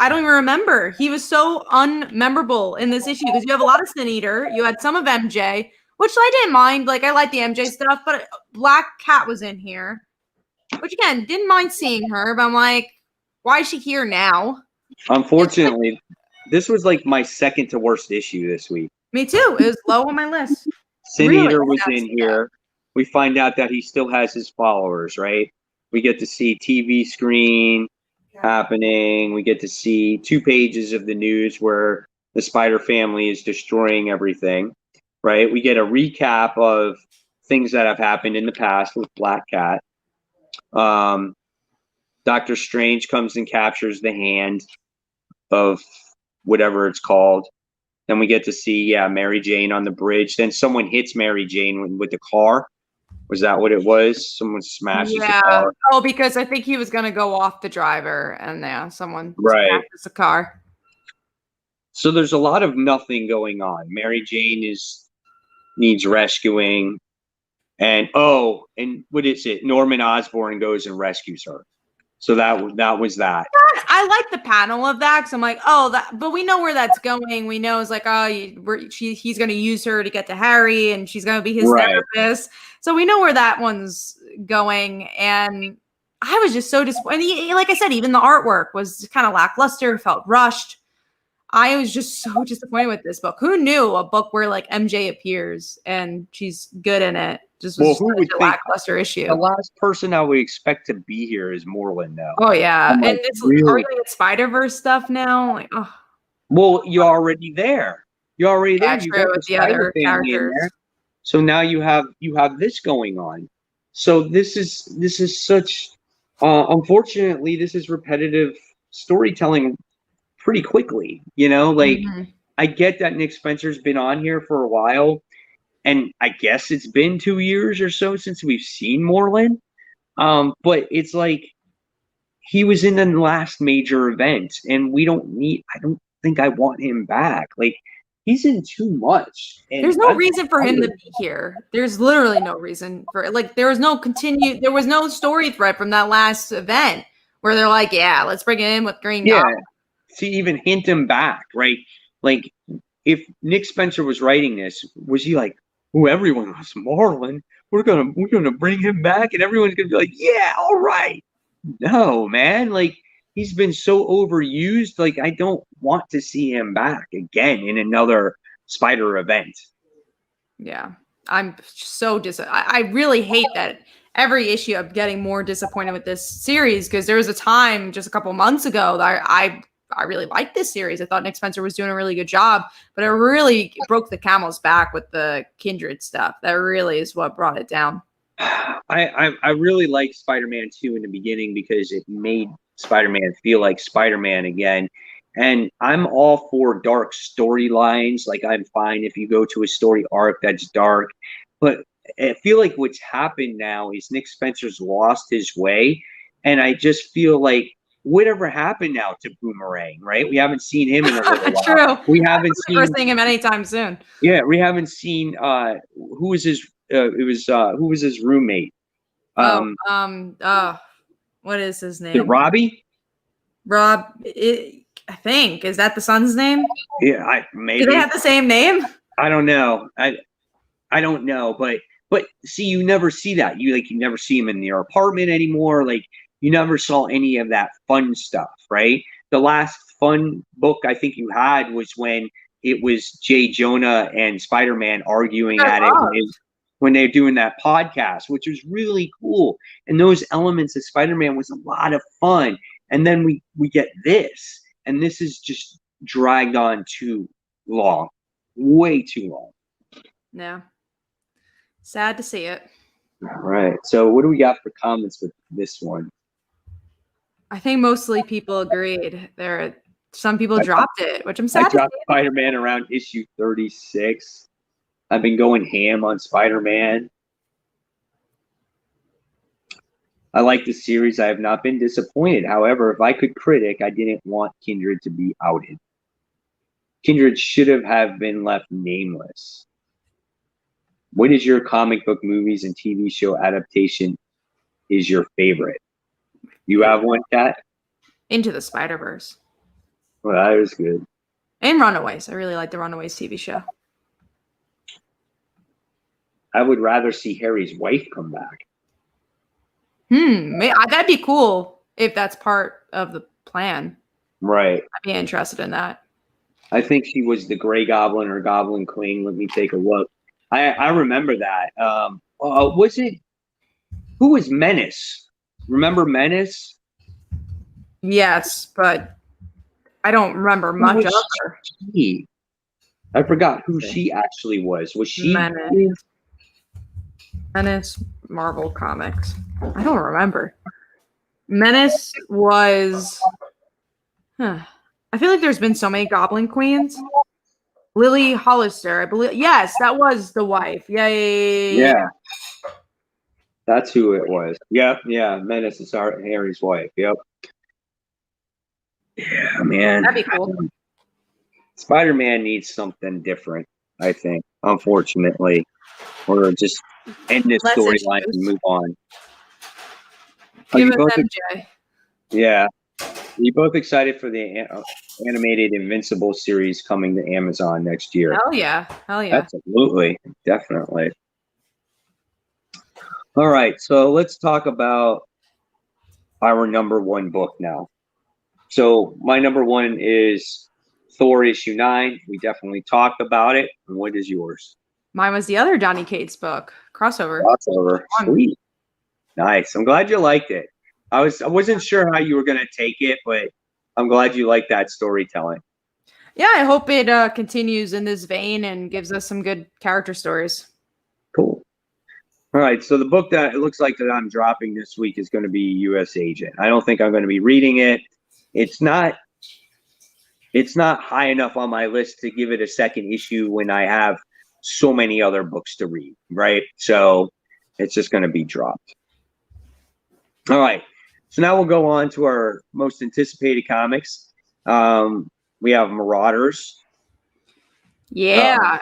don't even remember. He was so unmemorable in this issue because you have a lot of Sin Eater. You had some of MJ, which I didn't mind. Like, I like the MJ stuff, but Black Cat was in here. Which, again, didn't mind seeing her, but I'm like, why is she here now? Unfortunately, this was like my second to worst issue this week. Me too. It was low on my list. Sin Eater was in here. We find out that he still has his followers, right? We get to see TV screen happening. We get to see 2 pages of the news where the Spider family is destroying everything, right? We get a recap of things that have happened in the past with Black Cat. Doctor Strange comes and captures the hand of whatever it's called. Then we get to see, Mary Jane on the bridge. Then someone hits Mary Jane with the car. Was that what it was? Someone smashes the car. Oh, because I think he was going to go off the driver, and someone smashes the car. So there's a lot of nothing going on. Mary Jane needs rescuing. And what is it? Norman Osborn goes and rescues her. So that was that. I like the panel of that because I'm like, but we know where that's going. We know it's like, he's going to use her to get to Harry, and she's going to be his therapist. So we know where that one's going. And I was just so disappointed. Like I said, even the artwork was kind of lackluster, felt rushed. I was just so disappointed with this book. Who knew a book where like MJ appears and she's good in it? Just was such a lackluster issue. The last person I would expect to be here is Moreland now. Oh yeah, and are we going to get Spider-Verse stuff now? Like, well, you're already there. You're already there. You got the other characters. So now you have this going on. So this is such. Unfortunately, this is repetitive storytelling. Pretty quickly, I get that Nick Spencer's been on here for a while, and I guess it's been 2 years or so since we've seen Moreland. But it's like he was in the last major event, and I don't think I want him back. Like, he's in too much. And there's no reason for him to be here. There's literally no reason for it. Like, there was no story thread from that last event where they're like, let's bring it in with Green Goblin. To even hint him back, right? Like, if Nick Spencer was writing this, was he like, everyone loves Moreland, we're gonna bring him back, and everyone's gonna be like, yeah, all right. No, man, like, he's been so overused. Like, I don't want to see him back again in another Spider event. Yeah, I'm so I really hate that. Every issue I'm getting more disappointed with this series because there was a time just a couple months ago that I really liked this series. I thought Nick Spencer was doing a really good job, but it really broke the camel's back with the Kindred stuff. That really is what brought it down. I really liked Spider-Man 2 in the beginning because it made Spider-Man feel like Spider-Man again. And I'm all for dark storylines. Like, I'm fine if you go to a story arc that's dark. But I feel like what's happened now is Nick Spencer's lost his way. And I just feel like whatever happened now to Boomerang, right? We haven't seen him in a little while. True. We haven't seen him anytime soon. Yeah, we haven't seen who was his roommate? What is his name? Robbie? Rob, I think, is that the son's name? Yeah, maybe. Do they have the same name? I don't know. I don't know, but see, you never see that. You never see him in their apartment anymore. Like you never saw any of that fun stuff, right? The last fun book I think you had was when it was Jay Jonah and Spider-Man arguing at it when they're doing that podcast, which was really cool. And those elements of Spider-Man was a lot of fun. And then we get this, and this is just dragged on too long, way too long. Yeah. Sad to see it. All right. So what do we got for comments with this one? I think mostly people agreed. Some people dropped it, which I'm sad. I dropped Spider-Man around issue 36. I've been going ham on Spider-Man. I like the series. I have not been disappointed. However, if I could critic, I didn't want Kindred to be outed. Kindred should have been left nameless. What is your comic book, movies, and TV show adaptation is your favorite? You have one, Kat? Into the Spider-Verse. Well, that was good. And Runaways. I really like the Runaways TV show. I would rather see Harry's wife come back. That'd be cool if that's part of the plan. Right. I'd be interested in that. I think she was the Gray Goblin or Goblin Queen. Let me take a look. I remember that. Was it? Who was Menace? Remember Menace? Yes, but I don't remember much of her. I forgot who she actually was. Was she Menace Marvel Comics? I don't remember. Menace was. I feel like there's been so many Goblin Queens. Lily Hollister, I believe. Yes, that was the wife. Yeah. That's who it was. Yep, yeah. Menace is Harry's wife. Yep. Yeah, man. That'd be cool. Spider-Man needs something different, I think, unfortunately. Or just end this storyline and move on. Give us MJ. Yeah. Are you both excited for the animated Invincible series coming to Amazon next year? Hell yeah. Absolutely. Definitely. All right. So let's talk about our number one book now. So my number one is Thor issue 9. We definitely talked about it. And what is yours? Mine was the other Donny Cates book, Crossover. Sweet. Nice. I'm glad you liked it. I wasn't sure how you were going to take it, but I'm glad you liked that storytelling. Yeah, I hope it continues in this vein and gives us some good character stories. Cool. All right, so the book that it looks like that I'm dropping this week is going to be U.S. Agent. I don't think I'm going to be reading it. It's not high enough on my list to give it a second issue when I have so many other books to read, right? So it's just going to be dropped. All right. So now we'll go on to our most anticipated comics. We have Marauders. Yeah.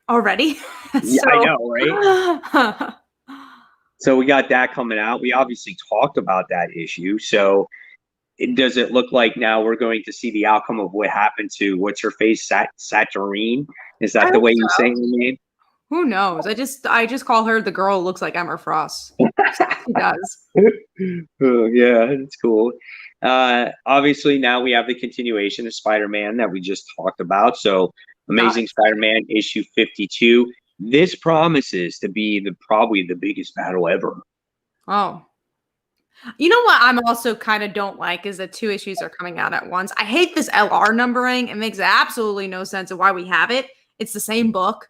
Already? Yeah, I know, right? So we got that coming out. We obviously talked about that issue. So does it look like now we're going to see the outcome of what happened to what's her face, Saturine? Is that the way you say her name? Who knows? I just call her the girl who looks like Emma Frost. She does. Oh, yeah, it's cool. Obviously, now we have the continuation of Spider-Man that we just talked about. So, Amazing Spider-Man issue 52. This promises to be probably the biggest battle ever. Oh. You know what I'm also kind of don't like is that 2 issues are coming out at once. I hate this LR numbering. It makes absolutely no sense of why we have it. It's the same book.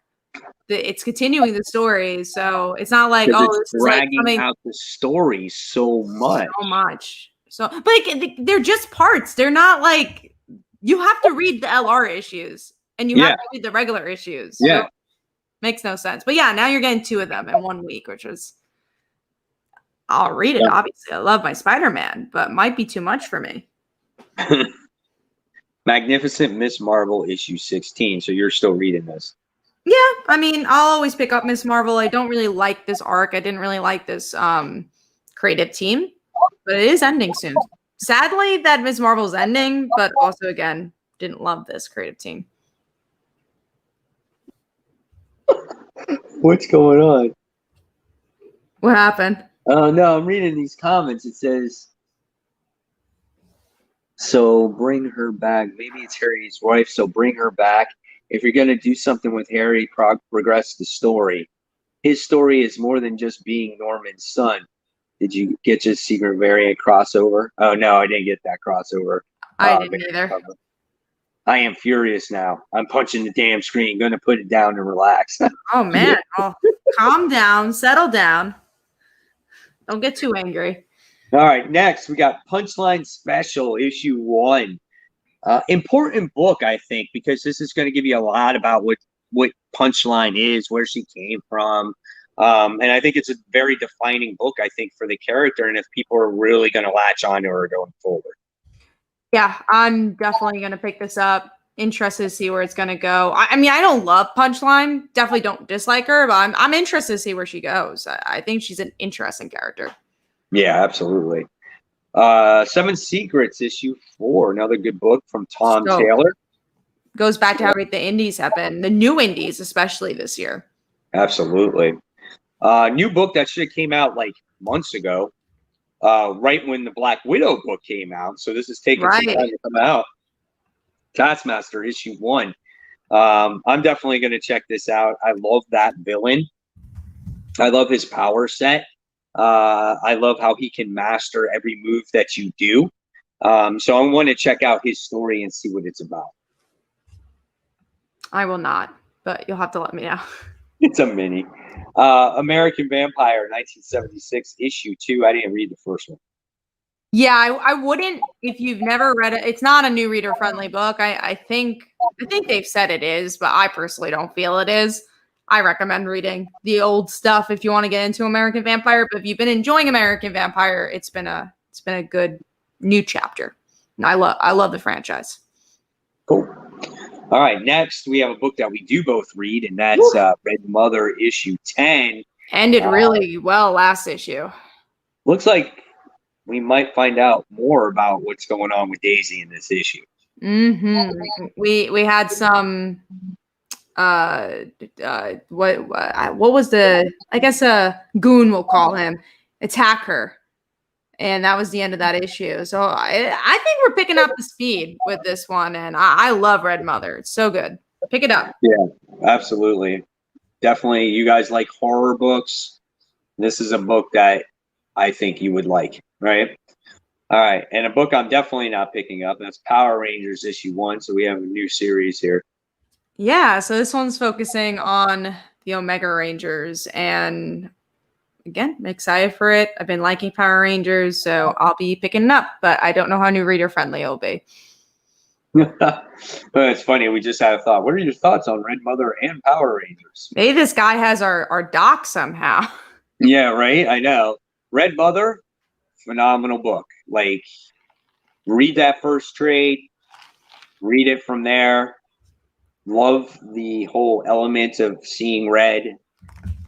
It's continuing the story, so it's not like it's dragging out the story so much. So, but they're just parts. They're not like you have to read the LR issues and you have to read the regular issues. Yeah, so makes no sense. But yeah, now you're getting 2 of them in 1 week, which is I'll read it. Obviously, I love my Spider-Man, but might be too much for me. Magnificent Miss Marvel issue 16. So you're still reading this? Yeah, I mean, I'll always pick up Miss Marvel. I don't really like this arc. I didn't really like this creative team, but it is ending soon. Sadly, that Ms. Marvel's ending, but also, again, didn't love this creative team. What's going on? What happened? Oh, no, I'm reading these comments. It says, so bring her back. Maybe it's Harry's wife, so bring her back. If you're going to do something with Harry, progress the story. His story is more than just being Norman's son. Did you get your secret variant crossover? Oh, no, I didn't get that crossover. I didn't either. I am furious now. I'm punching the damn screen. Going to put it down and relax. Oh, man. Well, calm down. Settle down. Don't get too angry. All right, next we got Punchline Special Issue 1. Important book, I think, because this is going to give you a lot about what Punchline is, where she came from. And I think it's a very defining book, I think, for the character, and if people are really going to latch on to her going forward. Yeah, I'm definitely going to pick this up. Interested to see where it's going to go. I mean, I don't love Punchline. Definitely don't dislike her, but I'm interested to see where she goes. I think she's an interesting character. Yeah, absolutely. Seven Secrets, Issue 4. Another good book from Tom Taylor. Goes back to how great the indies have been. The new indies, especially this year. Absolutely. New book that should have came out like months ago. Right when the Black Widow book came out. So this is taking some time to come out. Taskmaster Issue 1. I'm definitely going to check this out. I love that villain. I love his power set. I love how he can master every move that you do. So I want to check out his story and see what it's about. I will not, but you'll have to let me know. It's a mini. American Vampire 1976 Issue 2. I didn't read the first one. Yeah, I wouldn't if you've never read it. It's not a new reader friendly book. I think they've said it is, but I personally don't feel it is. I recommend reading the old stuff if you want to get into American Vampire. But if you've been enjoying American Vampire, it's been a good new chapter. And I love the franchise. Cool. All right, next we have a book that we do both read, and that's Red Mother Issue 10. Ended really well last issue. Looks like we might find out more about what's going on with Daisy in this issue. Mm-hmm. We had some what was the, I guess a goon we'll call him, attack her, and that was the end of that issue. So I think we're picking up the speed with this one, and I love Red Mother. It's so good. Pick it up. Yeah, absolutely. Definitely. You guys like horror books. This is a book that I think you would like, right? All right. And a book I'm definitely not picking up. That's Power Rangers Issue 1. So we have a new series here. Yeah. So this one's focusing on the Omega Rangers. And again, I'm excited for it. I've been liking Power Rangers, so I'll be picking it up. But I don't know how new reader friendly it'll be. It's funny. We just had a thought. What are your thoughts on Red Mother and Power Rangers? Maybe this guy has our doc somehow. Yeah, right. I know. Red Mother, phenomenal book. Like, read that first trade, read it from there. Love the whole element of seeing red.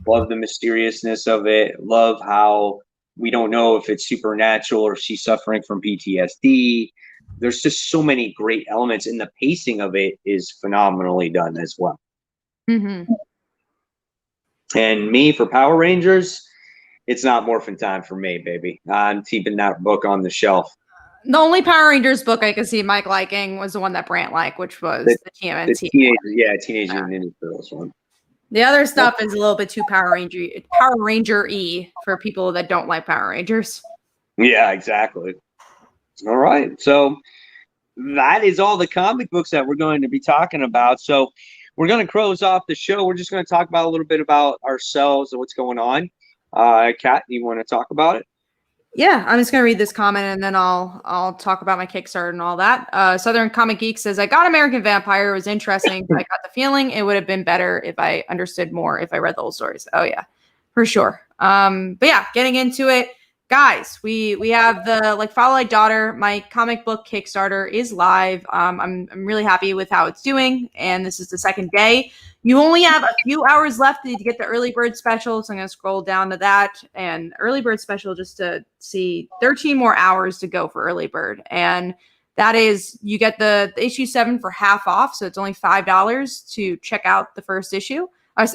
Love the mysteriousness of it. Love how we don't know if it's supernatural or she's suffering from PTSD. There's just so many great elements, and the pacing of it is phenomenally done as well. Mm-hmm. And me, for Power Rangers, it's not Morphin Time for me, baby. I'm keeping that book on the shelf. The only Power Rangers book I could see Mike liking was the one that Brant liked, which was the TMNT. Teenage Mutant Ninja Turtles one. The other stuff is a little bit too Power Ranger-y for people that don't like Power Rangers. Yeah, exactly. All right. So that is all the comic books that we're going to be talking about. So we're going to close off the show. We're just going to talk about a little bit about ourselves and what's going on. Kat, do you want to talk about it? Yeah, I'm just going to read this comment and then I'll talk about my Kickstarter and all that. Southern Comic Geek says, I got American Vampire. It was interesting, but I got the feeling it would have been better if I understood more if I read the old stories. Oh, yeah, for sure. But yeah, getting into it. guys, we have the like Follow Like Daughter. My comic book Kickstarter is live. I'm really happy with how it's doing, and this is the second day. You only have a few hours left to get the early bird special, so I'm gonna scroll down to that and early bird special just to see 13 more hours to go for early bird, and that is you get the issue 7 for half off, so it's only $5 to check out the first issue.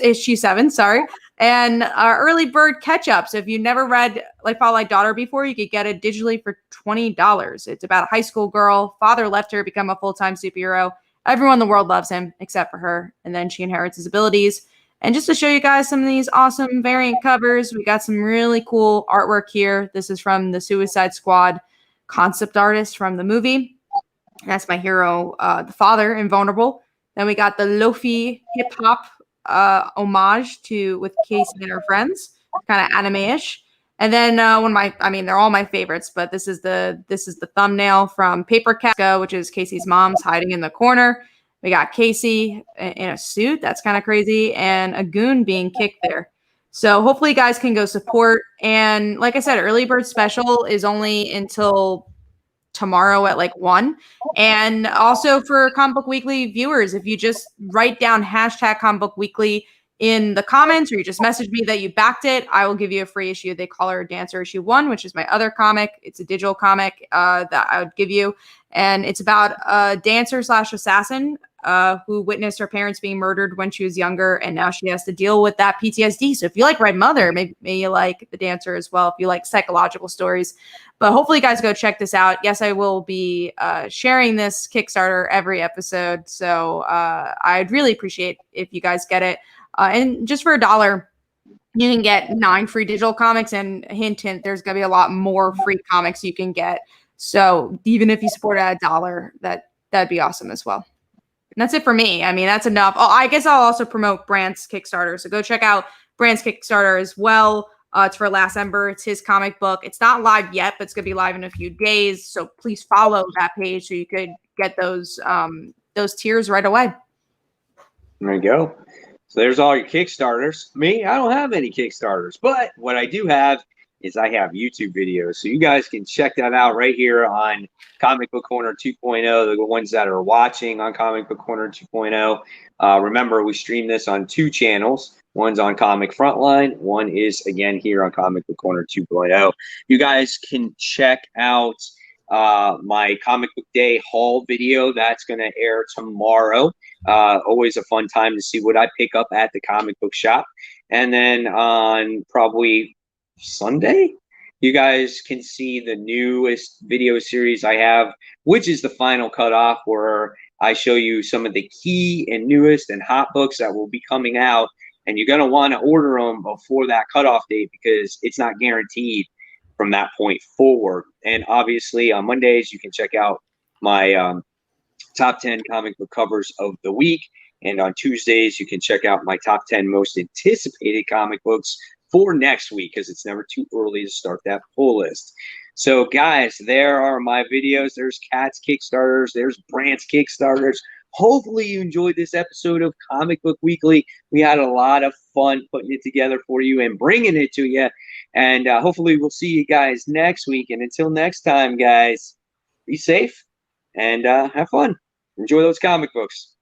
Issue 7, sorry. And early bird catch up. So if you never read like Follow Like Daughter before, you could get it digitally for $20. It's about a high school girl. Father left her, become a full-time superhero. Everyone in the world loves him except for her. And then she inherits his abilities. And just to show you guys some of these awesome variant covers, we got some really cool artwork here. This is from the Suicide Squad concept artist from the movie. That's my hero, the father, Invulnerable. Then we got the Lofi hip hop homage to with Casey and her friends, kind of anime-ish. And then they're all my favorites, but this is the thumbnail from Paper Casca, which is Casey's mom's hiding in the corner. We got Casey in a suit. That's kind of crazy. And a goon being kicked there. So hopefully you guys can go support. And like I said, early bird special is only until tomorrow at like 1. And also for Comic Book Weekly viewers, if you just write down hashtag Comic Book Weekly in the comments, or you just message me that you backed it, I will give you a free issue. They call her Dancer issue 1, which is my other comic. It's a digital comic that I would give you. And it's about a dancer / assassin who witnessed her parents being murdered when she was younger, and now she has to deal with that PTSD. So if you like Red Mother, maybe you like The Dancer as well, if you like psychological stories. But hopefully you guys go check this out. Yes, I will be sharing this Kickstarter every episode. So I'd really appreciate if you guys get it. And just for $1, you can get 9 free digital comics. And hint, hint, there's going to be a lot more free comics you can get. So even if you support at $1, that'd be awesome as well. And that's it for me. I mean, that's enough. Oh, I guess I'll also promote Brant's Kickstarter. So go check out Brant's Kickstarter as well. It's for Last Ember. It's his comic book. It's not live yet, but it's going to be live in a few days. So please follow that page so you could get those tiers right away. There you go. So there's all your Kickstarters. Me, I don't have any Kickstarters, but what I do have is I have YouTube videos. So you guys can check that out right here on Comic Book Corner 2.0, the ones that are watching on Comic Book Corner 2.0. Remember, we stream this on 2 channels. One's on Comic Frontline. One is, again, here on Comic Book Corner 2.0. You guys can check out my Comic Book Day haul video. That's going to air tomorrow. Always a fun time to see what I pick up at the comic book shop. And then on probably Sunday, you guys can see the newest video series I have, which is the final cutoff, where I show you some of the key and newest and hot books that will be coming out. And you're going to want to order them before that cutoff date because it's not guaranteed from that point forward. And obviously on Mondays, you can check out my top 10 comic book covers of the week. And on Tuesdays, you can check out my top 10 most anticipated comic books for next week, because it's never too early to start that pull list. So guys, there are my videos. There's Kat's Kickstarters. There's Brant's Kickstarters. Hopefully you enjoyed this episode of Comic Book Weekly. We had a lot of fun putting it together for you and bringing it to you. And hopefully we'll see you guys next week. And until next time, guys, be safe and have fun. Enjoy those comic books.